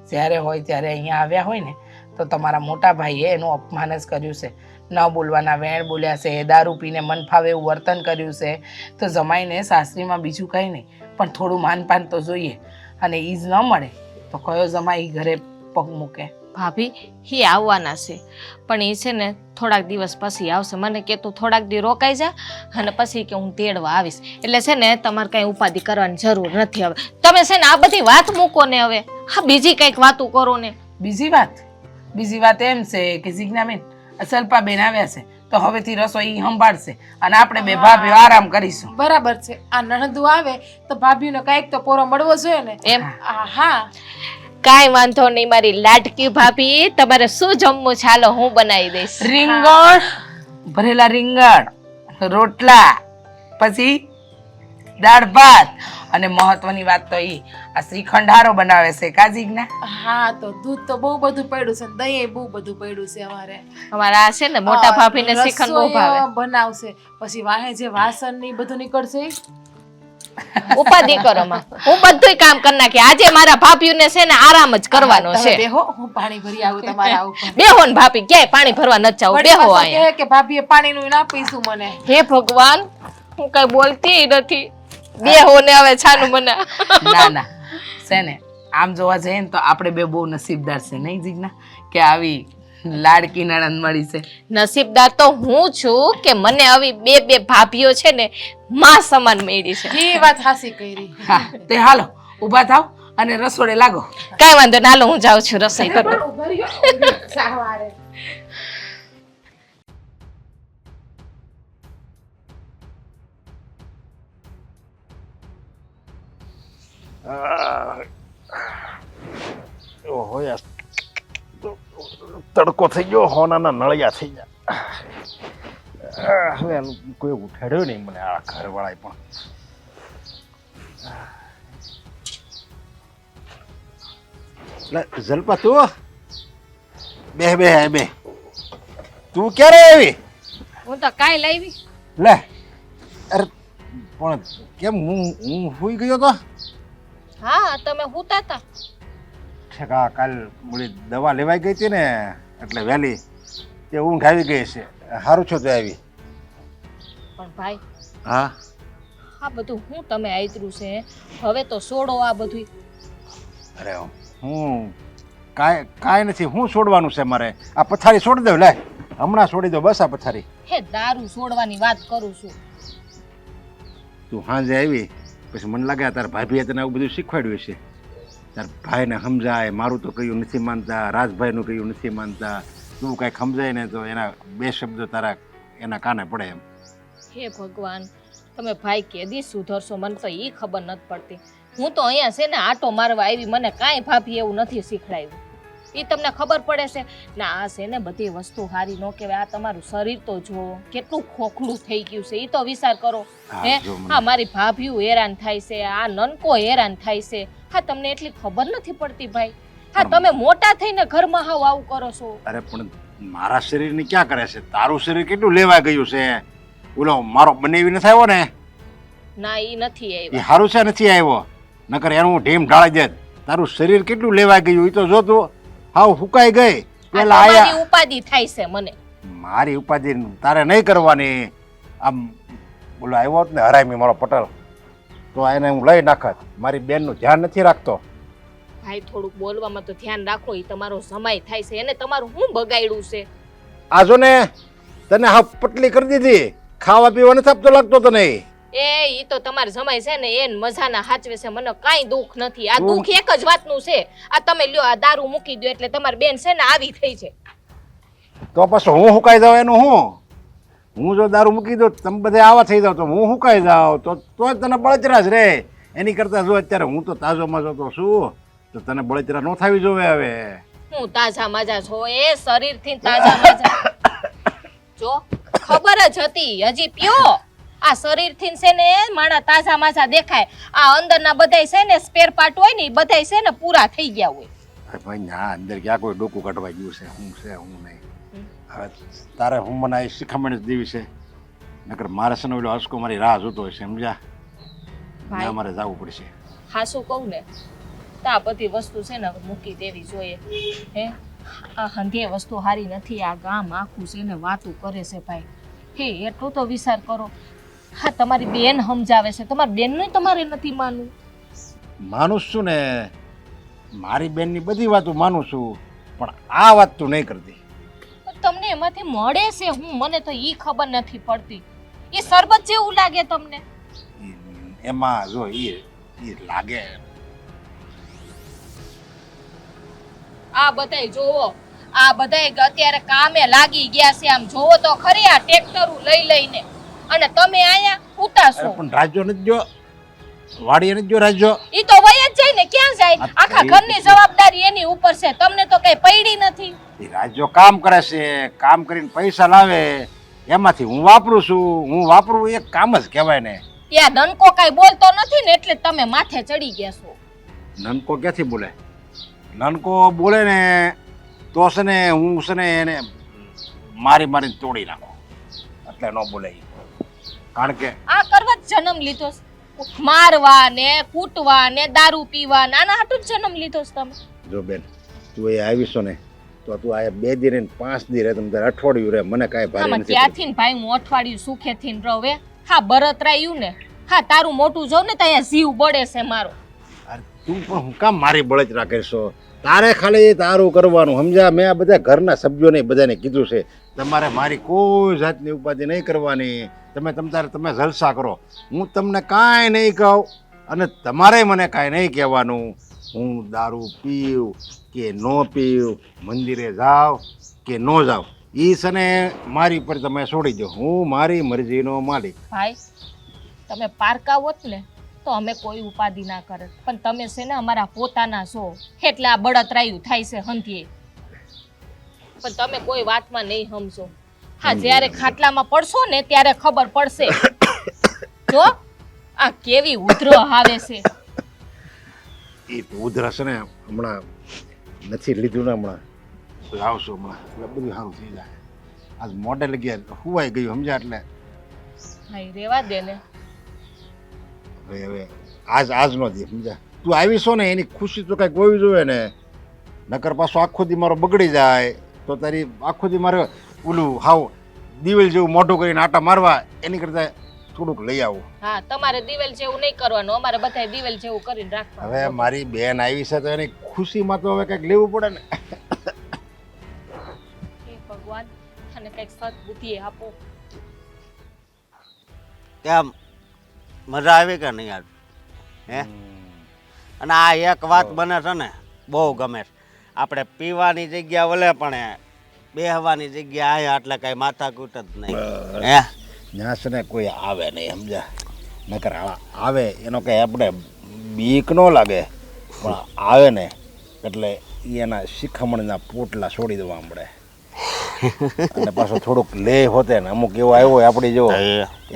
જ્યારે હોય ત્યારે અહીંયા આવ્યા હોય ને તો તમારા મોટા ભાઈએ એનું અપમાન જ કર્યું છે. ન બોલવાના વેણ બોલ્યા છે, દારૂ પીને મન ફાવે એવું વર્તન કર્યું છે. તો જમાઈને સાસરીમાં બીજું કંઈ નહીં પણ થોડું માનપાન તો જોઈએ, અને એ જ ન મળે તો કયો જમાઈ ઘરે પગ મૂકે? ભાભી એ આવવાના છે, પણ એ છે ને થોડાક દિવસ પછી આવશે. મને કે તું થોડાક દી રોકાઈ જા અને પછી કે હું તેડવા આવીશ. એટલે છે ને તમારે કાંઈ ઉપાધિ કરવાની જરૂર નથી. હવે તમે છે ને આ બધી વાત મૂકો ને, હવે હા બીજી કંઈક વાતો કરો ને. બીજી વાત એમ છે કે જીજ્ઞાબેન સલ્પાબેન આવ્યા છે તો હવેથી રસોઈ સંભાળશે અને આપણે બે ભાભીઓ આરામ કરીશું. બરાબર છે. આ નણંદુ આવે તો ભાભીને કાંઈક તો પોરો મળવો જોઈએ ને એમ? હા, કાંઈ વાંધો નહીં મારી લાડકી ભાભી, તમારે શું જમવું ચાલો હું બનાવી દઈશ. રીંગણ, ભરેલા રીંગણ, રોટલા, પછી દાળ ભાત, અને મહત્વની વાત તો એ આ શ્રીખંડ હારો બનાવે છે કા જીજ્ઞા? હા, તો દૂધ તો બહુ બધું પડ્યું છે, દહીં બહુ બધું પડ્યું છે અમારે. અમારા આ છે ને મોટા ભાભીને શ્રીખંડ બહુ ભાવે. રસોઈ બનાવશે, પછી વાહે જે વાસણ ની બધું નીકળશે ઉપાધિ કરો માં, હું બધુંય કામ કરી નાખી. આજે મારા ભાભીઓને છે ને આરામ જ કરવાનો તમે છે. બેહો, હું પાણી ભરી આવું તમારા ઉપર. બેહો ને ભાભી, ક્યાંય પાણી ભરવા ન જાવ, વળી બેહો પાછો અહીંયા. કહે કે ભાભીએ પાણીનું ના પીશું મને. હે ભગવાન, હું કઈ બોલતી નથી. બેહો ને હવે છાનું મને. ના છે ને આમ જોવા જઈએ ને તો આપણે બે બહુ નસીબદાર છે નહીં જીજ્ઞા કે આવી લાડકી નણંદ મળી છે. નસીબદાર તો હું છું કે મને આવી બે ભાભીઓ છે ને માં સમાન મળી છે. એ વાત હાસી કરી. હા, તે હાલો ઊભા થાવ અને રસોડે લાગો. કઈ વાંધો ના, હાલો હું જાઉં છું રસોઈ કરવા. ઉભા રહ્યો, સવારે. ઓહો યાર, તડકો થઈ ગયો, હોનાના નળિયા થઈ ગયા. હવે આનું કોઈ ઉઠાડ્યો નહીં મને, આ ઘરવાળાએ પણ. જલ્પા તું બે તું ક્યારે આવી? હું તો કાઈ લાવી. લે અરે પણ કેમ હું સુઈ ગયો તો? હા, તમે હુતા હતા. ઠેકા કાલ બોલી દવા લેવાઈ ગઈ હતી ને એટલે વહેલી તે ઊંઘ આવી ગઈ છે. સારું છો તો આવી? પણ ભાઈ, હા, આ બધું હું તમે આયતરું છે, હવે તો છોડો આ બધું. અરે હું કાંઈ નથી, હું છોડવાનું છે મારે? આ પથારી છોડી દઉં, લે હમણાં છોડી દો બસ આ પથારી. હે, દારૂ છોડવાની વાત કરું છું. તું સાંજે આવી પછી મને લાગે તારા ભાભીએ તને આવું બધું શીખવાડ્યું છે. તારા ભાઈને સમજાય, મારું તો કયું નથી માનતા, રાજભાઈનું કયું નથી માનતા, તું કાંઈક સમજાય ને તો એના બે શબ્દો તારા એના કાને પડે એમ. હે ભગવાન, તમે ભાઈ કેદી સુધરશો મને તો એ ખબર નથી પડતી. હું તો અહીંયા છે ને આટો મારવા આવી, મને કાંઈ ભાભી એવું નથી શીખડાવ્યું. એ તમને ખબર પડે છે ને? આ છે ને બધી વસ્તુ સારી ન કહેવાય. આ તમારું શરીર તો જુઓ કેટલું ખોખલું થઈ ગયું છે, એ તો વિચાર કરો. હે, હા મારી ભાભીઓ હેરાન થાય છે, આ નનકો હેરાન થાય છે. હા, તમને એટલી ખબર નથી પડતી ભાઈ હા તમે મોટા થઈને ઘરમાં હાવ આવું કરો છો. અરે પણ મારા શરીરની ક્યાં કરે છે? તારું શરીર કેટલું લેવા ગયું છે? ઓલો મારો બનાવી નથી આવ્યો ને ના ઈ નથી એ આવ્યા. સારું છે નથી આવ્યો, નકર એનું ઢીમ ઢાળી દે. તારું શરીર કેટલું લેવા ગયું એ તો જોતું. હાવ ફૂકાઈ ગઈ. આ પેલા તમારી આયા ઉપાધિ થાય છે મને. મારી ઉપાધિ તારે નહીં કરવાની. આમ બોલો આવ્યો હોત ને હરામી મારો પટેલ તો એને હું લઈ નાખત. મારી બેનનું ધ્યાન નથી રાખતો. ભાઈ થોડુંક બોલવામાં તો ધ્યાન રાખો. ઈ તમારો સમય થાય છે એને તમારું શું બગાડ્યું છે? આ જો ને તને હા પટલી કરી દીધી. ખાવા પીવા નથી આપતો લાગતો તને. ઈ તો તમારો સમય છે ને એને મજાના હાચવે છે. મને કાંઈ દુઃખ નથી. આ તું- દુઃખ એક જ વાતનું છે. આ તમે લ્યો આ દારૂ મૂકી દો એટલે તમારી બેન છે ને આવી થઈ છે. તો પછી હું હુકાઈ જાઉં એનું હું જો દારૂ મૂકી દઉં તમે બધા આવા થઈ જાવ તો હું હુકાઈ જાઉં તો જ તને બળતરા જ રે. એની કરતાં જો અત્યારે હું તો તાજો માજો તો શું તો તને બળતરા ન થાવી જોવે હવે. હું તાજા માજા છો એ શરીરથી તાજા માજા જો ખબર જ હતી હજી પીઓ. આ શરીરથી છે ને માણા તાજા માજા દેખાય. આ અંદરના બધાય છે ને સ્પેર પાર્ટ હોય ને ઈ બધાય છે ને પૂરા થઈ ગયા હોય. અરે ભાઈ ના અંદર ક્યાં કોઈ ડોકું કાઢવા ગયું છે? હું નહીં. હવે તારે હું મને આ શિખામણ જ દેવી છે. નકર મારે છે ને ઓલો હસકો મારી રાહ જોતો હોય છે સમજ્યા. ભાઈ. ના મારે જવું પડશે. હા શું કહું ને તો આ બધી વસ્તુ છે ને મૂકી દેવી જોઈએ. હે આ હંધે વસ્તુ સારી નથી. આ ગામ આખું છે ને વાતું કરે છે ભાઈ. હે એટલું તો વિચાર કરો. હા તમારી બેન સમજાવે છે. તમારી બેનનું તમારે નથી માનવું. માનું છું ને મારી બેનની બધી વાતો માનું છું પણ આ વાત તું નહીં કરતી. તમને એમાંથી મળે છે હું મને તો ઈ ખબર નથી પડતી. એ શરબત જેવું લાગે તમને? એમાં જો એ લાગે આ બધાય જોવો. આ બધાય અત્યારે કામે લાગી ગયા છે. આમ જોવો તો ખરી આ ટ્રેક્ટરું લઈ લઈને અને તમે આયા અરે ઉતાસો. પણ રાજ્યો નથી જો વાડીએ નથી જો રાજ્યો. ઈ તો વય જ જાય ને ક્યાં જાય? આખા ઘરની જવાબદારી એની ઉપર છે. તમને તો કઈ પડી નથી. એ રાજ્યો કામ કરે છે, કામ કરીને પૈસા લાવે એમાંથી હું વાપરું છું. હું વાપરું એક કામ જ કહેવાય ને. ત્યાં નનકો કઈ બોલતો નથી ને એટલે તમે માથે ચડી ગયા છો. નનકો ક્યાંથી બોલે? નનકો બોલે ને તો છે ને હું છે ને એને મારીને તોડી નાખો એટલે ન બોલે ઈ. કારણ કે આ કરવા જ જન્મ લીધો છે. મારવા ને કૂટવા ને દારૂ પીવા નાના હાટું જ જન્મ લીધો છે તમે. જો બેન તું એ આવીશો ને તો તું આ 2 દિન ને 5 દિન રહે તમે અઠવાડિયું રહે મને કાંઈ ભારે આમાં નથી ક્યાંથી ને ભાઈ હું અઠવાડિયું સુખેથી ને રહું. હા બરતરાયું ને હા તારું મોટું જોઉં ને તો અહીંયા જીવ બળે છે મારો. અરે તું પણ હું કામ મારી બળતરા કરશો? તારે ખાલી તારું કરવાનું સમજ્યા. મેં આ બધા ઘરના સભ્યોને બધાને કીધું છે તમારે મારી કોઈ જાતની ઉપાધિ નહીં કરવાની. તમે જલસા કરો. હું તમને કાંઈ નહીં કહું અને તમારે મને કાંઈ નહીં કહેવાનું. હું દારૂ પીવું કે ન પીવું, મંદિરે જાવ કે ન જાવ એ છે ને મારી પર તમે છોડી દો. હું મારી મરજીનો માલિક. ભાઈ તમે પારકા હોત ને તો અમે કોઈ ઉપાધિ ના કરે પણ તમે છે ને અમારા પોતાના છો એટલે આ બળતરાયું થાય છે હંધીએ. પણ તમે કોઈ વાતમાં નહીં સમજો. હા જ્યારે ખાટલામાં પડશો ને ત્યારે ખબર પડશે. જો આ કેવી ઉધરો આવે છે. એ ઉધરસ ને હમણાં નથી લીધું ને હમણાં લાવશું હમણાં એટલે બધું સારું થઈ જાય. આજ મોડેલ ગયા હુવાઈ ગયું સમજ્યા એટલે ભાઈ રેવા દે ને. હવે આજનો દી સમજ્યા. તું આવીશો ને એની ખુશી તો કાંઈક હોવી જોઈએ ને. નકર પાછો આખો દી મારો બગડી જાય તો તારી આખો દી મારે ઓલું હાવ દિવેલ જેવું મોઢું કરીને આટા મારવા એની કરતાં થોડુંક લઈ આવું. હા તમારે દિવેલ જેવું નહીં કરવાનું. અમારે બધાય દિવેલ જેવું કરીને રાખવાનું. હવે મારી બેન આવી છે તો એની ખુશીમાં તો હવે કંઈક લેવું પડે ને. હે ભગવાન અને કંઈક સદબુદ્ધિ આપો. કેમ મજા આવી કે નહીં યાર? હે અને આ એક વાત બને છે ને બહુ ગમે છે. આપણે પીવાની જગ્યા વલે પણ બેહવાની જગ્યા આયા એટલે કઈ માથાકૂટ જ નહીં. હે ત્યાં છે ને કોઈ આવે નહીં સમજ્યા. નકર આવે એનો કંઈ આપણે બીક ન લાગે પણ આવે ને એટલે એના શિખામણના પોટલા છોડી દેવા મળે. અને પાછો થોડુંક લે હોતે ને અમુક એવો આવ્યો હોય આપણી જો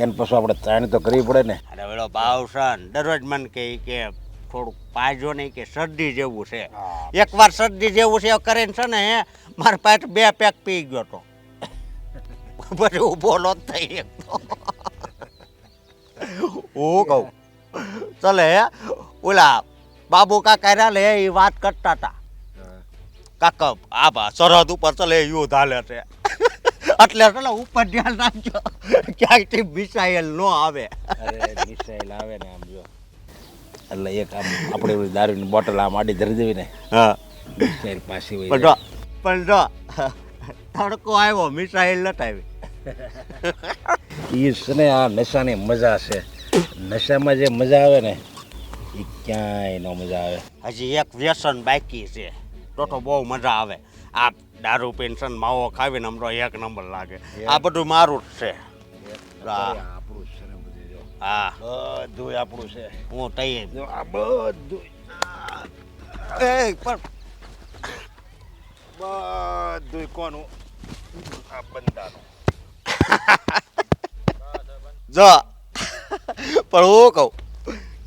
એને પાછું આપણે ત્રાણી તો કરવી પડે ને. અરે વેલો ભાવ છે ને દરરોજ મને કે થોડુંક પાજો નહીં કે શરદી જેવું છે. એકવાર શરદી જેવું છે કરીને છે ને મારા પાસે 2 પેક પી ગયો તો પછી ઊભો નો થઈ એકતો. હું કહું ચલે ઓલા બાબુ કાકા રહ્યા લે એ વાત કરતા હતા કાકા આ સરહદ ઉપર ચલે યુદ્ધ હાલે છે એટલે ચલો ઉપર ધ્યાન રાખજો ક્યાંયથી મિસાઈલ ન આવે. અરે મિસાઈલ આવે ને આમ જો એટલે એક આમ આપણે દારૂની બોટલ આમ આડી ધરી દેવી ને હા મિસાઈલ પાછી હોય પણ જો તડકો આવ્યો મિસાઈલ નથી આવી. એ છે ને આ નશાની મજા છે. નશામાં જે મજા આવે ને એ ક્યાંય ન મજા આવે. હજી એક વ્યસન બાકી છે તો બહુ મજા આવે. આ દારૂ પેન્શન માવો ખાવીને આમ તો 1 નંબર લાગે. આ બધું મારું જ છે. આપણું છે ને બધું જો હા બધું આપણું છે. હું તઈ જો આ બધું એ પણ બધું કોનું આ બંદાનું. જો પણ હું કહું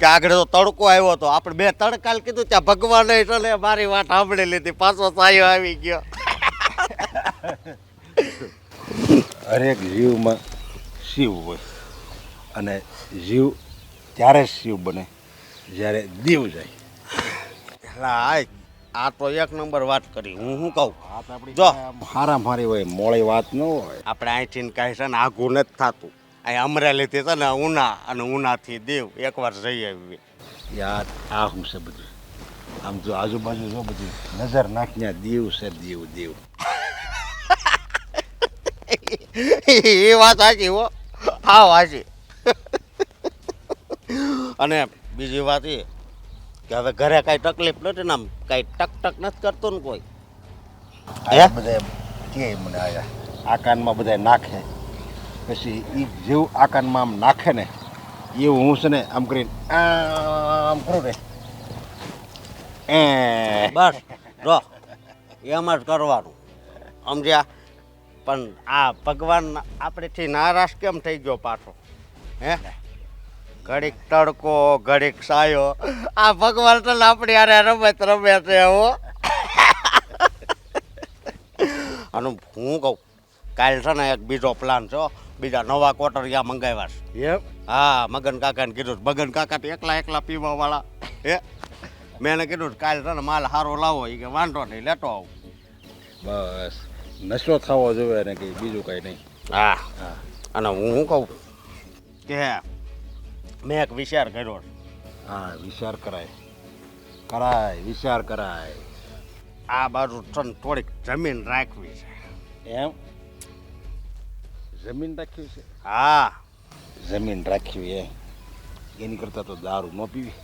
કે આગળ તો તડકો આવ્યો હતો આપણે 2 તડકાલ કીધું ત્યાં ભગવાને એટલે મારી વાત સાંભળી લીધી પાછો સાયો આવી ગયો. હરેક જીવમાં શિવ હોય અને જીવ ત્યારે જ શિવ બને જ્યારે દીવ જાય. એટલે આ તો 1 નંબર વાત કરી. હું શું કહું વાત આપણી જો હારા મારી હોય મોળી વાત ન હોય. આપણે અહીંથી કાંઈ છે ને આઘું નથી થતું. અહીં અમરેલીથી છે ને ઉના અને ઉનાથી દેવ એકવાર જઈ આવી. યાર આ શું છે બધું આમ જો આજુબાજુ જો બધું નજર નાખીને દીવ છે દીવ દીવ. એ વાત સાચી હો હા સાચી. અને બીજી વાત એ કે હવે ઘરે કાંઈ તકલીફ નથી ને આમ કાંઈ ટક નથી કરતું ને કોઈ. આ બધા કે મને આયા આ કાનમાં બધા નાખે પછી એ જેવું આ કાનમાં આમ નાખે ને એવું હું છે ને આમ કરીને આમ કરું ને બસ જો એમ જ કરવાનું સમજ્યા. પણ આ ભગવાન આપણેથી નારાજ કેમ થઈ ગયો પાછો હે? ઘડીક તડકો ઘડીક સાયો આ ભગવાન તો આપણી યાર રમત રમે છે હો. અને હું કહું કાલ છે ને એક બીજો પ્લાન છે બીજા નવા કોટરિયા મંગાવ્યા છે. એમ હા મગન કાકાને કીધું મગન કાકા તો એકલા પીવા વાળા હે. મેં એને કીધું કાલ છે ને માલ સારો લાવો એ કે વાંધો નહીં લેતો આવું. બસ નશો થવો જોઈએ ને કંઈ બીજું કંઈ નહીં. હા અને હું શું કહું કે મેં એક વિચાર કર્યો છે. હા વિચાર કરાય કરાય વિચાર કરાય. આ બાજુ છે ને થોડીક જમીન રાખવી છે. એમ જમીન રાખ્યું છે. હા જમીન રાખ્યું એની કરતાં તો દારૂ ન પીવી.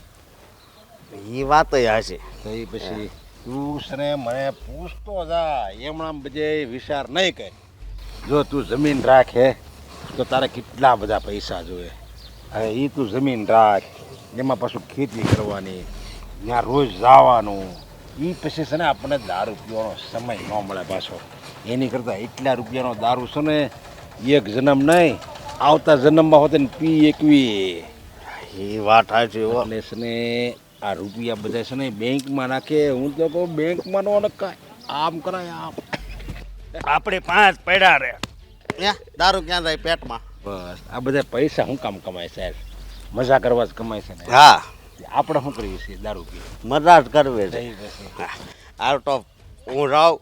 એ વાત હશે. તો એ પછી તું છે ને મને પૂછતો જા એમણામ બધે વિચાર નહીં કર. જો તું જમીન રાખે તો તારે કેટલા બધા પૈસા જોઈએ. હવે એ તું જમીન રાખ એમાં પાછું ખેતી કરવાની ત્યાં રોજ જવાનું એ પછી છે ને આપણને દારૂ પીવાનો સમય ન મળે પાછો. એની કરતાં એટલા રૂપિયાનો દારૂ છે ને એક જન્મ નહીં આવતા જન્મમાં હોતે ને પી એકવી. એ વાત સાચી હો. એટલે છે ને આ રૂપિયા બધા છે ને બેંકમાં નાખે. હું તો કહું બેંકમાં ન નખાય આમ કરાય આમ. આપણે 5 પડ્યા રે દારૂ ક્યાં જાય પેટમાં. બસ આ બધા પૈસા શું કામ કમાય સાહેબ? મજા કરવા જ કમાય છે ને. હા આપણે શું કરીએ છીએ દારૂ પી મજા જ કરવી છે. હાલ તો હું રાવ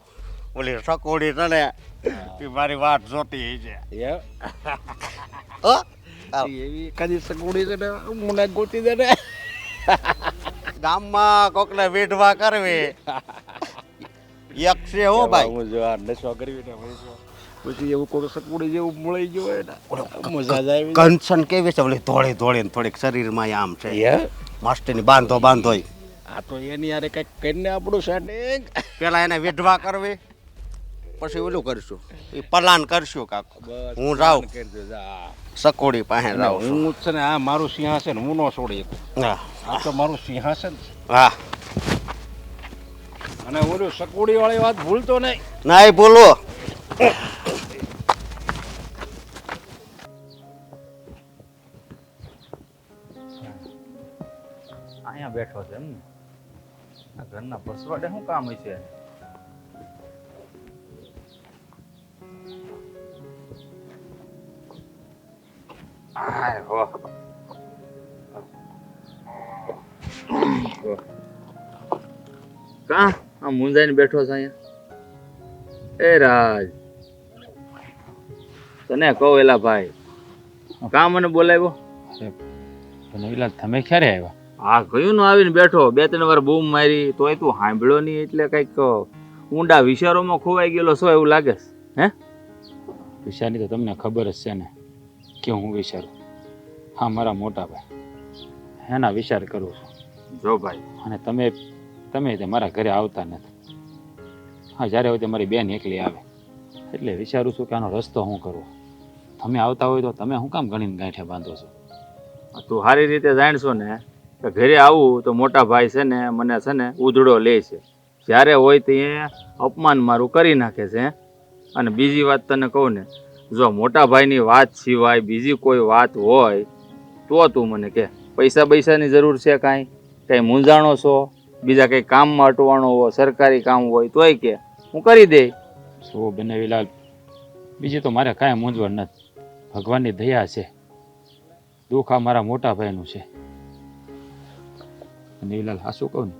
ઓલી સકોડી છે ને એ મારી વાત જોતી છે. હો એવી કદી સગુડી છે ને મને ગોતી દે ને. ગામમાં કોકને વિધવા કરવી એક છે હો ભાઈ. હું જો આ નશો કરવી ને પછી એવું કોઈ સગુડી જેવું મળી ગયું હોય ને મજા જ આવી. કંચન કેવી છે ઓલી ધોળી ધોળી થોડીક શરીરમાં આમ છે મસ્તીની બાંધો આ તો એની યારે કઈક કરીને આપણું સેટિંગ. પેલા એને વિધવા કરવી પછી ઓલું કરશું એ પલાન કરશું કાકો. હું જાઉં સકોડી પાસે જાઉં છું. હું છે ને આ મારું સિંહાસન હું ન છોડી શકું. હા આ તો મારું સિંહાસન છે. હા અને ઓલું સકોડી વાળી વાત ભૂલતો નહીં. ના બોલો. અહીંયા બેઠો છે એમ ને? આ ઘરના પસવાડે શું કામ હશે? આય હો. કા આ મુંજાઈને બેઠો છે અહીંયા? એ રાજ, તને કહું એલા ભાઈ, કા મને બોલાવ્યો? નવીલાલ તમે ક્યારે આવ્યા? હા કયું નો આવીને બેઠો, 2-3 વાર બૂમ મારી તોય તું સાંભળ્યો નહીં, એટલે કઈક ઊંડા વિચારોમાં ખોવાઈ ગયેલો છો એવું લાગે છે. હે વિચારની તો તમને ખબર જ છે ને કે હું વિચારું. હા, મારા મોટા ભાઈ એના વિચાર કરું છું. જો ભાઈ, અને તમે તે મારા ઘરે આવતા નથી. હા, જ્યારે હોય તે મારી બેન એકલી આવે એટલે વિચારું છું કે આનો રસ્તો શું કરવો. તમે આવતા હોય તો તમે શું કામ ગણીને ગાંઠે બાંધો છો? તું સારી રીતે જાણશો ને કે ઘરે આવું તો મોટા ભાઈ છે ને મને છે ને ઉધડો લે છે. જ્યારે હોય તે અપમાન મારું કરી નાખે છે. અને બીજી વાત તને કહું ને, જો મોટા ભાઈની વાત સિવાય બીજી કોઈ વાત હોય તો તું મને કે. પૈસાની જરૂર છે કાંઈ? કંઈ મૂંઝાણો છો? બીજા કંઈ કામમાં અટવાણો હોય, સરકારી કામ હોય તોય કે હું કરી દે. શું બનાવીલાલ, બીજી તો મારે કાંઈ મૂંઝવણ નથી. ભગવાનની દયા છે. દુઃખ આ મારા મોટા ભાઈનું છે. બનાવીલાલ, હા શું કહું ને,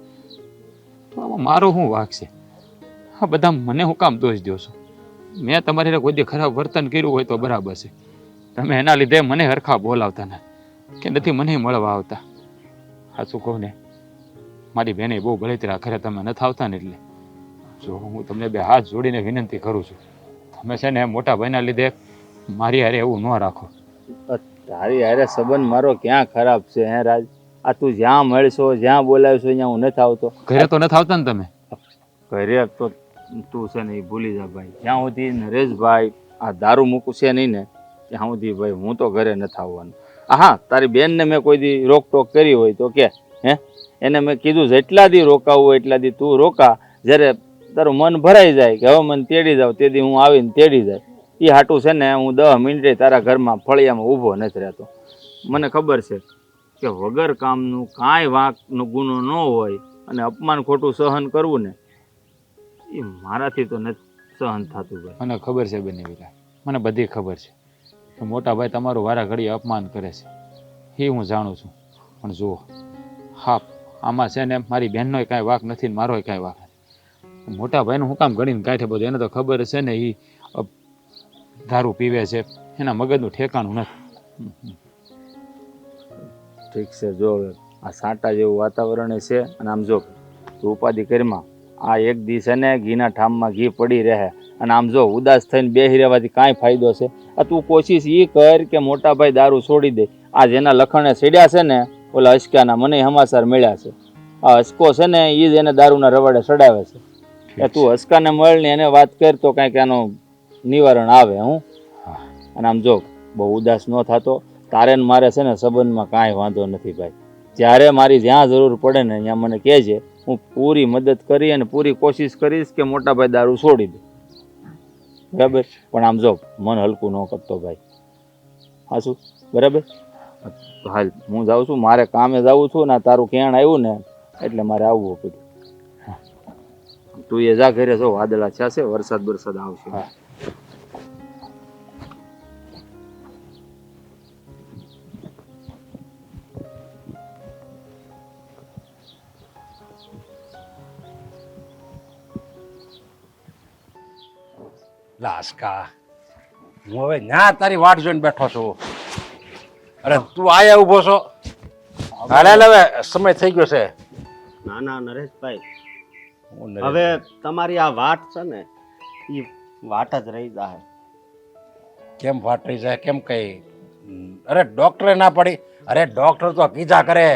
તો આમાં મારો શું વાંક છે? હા, બધા મને હું કામ દોષ દો છો? મેં તમારી કોઈ દી ખરાબ વર્તન કર્યું હોય તો બરાબર છે. તમે એના લીધે મને હરખા બોલાવતા ને કે નથી મને મળવા આવતા. હા શું કહું ને, મારી બેને બહુ બળતરા ઘરે તમે નથી આવતા ને એટલે જો હું તમને બે હાથ જોડીને વિનંતી કરું છું, તમે છે ને મોટા ભાઈના લીધે મારી હારે એવું ન રાખો. તારી હારે સંબંધ મારો ક્યાં ખરાબ છે હે રાજ? આ તું જ્યાં મળશો, જ્યાં બોલાવશો ત્યાં હું નથી આવતો. ઘરે તો નથી આવતા ને તમે? ઘરે તો તું છે ને એ ભૂલી જા ભાઈ. જ્યાં સુધી નરેશભાઈ આ દારૂ મૂકશે નહીં ને ત્યાં સુધી ભાઈ હું તો ઘરે નથી આવવાનું. હા, તારી બેનને મેં કોઈ દી રોકટોક કરી હોય તો કે હે, એને મેં કીધું જેટલા દી રોકાવું હોય એટલા દી તું રોકા. જ્યારે તારું મન ભરાઈ જાય કે હવે મને તેડી જાવ તે દી હું આવીને તેડી જાય. એ હાટું છે ને હું 10 મિનિટે તારા ઘરમાં ફળિયામાં ઊભો નથી રહેતો. મને ખબર છે કે વગર કામનું કાંઈ વાંકનો ગુનો ન હોય અને અપમાન ખોટું સહન કરવું ને એ મારાથી તો નથી સહન થતું ભાઈ. મને ખબર છે બનાવીલાલ, મને બધી ખબર છે કે મોટા ભાઈ તમારું વારા ઘડી અપમાન કરે છે, એ હું જાણું છું. પણ જુઓ, હા આમાં છે ને મારી બહેનનો કાંઈ વાંક નથી ને મારોય કાંઈ વાંક નથી. મોટા ભાઈનું હું કામ ગણીને કાંઠે બધું, એને તો ખબર છે ને એ દારૂ પીવે છે, એના મગજનું ઠેકાણું નથી. ઠીક છે, જો આ સાંટા જેવું વાતાવરણ છે અને આમ જો તું ઉપાધિ કરીમાં આ એક દિવસ છે ને ઘીના ઠામમાં ઘી પડી રહે અને આમ જો ઉદાસ થઈને બેસી રહેવાથી કાંઈ ફાયદો છે? આ તું કોશિશ એ કર કે મોટા ભાઈ દારૂ છોડી દે. આ જેના લખણે સીડ્યા છે ને ઓલા અશકાના, મને સમાચાર મળ્યા છે. આ અશકો છે ને એ જ એને દારૂના રવાડે ચડાવે છે. એ તું અશકાને મળ ને એને વાત કર તો કાંઈક એનું નિવારણ આવે. હું અને આમ જો બહુ ઉદાસ ન થતો. તારે ને મારે છે ને સંબંધમાં કાંઈ વાંધો નથી ભાઈ. જ્યારે મારી જ્યાં જરૂર પડે ને ત્યાં મને કહેજે, હું પૂરી મદદ કરી અને પૂરી કોશિશ કરીશ કે મોટા ભાઈ દારૂ છોડી દે. બરાબર? પણ આમ જો મન હલકું ન કરતો ભાઈ. હા શું? બરાબર? હાલ હું જાઉં છું, મારે કામે જાઉં છું ને તારું ક્યાં આવ્યું ને એટલે મારે આવવું પડ્યું. તું એ જા ઘરે, જો વાદળા છે, વરસાદ આવશે. હા. લાસ્કા, હું હવે ના તારી વાટ જોઈને બેઠો છું. અરે તું આયા ઊભો છો? હાલે હવે સમય થઈ ગયો છે. ના ના નરેશભાઈ, હું નરેશ. હવે તમારી આ વાટ છે ને એ વાટ જ રહી જાય. કેમ વાટ રહી જાય? કેમ કઈ? અરે ડોક્ટરે ના પાડી. અરે ડોક્ટર તો કીધા કરે.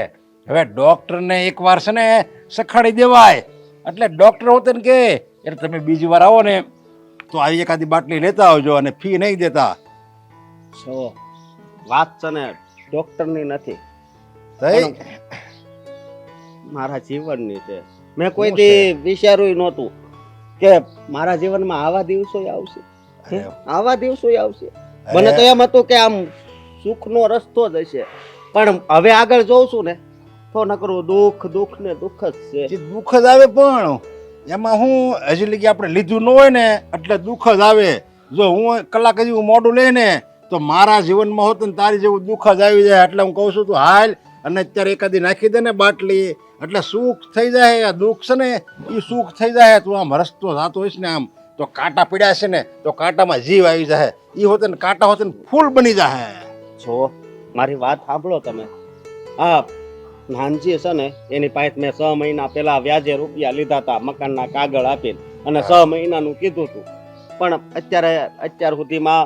હવે ડોક્ટરને એકવાર છે ને સખાડી દેવાય એટલે ડોક્ટર હોતે ને કે એટલે તમે બીજી વાર આવો ને તો આવી એકાદી બાટલી લેતા આવજો અને ફી નહીં દેતા. છો વાત છે ને ડોક્ટરની નથી, તઈ મારા જીવનની છે. મેં કોઈ દી વિચાર્યું નહોતું કે મારા જીવનમાં આવા દિવસો આવશે. આવા દિવસો આવશે. મને તો એમ હતું કે આમ સુખનો રસ્તો જ હશે, પણ હવે આગળ જોઉં છું ને તો નકરું દુઃખ દુઃખ ને દુઃખ જ છે. જે દુઃખ જ આવે પણ એમાં હું હજી લગી આપણે લીધું ન હોય ને એટલે દુઃખ જ આવે. જો હું કલાક હજી મોડું લઈને તો મારા જીવનમાં હોત ને તારી જેવું દુઃખ જ આવી જાય. એટલે હું કહું છું તું હાલ અને અત્યારે એકાદી નાખી દે ને બાટલી એટલે સુખ થઈ જાય. આ દુઃખ છે ને એ સુખ થઈ જાય. તું આમ રસ્તો જાતો હોઈશ ને આમ તો કાંટા પીડ્યા છે ને તો કાંટામાં જીવ આવી જાય. એ હોતે ને કાંટા હોતે ને ફૂલ બની જાય. જો મારી વાત સાંભળો તમે. હા, નાનજી છે ને એની પાસે મેં 6 મહિના પહેલા વ્યાજે રૂપિયા લીધા હતા મકાનના કાગળ આપીને અને 6 મહિનાનું કીધું હતું. પણ અત્યાર સુધીમાં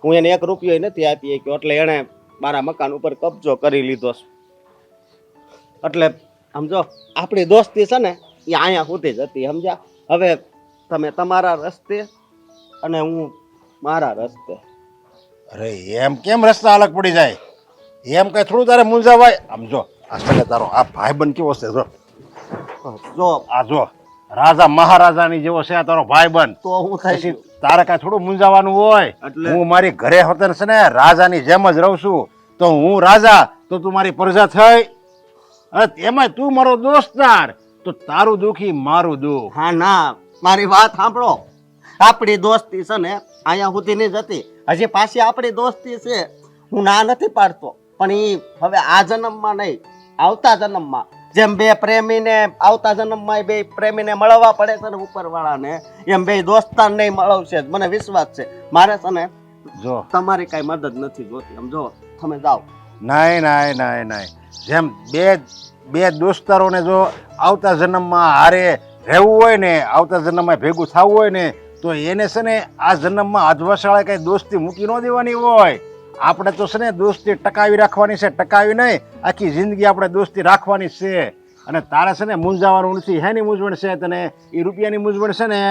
હું એને 1 રૂપિયો નથી આપી શક્યો. એટલે એણે મારા મકાન ઉપર કબજો કરી લીધો છે. એટલે સમજો આપણી દોસ્તી છે ને એ અહીંયા સુધી જ હતી, સમજ્યા? હવે તમે તમારા રસ્તે અને હું મારા રસ્તે. અરે એમ કેમ રસ્તા અલગ પડી જાય? એમ કઈ થોડું તારે મૂંઝાવાય. આમ જો આ સને તારો આ ભાઈબંધ કેવો છે? જો આ જો રાજા મહારાજાની જેવો છે આ તારો ભાઈબંધ. તો હું થઈ પછી તારે કાંઈ થોડું મૂંઝાવાનું હોય? એટલે હું મારી ઘરે હોતન છે ને રાજાની જેમ જ રહું છું. તો હું રાજા તો તું મારી પ્રજા થઈ. અરે એમાં તું મારો દોસ્તાર તો તારું દુઃખી મારું દુઃખ. હા ના, મારી વાત સાંભળો. આપણી દોસ્તી છે ને અહીંયા સુધીની જ હતી. હજી પાછી આપણી દોસ્તી છે. હું ના નથી પાડતો, પણ એ હવે આ જન્મમાં નહીં, આવતા જન્મમાં જેમ બે પ્રેમીને આવતા જન્મમાં બે પ્રેમીને મળવા પડે છે ને ઉપરવાળાને, એમ બે દોસ્તાર નહીં મળવશે જ. મને વિશ્વાસ છે. મારે છે ને જો તમારી કાંઈ મદદ નથી જોતી. આમ જો તમે જાઓ. નાય નાય નાય નાય જેમ બે દોસ્તારોને જો આવતા જન્મમાં હારે રહેવું હોય ને આવતા જન્મમાં ભેગું થવું હોય ને તો એને છે ને આ જન્મમાં અધવશાળે કઈ દોસ્તી મૂકી ન દેવાની હોય. આપણે તો છે ને દોસ્તી ટકાવી રાખવાની છે. ટકાવી નહીં, આખી જિંદગી આપણે દોસ્તી રાખવાની છે. અને તારે છે ને મૂંઝાવાનું નથી. હેની મૂંઝવણ છે તને? એ રૂપિયાની મૂંઝવણ છે ને?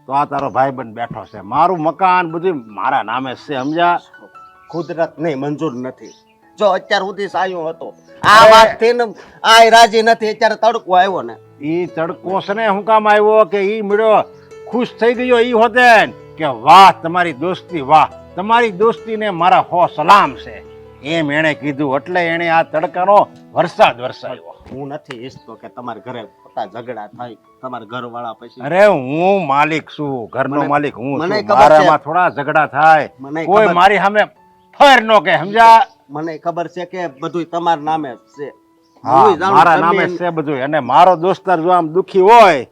તો આ તારો ભાઈબંધ બેઠો છે. મારું મકાન બધું મારા નામે છે, સમજ્યા? કુદરત નહીં મંજૂર નથી. જો અત્યાર સુધી સાયો હતો આ વાતથી ને આ રાજી નથી. અત્યારે તડકો આવ્યો ને ઈ તડકો છે ને શું કામ આવ્યો કે ઈ મળ્યો ખુશ થઈ ગયો. ઈ હોતે ને કે વાહ તમારી દોસ્તી, વાહ તમારી દોસ્તીને મારા હો સલામ છે એમ એણે કીધું. એટલે એણે આ તડકાનો વરસાદ વરસાવ્યો. હું નથી ઈચ્છતો કે તમારા ઘરે ખોટા ઝઘડા થાય તમારા ઘરવાળા પછી. અરે હું માલિક છું, ઘરનો મને- માલિક હું મને છું. ખબર છે. મારામાં થોડા ઝઘડા થાય મને કોઈ ખબર- મારી સામે ફેર નો કે, સમજ્યા? મને ખબર છે કે બધું તમારા નામે જ છે. હા, હુંય જાણું મારા તમે નામે એમ- છે બધું. અને મારો દોસ્તાર જો આમ દુખી હોય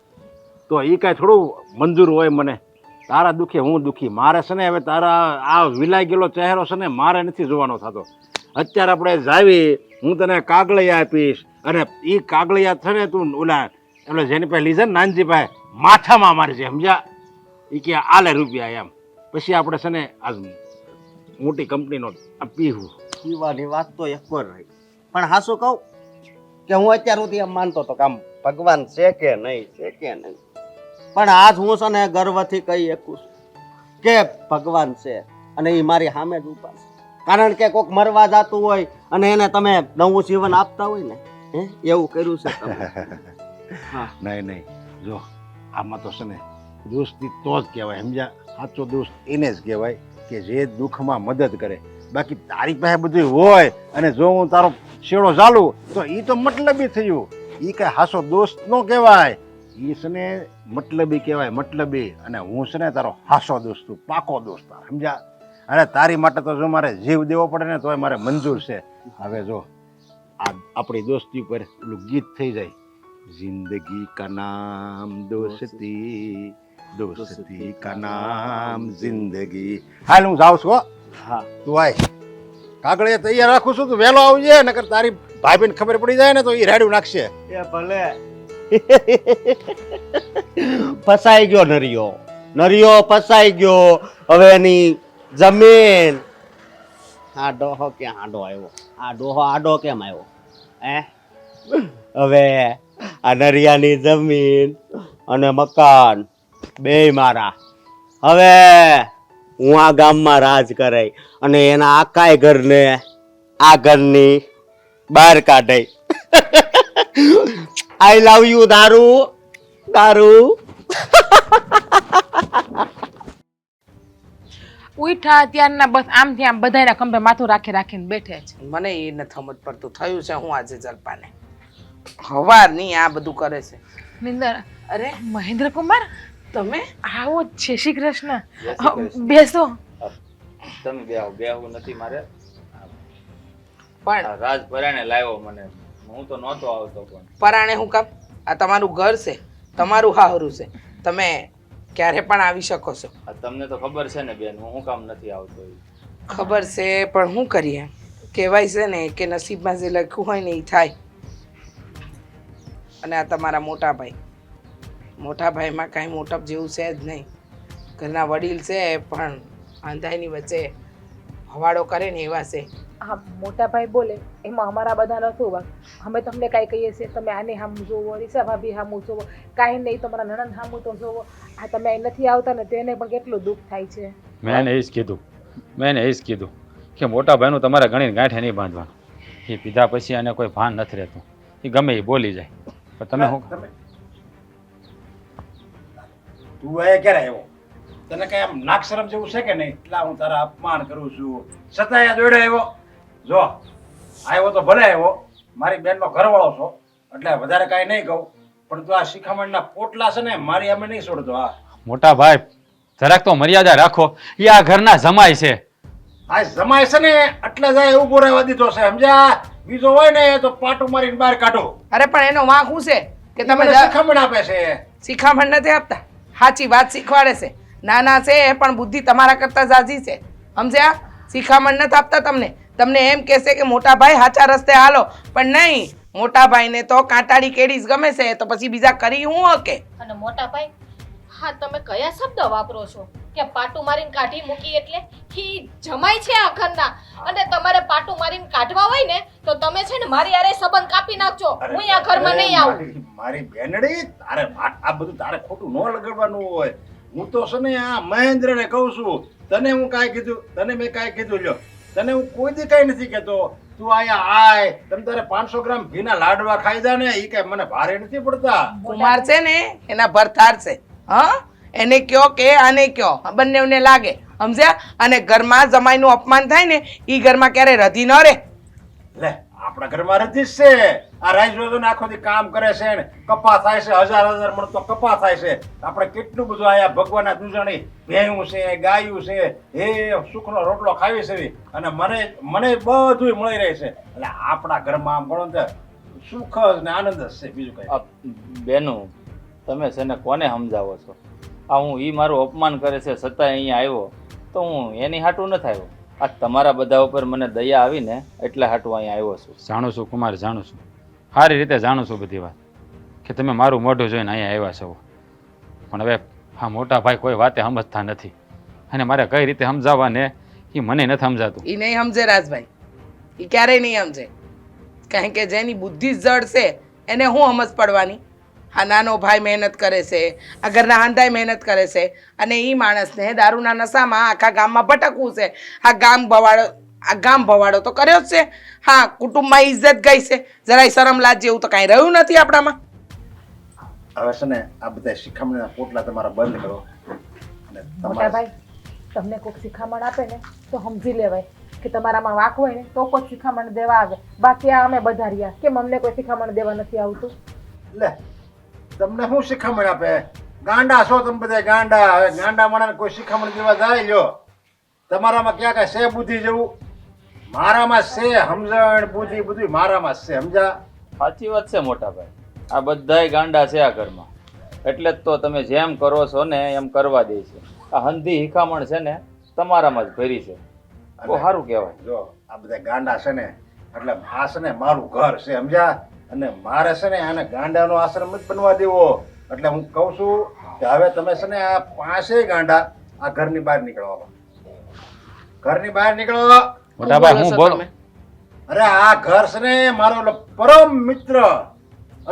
તો ઈ કઈ થોડું મંજૂર હોય મને? તારા દુખી હું દુખી. મારે છે ને હવે તારા આ વિલાઈ ગયેલો ચહેરો છે ને મારે નથી જોવાનો થતો. અત્યારે આપણે જાવી, હું તને કાગળિયા આપીશ અને ઈ કાગળિયા છે ને તું ઓલા જેની પાસે લીધા ને નાનજી પાસે માથામાં મારજે, સમજ્યા? ઈ કે આલે રૂપિયા એમ. પછી આપણે છે ને આ મોટી કંપનીનો પીવું. પીવાની વાત તો એક વાર રહી. પણ હાસુ કહું કે હું અત્યાર સુધી એમ માનતો હતો કે આમ ભગવાન છે કે નહીં, છે કે નહીં. પણ આજ હું છે ને ગર્વથી કહી શકું છું કે ભગવાન છે અને એ મારી સામે જ ઊભા છે. કારણ કે કોઈક મરવા જતું હોય અને એને તમે નવું જીવન આપતા હોય ને, એવું કર્યું છે તમે. હા, નહીં નહીં, જો આમાં તો છે ને દોસ્તી તો જ કહેવાય, સમજ્યા? સાચો દોસ્ત એને જ કહેવાય કે જે દુઃખમાં મદદ કરે. બાકી તારી પાસે બધું હોય અને જો હું તારો શેડો ચાલું તો એ તો મતલબી થયું. એ કાંઈ હાસો દોસ્ત ન કહેવાય. એ છે ને મતલબી કહેવાય, મતલબી. અને હું છે ને તારો હાસો દોસ્ત છું, પાકો દોસ્ત, સમજ્યા? અને તારી માટે તો જો મારે જીવ દેવો પડે ને તોય મારે મંજૂર છે. હવે જો આ આપણી દોસ્તી ઉપર ઓલું ગીત થઈ જાય, जिंदगी का नाम दोस्ती, दोस्ती का नाम जिंदगी. હાલ હું જાઉં છું. હા. તું આય. કાગળિયા તૈયાર રાખું છું, તું વહેલો આવજે, નકર તારી ભાભીને ખબર પડી જાય ને તો એ રાડ્યું નાખશે. એ ભલે. ફસાઈ ગયો નરિયો, નરિયો ફસાઈ ગયો. હવે એની જમીન. આ ડોહો ક્યાં આડો આવ્યો? આ ડોહો આડો કેમ આવ્યો? હવે આ નરિયાની જમીન અને મકાન બેય મારા. હવે હું આ ગામમાં રાજ કરાય અને એના આખાય ઘરને આ ઘરની બહાર કાઢાય. આઈ લવ યુ દારૂ, દારૂ. ઉઠ્યા ત્યારના બસ આમથી આમ બધાયના ખંભે માથું રાખીને બેઠે છે. મને એ નથી સમજ પડતું થયું છે હું આજે જલપાને હવારની આ બધું કરે છે. નિંદર અરે મહેન્દ્ર કુમાર તમે આવો જય શ્રી કૃષ્ણ. જય શ્રી કૃષ્ણ. બેસો. તમે બેહવું નથી મારે. પણ આ રાજ પરાણે લાવ્યો મને. હું તો નહોતો આવતો પણ પરાણે હું કામ? આ તમારું ઘર છે, તમારું હાહરું છે, તમે ક્યારે પણ આવી શકો છો. આ તમને તો ખબર છે ને બેન, હું કામ નથી આવતો એ. ખબર છે પણ શું કરીએ, કહેવાય છે ને કે નસીબમાં જે લખ્યું હોય ને એ થાય. અને આ તમારા મોટા ભાઈમાં કાંઈ મોટપ જેવું છે જ નહીં. ઘરના વડીલ છે પણ આંધાઈની વચ્ચે હવાડો કરે ને એવા છે. હા, મોટા ભાઈ બોલે એમાં અમારા બધાનો શું વાંક? અમે તમને કાંઈ કહીએ છીએ તમે આને હામું જોવો, રીસા ભાભી હામું જોવો, કાંઈ નહીં તમારા નણંદ હામું તો જોવો. આ તમે અહીં નથી આવતા ને તેને પણ કેટલું દુઃખ થાય છે. મેં એને એ જ કીધું કે મોટા ભાઈનું તમારે ગણીને ગાંઠે નહીં બાંધવાનું. એ પીધા પછી એને કોઈ ભાન નથી રહેતું, એ ગમે એ બોલી જાય. પણ તમે શું તું અહીંયા ક્યારે આવ્યો? તને કઈ આમ નાક શરમ જેવું છે કે નહીં? એટલા હું તારા અપમાન કરું છું છતાં દોડે આવ્યો. જો આવ્યો તો ભલે આવ્યો, મારી બેનનો ઘરવાળો છો એટલે વધારે કાંઈ નહીં કહું, પણ તું આ શિખામણના પોટલા છે ને મારી અમે નહીં છોડતો. હા, મોટા ભાઈ જરાક તો મર્યાદા રાખો, એ આ ઘરના જમાય છે. આ જમાય છે ને એટલે જ આ ઉભો રહેવા દીધો છે, સમજ્યા? બીજો હોય ને તો પાટું મારીને બહાર કાઢો. અરે પણ એનો વાંક શું છે કે તમે મને શિખામણ આપે છે. શિખામણ નથી આપતા, સાચી વાત શીખવાડે છે. નાના છે પણ બુદ્ધિ તમારા કરતા ઝાઝી છે, સમજ્યા? શિખામણ નથી આપતા તમને એમ કહેશે કે મોટા ભાઈ સાચા રસ્તે હાલો, પણ નહીં. મોટા ભાઈને તો કાંટાળી કેડી જ ગમે છે, તો પછી બીજા કરી હું હકે? અને મોટા ભાઈ, હા તમે કયા શબ્દ વાપરો છો કે પાટું મારીને કાઢી મૂકી? એટલે ઈ જમાય છે આ ઘરના, અને તમારે પાટું મારીને કાઢવા હોય ને તો તમે છે ને મારી હારે સંબંધ કાપી નાખજો. હું આ ઘરમાં નહીં આવું. મારી બેનડી, તારે આ બધું તારે ખોટું ન લગાડવાનું હોય. હું તો છે ને આ મહેન્દ્રને કહું છું, તને હું કાંઈ કીધું? તને મેં કાંઈ કીધું? લ્યો, તને હું કોઈ દી કાંઈ નથી કહેતો. તું અહીંયા આય, તમે તારે 500 ગ્રામ ઘીના લાડવા ખાઈ જા ને, એ કાંઈ મને ભારે નથી પડતા. કુમાર છે ને એના ભરથાર છે. હા, એને કયો કે આને કયો, બંનેને લાગે, સમજ્યા? અને ઘરમાં જમાઈનું અપમાન થાય ને એ ઘરમાં ક્યારે રધી ન રહે. લે, આપણા ઘરમાં રજી જ છે. આ રાઈઝ આખો દી કામ કરે છે ને કપા થાય છે, હજાર મળતો કપા થાય છે. આપણે કેટલું બધું આયા ભગવાનના દૂધણી ભેંયું છે, ગાયું છે, એ સુખનો રોટલો ખાવી છે, અને મને બધું મળી રહે છે. એટલે આપણા ઘરમાં આમ ગણો તો સુખ ને આનંદ જ છે, બીજું કઈ. બેનું, તમે છે ને કોને સમજાવો છો? આ હું ઈ મારું અપમાન કરે છે છતાં અહીંયા આવ્યો તો હું એની હાટું નથી આવ્યો. આ તમારા બધા ઉપર મને દયા આવી ને એટલે હાટું અહીંયા આવ્યો છું. જાણું છું કુમાર, જાણું છું, સારી રીતે જાણું છું બધી વાત, કે તમે મારું મોઢું જોઈને અહીંયા આવ્યા છો. પણ હવે હા મોટા ભાઈ કોઈ વાતે સમજતા નથી, અને મારે કઈ રીતે સમજાવવા ને એ મને નથી સમજાતું. એ નહીં સમજે રાજભાઈ, એ ક્યારેય નહીં સમજે. કારણ કે જેની બુદ્ધિ જડ છે એને હું સમજ પડવાની? આ નાનો ભાઈ મહેનત કરે છે, આ ઘરના હાંધાઈ મહેનત કરે છે, અને એ માણસને દારૂના નશામાં આખા ગામમાં ભટકવું છે. આ ગામ ભવાડો તો કર્યો જ છે. હા, કુટુંબમાં ઇજ્જત ગઈ છે. જરાય શરમ લાજ જેવું તો કાંઈ રહ્યું નથી આપણામાં. હવે છે ને આ બધા શિખામણના પોટલા તમારા બંધ કરો. અને મોટા ભાઈ, તમને કોઈક શિખામણ આપે ને તો સમજી લેવાય કે તમારામાં વાંક હોય ને તો કોઈ શિખામણ દેવા આવે. બાકી આ અમે બધા રહ્યા, કેમ અમને કોઈ શિખામણ દેવા નથી આવતું? લે, તમને શું શિખામણ આપે? ગાંડા છો તમે બધા, ગાંડા. હવે ગાંડા માણસને કોઈ શિખામણ દેવા જાય? લ્યો, તમારામાં ક્યાં કાંઈ છે બુદ્ધિ જેવું? મારામાં છે સમજણ, બુદ્ધિ, બધું મારામાં જ છે, સમજા? સાચી વાત છે મોટા ભાઈ, આ બધાય ગાંડા છે આ ઘરમાં. એટલે જ તો તમે જેમ કરો છો ને એમ કરવા દે છે. આ હંધી હિખામણ છે ને તમારામાં જ ભરી છે. બહુ સારું કહેવાય. જો આ બધા ગાંડા છે ને એટલે આ છે ને મારું ઘર છે, સમજા? અને મારે છે ને આને ગાંડાનો આશ્રમ જ બનવા દેવો. એટલે હું કહું છું કે હવે તમે છે ને આ 5 ગાંડા આ ઘરની બહાર નીકળવા. ઘરની બહાર નીકળો. મોટા ભાઈ હું બોલો? અરે આ ઘર છે ને મારો ઓલો પરમ મિત્ર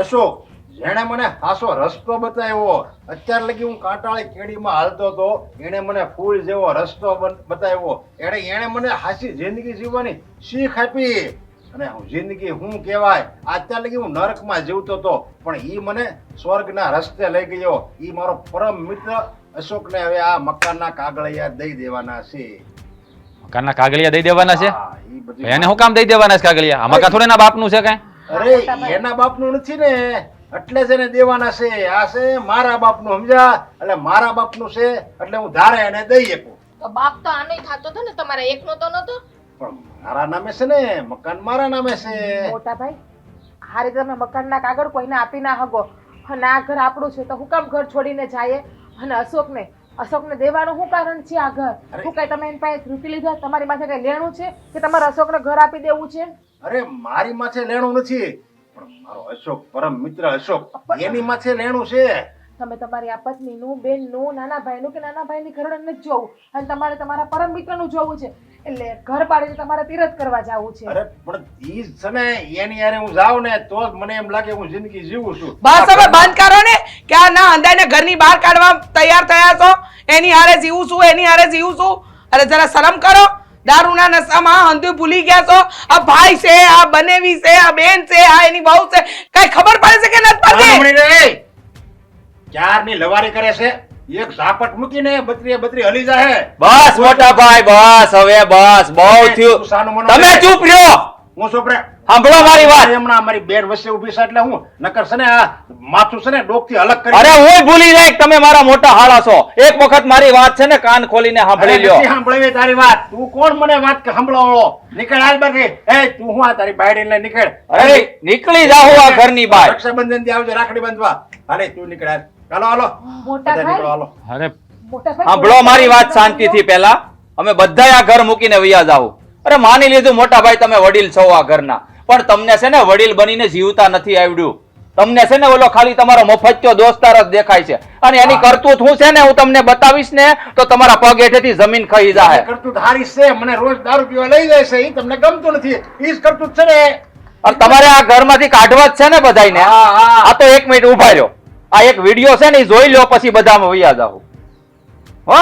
અશોક, જેણે મને હાસો રસ્તો બતાવ્યો. અત્યાર લગી હું કાંટાળી કેડીમાં હાલતો હતો, એણે મને ફૂલ જેવો રસ્તો બતાવ્યો. એણે મને હાસી જિંદગી જીવવાની શીખ આપી. અને જિંદગી શું કહેવાય, અત્યાર લગી હું નરકમાં જીવતો હતો, પણ એ મને સ્વર્ગના રસ્તે લઈ ગયો. એ મારો પરમ મિત્ર અશોકને હવે આ મકાનના કાગળિયા દઈ દેવાના છે. મકાનના કાગળિયા દઈ દેવાના છે? હા, ઈ બધું. એને શું કામ દઈ દેવાના છે કાગળિયા? આ મકાન થોડે એના બાપનું છે કાંઈ? અરે એના બાપનું નથી ને, એટલે જ એને દેવાના છે. આ છે મારા બાપનું, સમજ્યા? એટલે મારા બાપનું છે એટલે હું ધારે એને દઈ શકું. તો બાપ તો આનોય થતો હતો ને, તમારા એકનો તો નતો. પણ મારા નામે છે ને, મકાન મારા નામે છે. મોટા ભાઈ આ રીતે તમે મકાનના કાગળ કોઈને આપી ના હગો અને આ ઘર આપણું છે તો હું કામ ઘર છોડીને જાય અને અશોકને દેવાનું શું કારણ છે? આ ઘર શું કઈ તમે એની પાસે રૂપી લીધા? તમારી માથે કઈ લેણું છે કે તમારે અશોકને ઘર આપી દેવું છે? અરે મારી માથે લેણું નથી, પણ મારો અશોક, પરમ મિત્ર અશોક, એની માથે લેણું છે. તમે તમારી આ પત્નીનું, બેનનું, નાના ભાઈનું કે નાના ભાઈની ઘરને નથી જોવું અને તમારે તમારા પરમ મિત્રનું જોવું છે. એટલે ઘર પાડીને તમારે તીરથ કરવા જવું છે. અરે પણ ઈ છે ને, એની યારે હું જાઉં ને તો જ મને એમ લાગે હું જિંદગી જીવું છું. બસ હવે બંધ કરો ને કે આ ના અંધાઈને ઘરની બહાર કાઢવા તૈયાર થયા છો. એની હારે જીવું છું, એની હારે જીવું છું. અરે જરા શરમ કરો. દારૂના નશામાં હંધું ભૂલી ગયા છો. આ ભાઈ છે, આ બનેવી છે, આ બેન છે, આ એની વહુ છે, કઈ ખબર પડે છે કે નથી પડતી? સાંભળી રે, ક્યારની લવારી કરે છે. એક ઝાપટ મૂકીને બત્રીએ બત્રી હલી જાય. બસ મોટા ભાઈ, બસ હવે બસ, બહુ થયું. તું સાનું મનું તમે રે. ચૂપ રહ્યો. હું છોકરા સાંભળો મારી વાત. હમણાં મારી બેન વચ્ચે ઊભી છે એટલે હું નકર છે ને આ માથું છે ને ડોકથી અલગ કરી. અરે હું ભૂલી જાય કે તમે મારા મોટા હાળા છો. એક વખત મારી વાત છે ને કાન ખોલીને સાંભળી લ્યો. નથી સાંભળવી તારી વાત. તું કોણ મને વાત કે સાંભળવાળો? નીકળ આજ બાકી. એ તું હું આ તારી બાયડી લઈને નીકળ. અરે નીકળી જાઓ આ ઘરની બહાર. રક્ષાબંધન થી આવજે રાખડી બાંધવા. હાલે તું નીકળ આજ. હાલો હાલો મોટા બધા નીકળો, ભાઈ હાલો. અરે મોટા ભાઈ સાંભળો મારી વાત શાંતિથી. પહેલા અમે બધા આ ઘર મૂકીને વયા જાવ. અરે માની લીધું મોટા ભાઈ તમે વડીલ છો આ ઘરના, પણ તમને છે ને વડીલ બનીને જીવતા નથી આવડ્યું. તમને છે ને ઓલો ખાલી તમારો મફત્યો દોસ્તાર જ દેખાય છે, અને એની કરતૂત હું છે ને હું તમને બતાવીશ ને તો તમારા પગ હેઠેથી જમીન ખાઈ જાય. કરતૂત હારી છે. મને રોજ દારૂ પીવા લઈ જાય છે. ઈ તમને ગમતું નથી. ઈ જ કરતૂત છે ને. અને તમારે આ ઘરમાંથી કાઢવા જ છે ને બધાયને. હા, હા. આ તો એક મિનિટ ઉભા રહ્યો. આ એક વિડિયો છે ને ઈ જોઈ લો, પછી બધામાં વયા જાવ. હો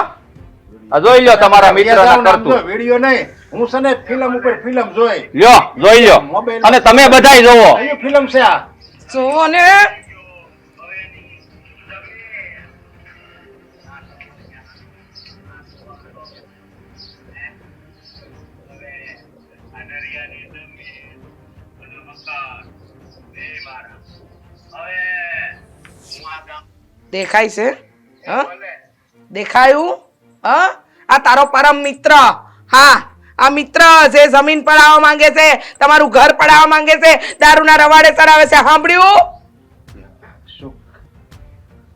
આ જોઈ લ્યો તમારા મિત્રના કરતૂત. વિડિયો નહીં, હું છે ને ફિલ્મ ઉપર ફિલ્મ જોઈ. લ્યો જોઈ લ્યો, અને તમે બધાય જોવો. કઈ ફિલ્મ છે આ? જો ને દેખાય છે? હા દેખાયું? હા આ તારો પરમ મિત્ર. હા આ મિત્ર જે જમીન પડાવવા માંગે છે, તમારું ઘર પડાવવા માંગે છે, દારૂના રવાડે ચડાવે છે. સાંભળ્યું? અશોક,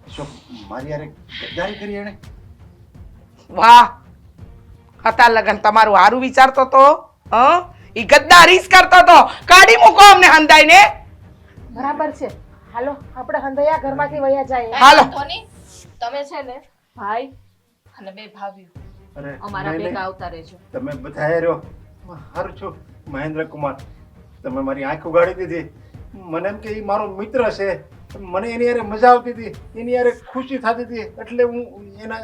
અશોક મારી યારે ગદ્દારી કરી એને. વાહ હતા લગન તમારું હારું વિચારતો તો. ઈ ગદ્દારી જ કરતો તો. કાઢી મૂકો અમને હંધાઈને. બરાબર છે. હાલો આપણે હંધૈયા ઘરમાંથી વયા જાય. હાલો. કોની? તમે છે ને ભાઈ અને બે ભાભીઓ અરે અમારા નહીં, ભેગા નહીં. આવતા રહેજો. તમે બધા રહ્યો. સારું છું મહેન્દ્ર કુમાર. તમે મારી આંખ ઉગાડી દીધી. મને એમ કે ઈ મારો મિત્ર છે. મને એની યારે મજા આવતી હતી, એની યારે ખુશી થતી હતી, એટલે હું એના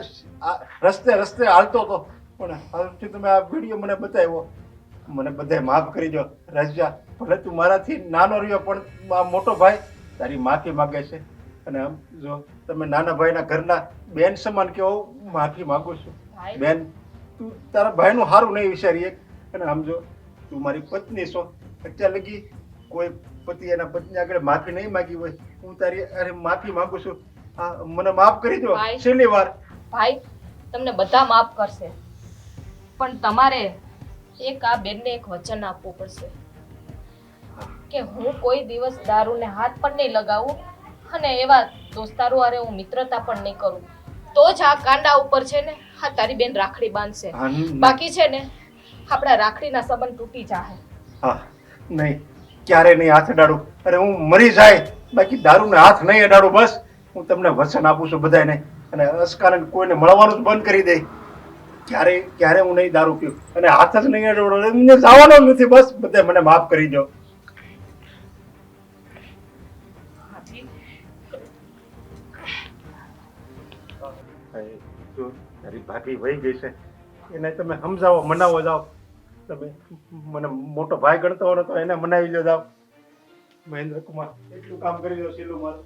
રસ્તે રસ્તે હાલતો હતો. પણ હાલથી તમે આ વિડીયો મને બતાવ્યો. મને બધાય માફ કરી દો રજા. ભલે તું મારાથી નાનો રહ્યો, પણ આ મોટો ભાઈ તારી માફી માંગે છે. અને આમ જો તમે નાના ભાઈના ઘરના બેન સમાન કહો, હું માફી માંગુ છું. ભાઈ બેન તું તારા ભાઈનું સારું નહીં વિચારીએ. અને આમ જો તું મારી પત્ની છો, અત્યાર લગી કોઈ પતિ એના પત્ની આગળ માફી નહીં માંગી હોય. હું તારી અરે માફી માંગુ છું. મને માફ કરી દો ભાઈ. છેલ્લી વાર. ભાઈ તમને બધા માફ કરશે, પણ તમારે એક આ બેનને એક વચન આપવું પડશે કે હું કોઈ દિવસ દારૂને હાથ પણ નહીં લગાવું અને એવા દોસ્તારો હારે હું મિત્રતા પણ નહીં કરું. તો જ આ કાંડા ઉપર છે ને હા તારી બેન રાખડી બાંધશે. હા, બાકી છે ને આપણા રાખડીના સંબંધ તૂટી જાય. હા નહીં, ક્યારે નહીં હાથ અડાડું. અરે હું મરી જાય બાકી દારૂને હાથ નહીં અડાડું. બસ હું તમને વચન આપું છું બધાને. અને અસકારણ કોઈને મળવાનું જ બંધ કરી દે. ક્યારે હું નહીં દારૂ પીવું અને હાથ જ નહીં અડાડું. એમને જવાનો જ નથી. બસ બધા મને માફ કરી દો. જો તારી ભાભી વહી ગઈ છે, એને તમે સમજાવો, મનાવો જાઓ. તમે મને મોટો ભાઈ ગણતો હોય તો એને મનાવી લો જાઓ. મહેન્દ્ર કુમાર એટલું કામ કરી દો. સીલું મારું